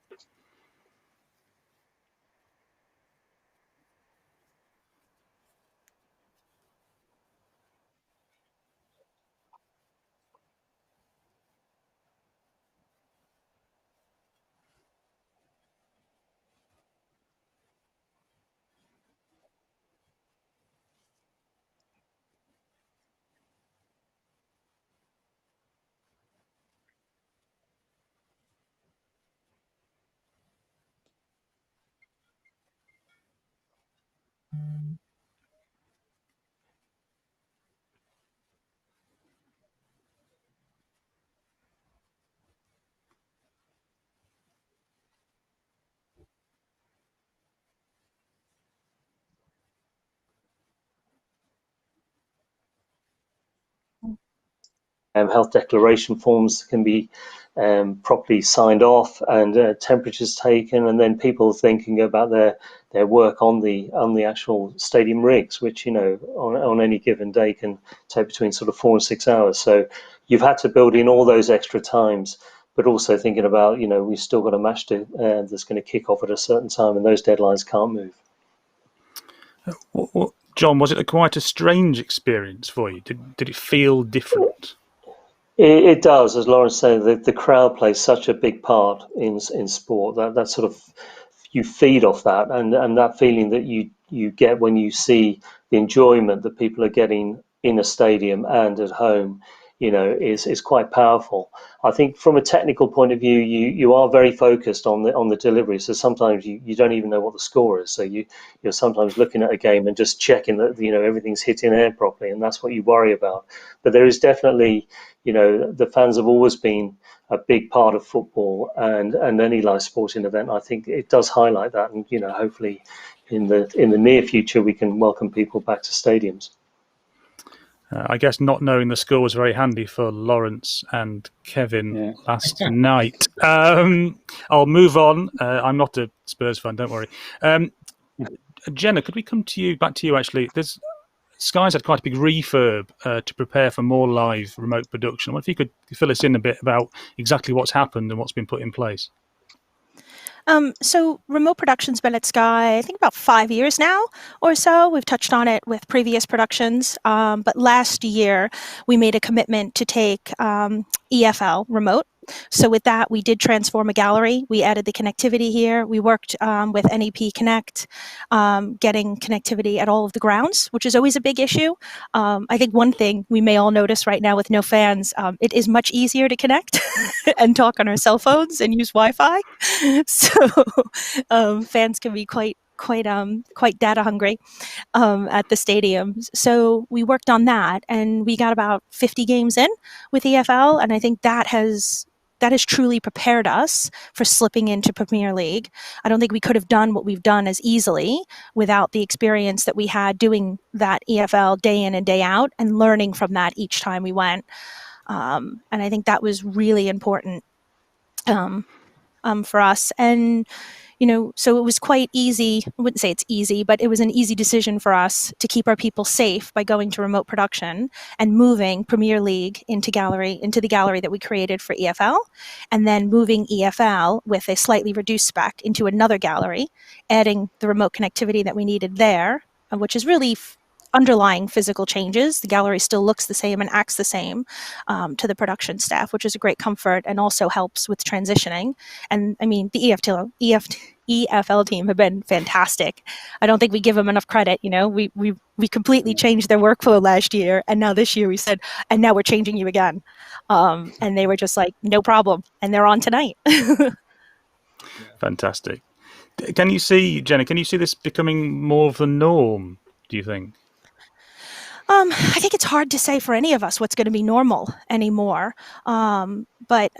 Health declaration forms can be properly signed off and temperatures taken, and then people thinking about their work on the actual stadium rigs, which on any given day can take between sort of 4 and 6 hours. So you've had to build in all those extra times, but also thinking about we've still got a match that's going to kick off at a certain time, and those deadlines can't move. John, was it quite a strange experience for you? Did it feel different? It does, as Lauren said. The crowd plays such a big part in sport. That sort of, you feed off that, and that feeling that you get when you see the enjoyment that people are getting in a stadium and at home, is quite powerful. I think from a technical point of view, you are very focused on the delivery. So sometimes you don't even know what the score is. So you're sometimes looking at a game and just checking that everything's hitting air properly, and that's what you worry about. But there is definitely, the fans have always been a big part of football and any live sporting event. I think it does highlight that, and hopefully in the near future we can welcome people back to stadiums. I guess not knowing the score was very handy for Lawrence and Kevin last night. I'll move on. I'm not a Spurs fan, don't worry. Jenna, could we come back to you actually? Sky's had quite a big refurb to prepare for more live remote production. I wonder if you could fill us in a bit about exactly what's happened and what's been put in place. So remote production's been at Sky, I think about 5 years now or so. We've touched on it with previous productions. But last year, we made a commitment to take EFL remote. So with that, we did transform a gallery. We added the connectivity here. We worked with NEP Connect, getting connectivity at all of the grounds, which is always a big issue. I think one thing we may all notice right now with no fans, it is much easier to connect and talk on our cell phones and use Wi-Fi. So fans can be quite data hungry at the stadiums. So we worked on that, and we got about 50 games in with EFL, and I think that has truly prepared us for slipping into Premier League. I don't think we could have done what we've done as easily without the experience that we had doing that EFL day in and day out and learning from that each time we went. And I think that was really important for us. And so it was quite easy. I wouldn't say it's easy, but it was an easy decision for us to keep our people safe by going to remote production and moving Premier League into the gallery that we created for EFL, and then moving EFL with a slightly reduced spec into another gallery, adding the remote connectivity that we needed there, which is really underlying physical changes. The gallery still looks the same and acts the same to the production staff, which is a great comfort and also helps with transitioning. And I mean, the EFL team have been fantastic. I don't think we give them enough credit. We completely changed their workflow last year, and now this year we said, and now we're changing you again. And they were just like, no problem, and they're on tonight. Fantastic. Can you see, Jenna? Can you see this becoming more of the norm? Do you think? I think it's hard to say for any of us what's going to be normal anymore. But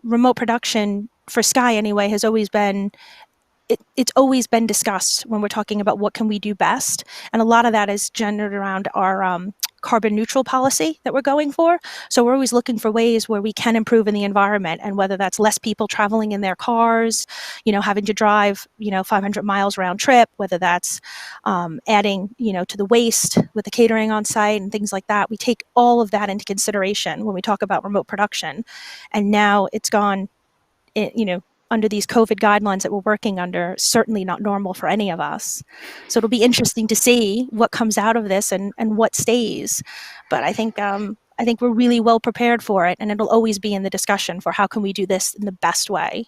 remote production for Sky anyway has always been, it's always been discussed when we're talking about what can we do best. And a lot of that is centered around our carbon neutral policy that we're going for. So we're always looking for ways where we can improve in the environment, and whether that's less people traveling in their cars, having to drive, 500 miles round trip, whether that's adding, to the waste with the catering on site and things like that. We take all of that into consideration when we talk about remote production. And now it's gone, under these COVID guidelines that we're working under, certainly not normal for any of us. So it'll be interesting to see what comes out of this and what stays. But I think we're really well prepared for it, and it'll always be in the discussion for how can we do this in the best way.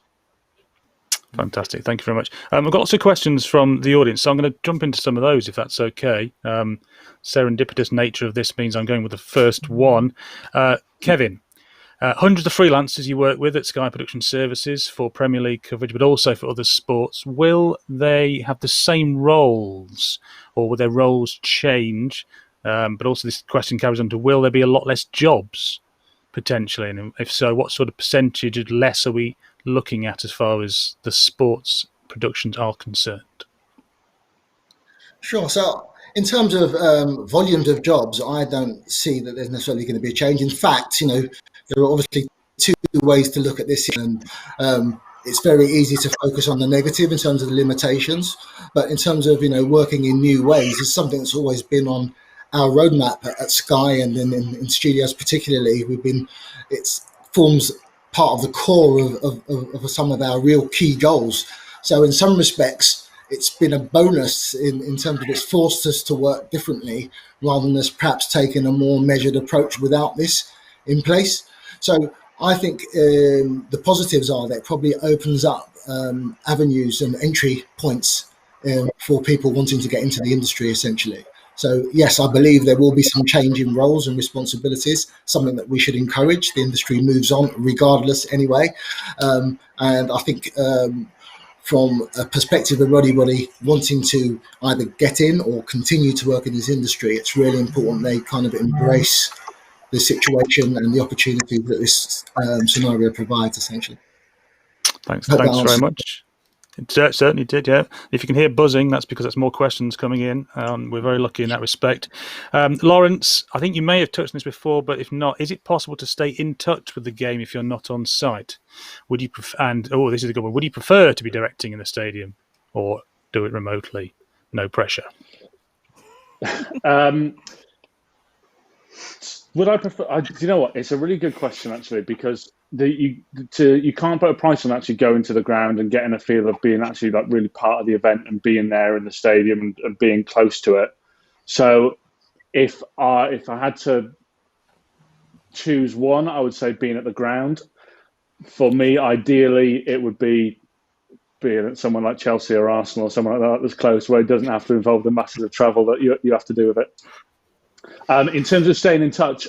Fantastic. Thank you very much. I've got lots of questions from the audience, so I'm going to jump into some of those if that's okay. Serendipitous nature of this means I'm going with the first one. Kevin. Hundreds of freelancers you work with at Sky Production Services for Premier League coverage, but also for other sports. Will they have the same roles, or will their roles change? But also this question carries on to, will there be a lot less jobs, potentially? And if so, what sort of percentage less are we looking at as far as the sports productions are concerned? Sure. So in terms of volumes of jobs, I don't see that there's necessarily going to be a change. In fact, there are obviously two ways to look at this, and it's very easy to focus on the negative in terms of the limitations. But in terms of working in new ways, it's something that's always been on our roadmap at Sky, and in studios particularly. It forms part of the core of some of our real key goals. So in some respects, it's been a bonus in terms of it's forced us to work differently rather than us perhaps taking a more measured approach without this in place. So I think the positives are that it probably opens up avenues and entry points for people wanting to get into the industry, essentially. So yes, I believe there will be some change in roles and responsibilities, something that we should encourage. The industry moves on regardless anyway. And I think from a perspective of anybody wanting to either get in or continue to work in this industry, it's really important they kind of embrace the situation and the opportunity that this scenario provides, essentially. Thanks very much. It certainly did, yeah. If you can hear buzzing, that's because that's more questions coming in. We're very lucky in that respect. Lawrence, I think you may have touched on this before, but if not, is it possible to stay in touch with the game if you're not on site? Would you this is a good one. Would you prefer to be directing in the stadium or do it remotely? No pressure. Would I prefer? Do you know what? It's a really good question actually, because you can't put a price on actually going to the ground and getting a feel of being actually like really part of the event and being there in the stadium and being close to it. So if I had to choose one, I would say being at the ground. For me, ideally, it would be being at someone like Chelsea or Arsenal or someone like that that's close, where it doesn't have to involve the masses of travel that you have to do with it. In terms of staying in touch,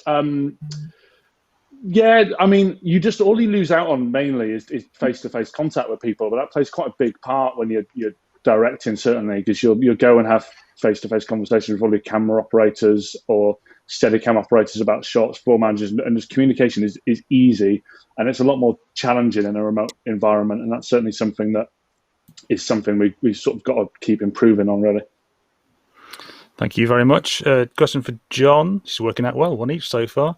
yeah, I mean, all you lose out on mainly is face-to-face contact with people, but that plays quite a big part when you're directing, certainly, because you'll go and have face-to-face conversations with all your camera operators or Steadicam operators about shots, floor managers, and this communication is easy, and it's a lot more challenging in a remote environment, and that's certainly something that is something we sort of got to keep improving on, really. Thank you very much. Question for John. He's working out well, one each so far.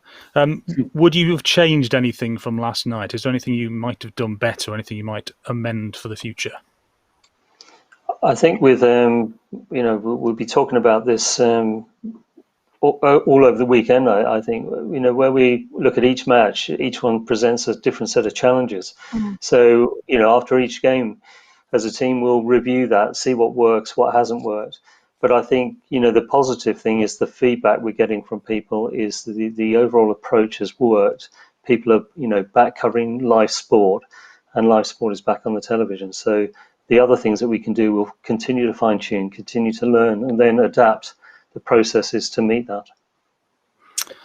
Would you have changed anything from last night? Is there anything you might have done better, or anything you might amend for the future? I think with, we'll be talking about this all over the weekend. I think, where we look at each match, each one presents a different set of challenges. Mm-hmm. So, after each game, as a team, we'll review that, see what works, what hasn't worked. But I think, the positive thing is the feedback we're getting from people is the overall approach has worked. People are, back covering live sport, and live sport is back on the television. So the other things that we can do, we'll continue to fine tune, continue to learn, and then adapt the processes to meet that.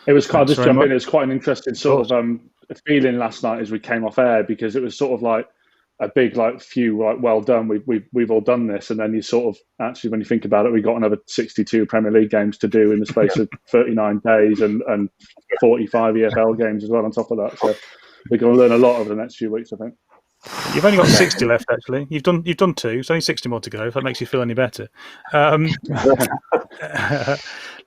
It was quite, just jump in, it was quite an interesting sort of feeling last night as we came off air, because it was sort of like a big well done, we've all done this, and then you sort of actually, when you think about it, we got another 62 Premier League games to do in the space of 39 days and 45 EFL games as well on top of that. So we're going to learn a lot over the next few weeks, I think. You've only got 60 left, actually. You've done 2. There's only 60 more to go, if that makes you feel any better.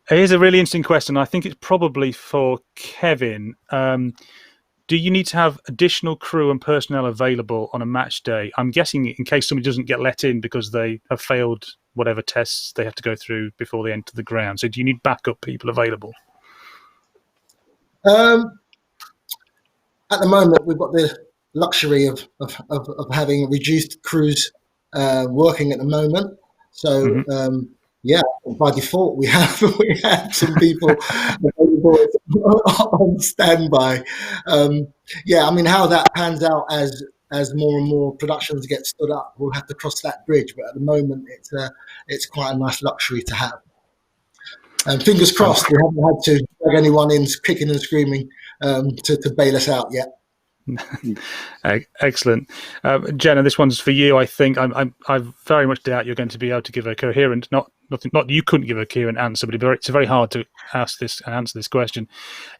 Here's a really interesting question. I think it's probably for Kevin. Do you need to have additional crew and personnel available on a match day? I'm guessing in case somebody doesn't get let in because they have failed whatever tests they have to go through before they enter the ground. So do you need backup people available? At the moment, we've got the luxury of having reduced crews working at the moment. So by default, we have some people available on standby. I mean, how that pans out as more and more productions get stood up, we'll have to cross that bridge. But at the moment, it's quite a nice luxury to have. And fingers crossed, we haven't had to drag anyone in kicking and screaming to bail us out yet. Excellent. Jenna, this one's for you, I think. I very much doubt you're going to be able to give a coherent, not you couldn't give a coherent answer, but it's very hard to answer this question.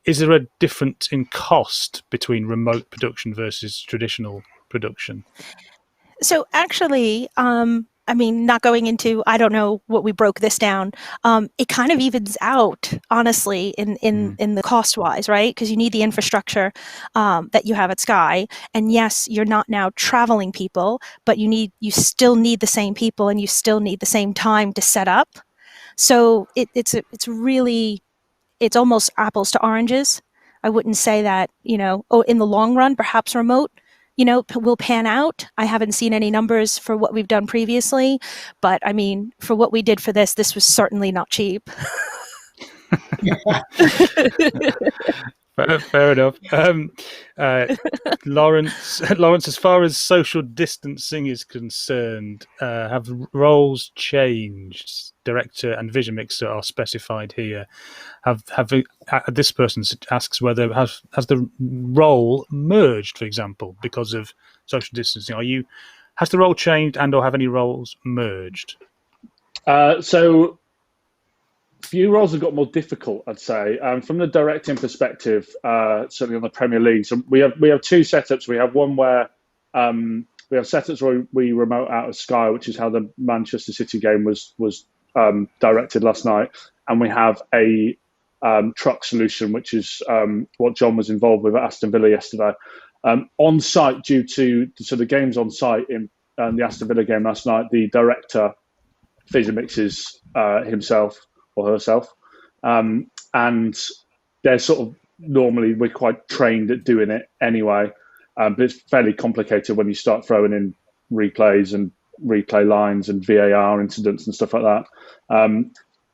Is there a difference in cost between remote production versus traditional production? So actually, I mean, not going into, I don't know what we broke this down. It kind of evens out, honestly, in the cost-wise, right? Because you need the infrastructure that you have at Sky. And yes, you're not now traveling people, but you still need the same people, and you still need the same time to set up. So it's almost apples to oranges. I wouldn't say that, in the long run, perhaps remote, will pan out. I haven't seen any numbers for what we've done previously, but I mean, for what we did for this was certainly not cheap. Fair enough. Lawrence, as far as social distancing is concerned, have roles changed? Director and vision mixer are specified here. This person asks whether has the role merged, for example, because of social distancing. Has the role changed, and/or have any roles merged? So few roles have got more difficult, I'd say. From the directing perspective, certainly on the Premier League, so we have 2 setups. We have one where we have setups where we remote out of Sky, which is how the Manchester City game was directed last night, and we have a truck solution, which is what John was involved with at Aston Villa yesterday. On site, due to the games on site in the Aston Villa game last night, the director Fisher mixes himself or herself, and they're sort of normally we're quite trained at doing it anyway, but it's fairly complicated when you start throwing in replays and replay lines and VAR incidents and stuff like that.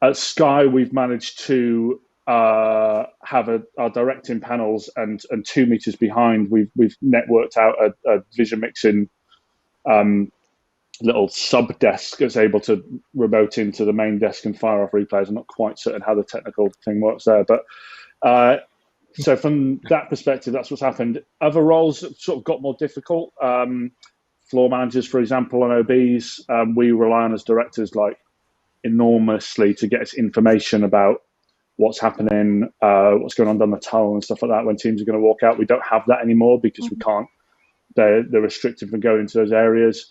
At Sky, we've managed to have our directing panels, and 2 meters behind, we've networked out a vision mixing little sub desk that's able to remote into the main desk and fire off replays. I'm not quite certain how the technical thing works there, but so from that perspective, that's what's happened. Other roles have sort of got more difficult. Floor managers, for example, and OBs, we rely on as directors like enormously to get us information about what's happening, what's going on down the tunnel and stuff like that when teams are going to walk out. We don't have that anymore because we can't. They're restricted from going into those areas.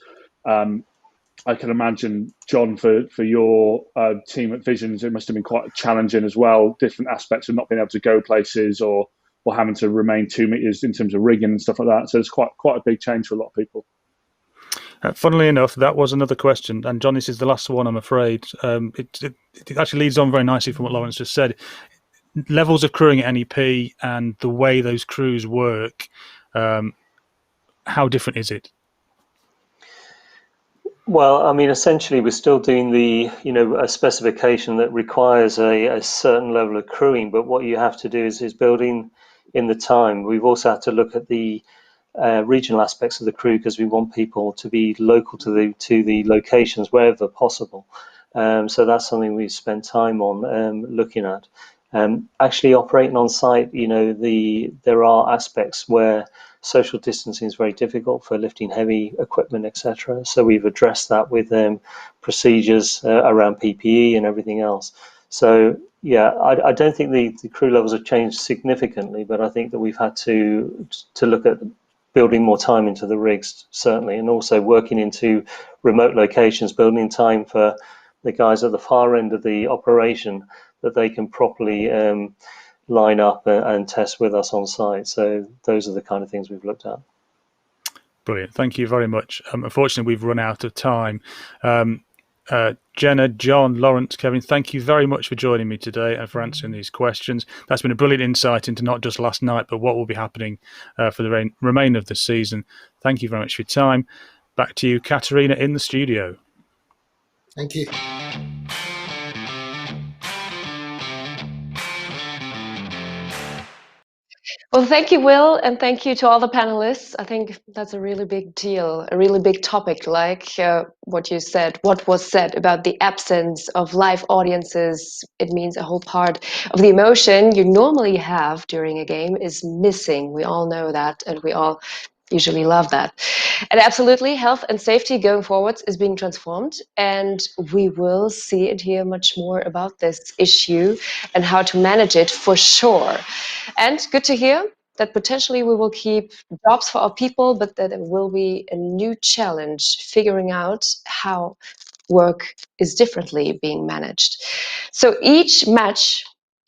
I can imagine, John, for your team at Visions, it must have been quite challenging as well, different aspects of not being able to go places or having to remain 2 meters in terms of rigging and stuff like that. So it's quite a big change for a lot of people. Funnily enough, that was another question, and John, this is the last one, I'm afraid. It actually leads on very nicely from what Lawrence just said. Levels of crewing at NEP and the way those crews work, how different is it? Well, I mean, essentially, we're still doing a specification that requires a certain level of crewing, but what you have to do is building in the time. We've also had to look at the regional aspects of the crew because we want people to be local to the locations wherever possible. So that's something we've spent time on looking at. Actually operating on site, there are aspects where social distancing is very difficult for lifting heavy equipment, etc. So we've addressed that with procedures around PPE and everything else. So yeah, I don't think the crew levels have changed significantly, but I think that we've had to look at building more time into the rigs, certainly, and also working into remote locations, building time for the guys at the far end of the operation that they can properly line up and test with us on site. So those are the kind of things we've looked at. Brilliant. Thank you very much. Unfortunately, we've run out of time. Jenna, John, Lawrence, Kevin, thank you very much for joining me today and for answering these questions. That's been a brilliant insight into not just last night, but what will be happening for the remainder of the season. Thank you very much for your time. Back to you, Katerina, in the studio. Thank you. Well, thank you, Will, and thank you to all the panelists. I think that's a really big deal, a really big topic, like what you said, what was said about the absence of live audiences. It means a whole part of the emotion you normally have during a game is missing. We all know that, and we all usually love that. And absolutely, health and safety going forwards is being transformed, and we will see and hear much more about this issue and how to manage it for sure. And good to hear that potentially we will keep jobs for our people, but that there will be a new challenge figuring out how work is differently being managed. So each match,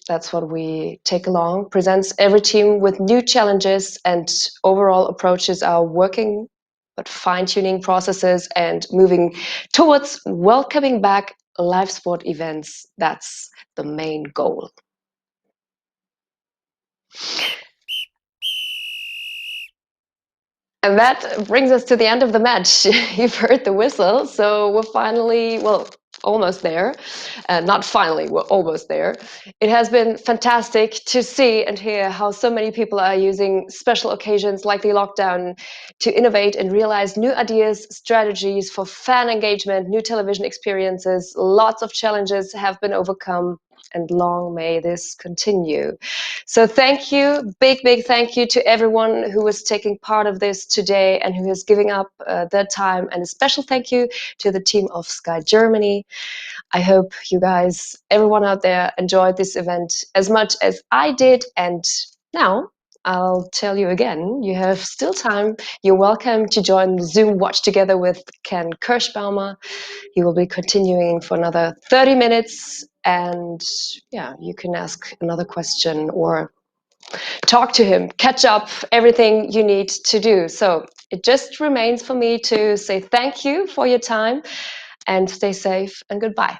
that's what we take along, presents every team with new challenges and overall approaches our working but fine-tuning processes and moving towards welcoming back live sport events. That's the main goal. And that brings us to the end of the match. You've heard the whistle, so we're finally, well, almost there. Not finally, we're almost there. It has been fantastic to see and hear how so many people are using special occasions like the lockdown to innovate and realize new ideas, strategies for fan engagement, new television experiences. Lots of challenges have been overcome, and long may this continue. So thank you, big thank you to everyone who was taking part of this today and who is giving up their time, and a special thank you to the team of Sky Germany. I hope you guys, everyone out there, enjoyed this event as much as I did, and now I'll tell you again, you have still time. You're welcome to join the Zoom watch together with Ken Kirschbaumer. He will be continuing for another 30 minutes. And yeah, you can ask another question or talk to him, catch up, everything you need to do. So it just remains for me to say thank you for your time and stay safe and goodbye.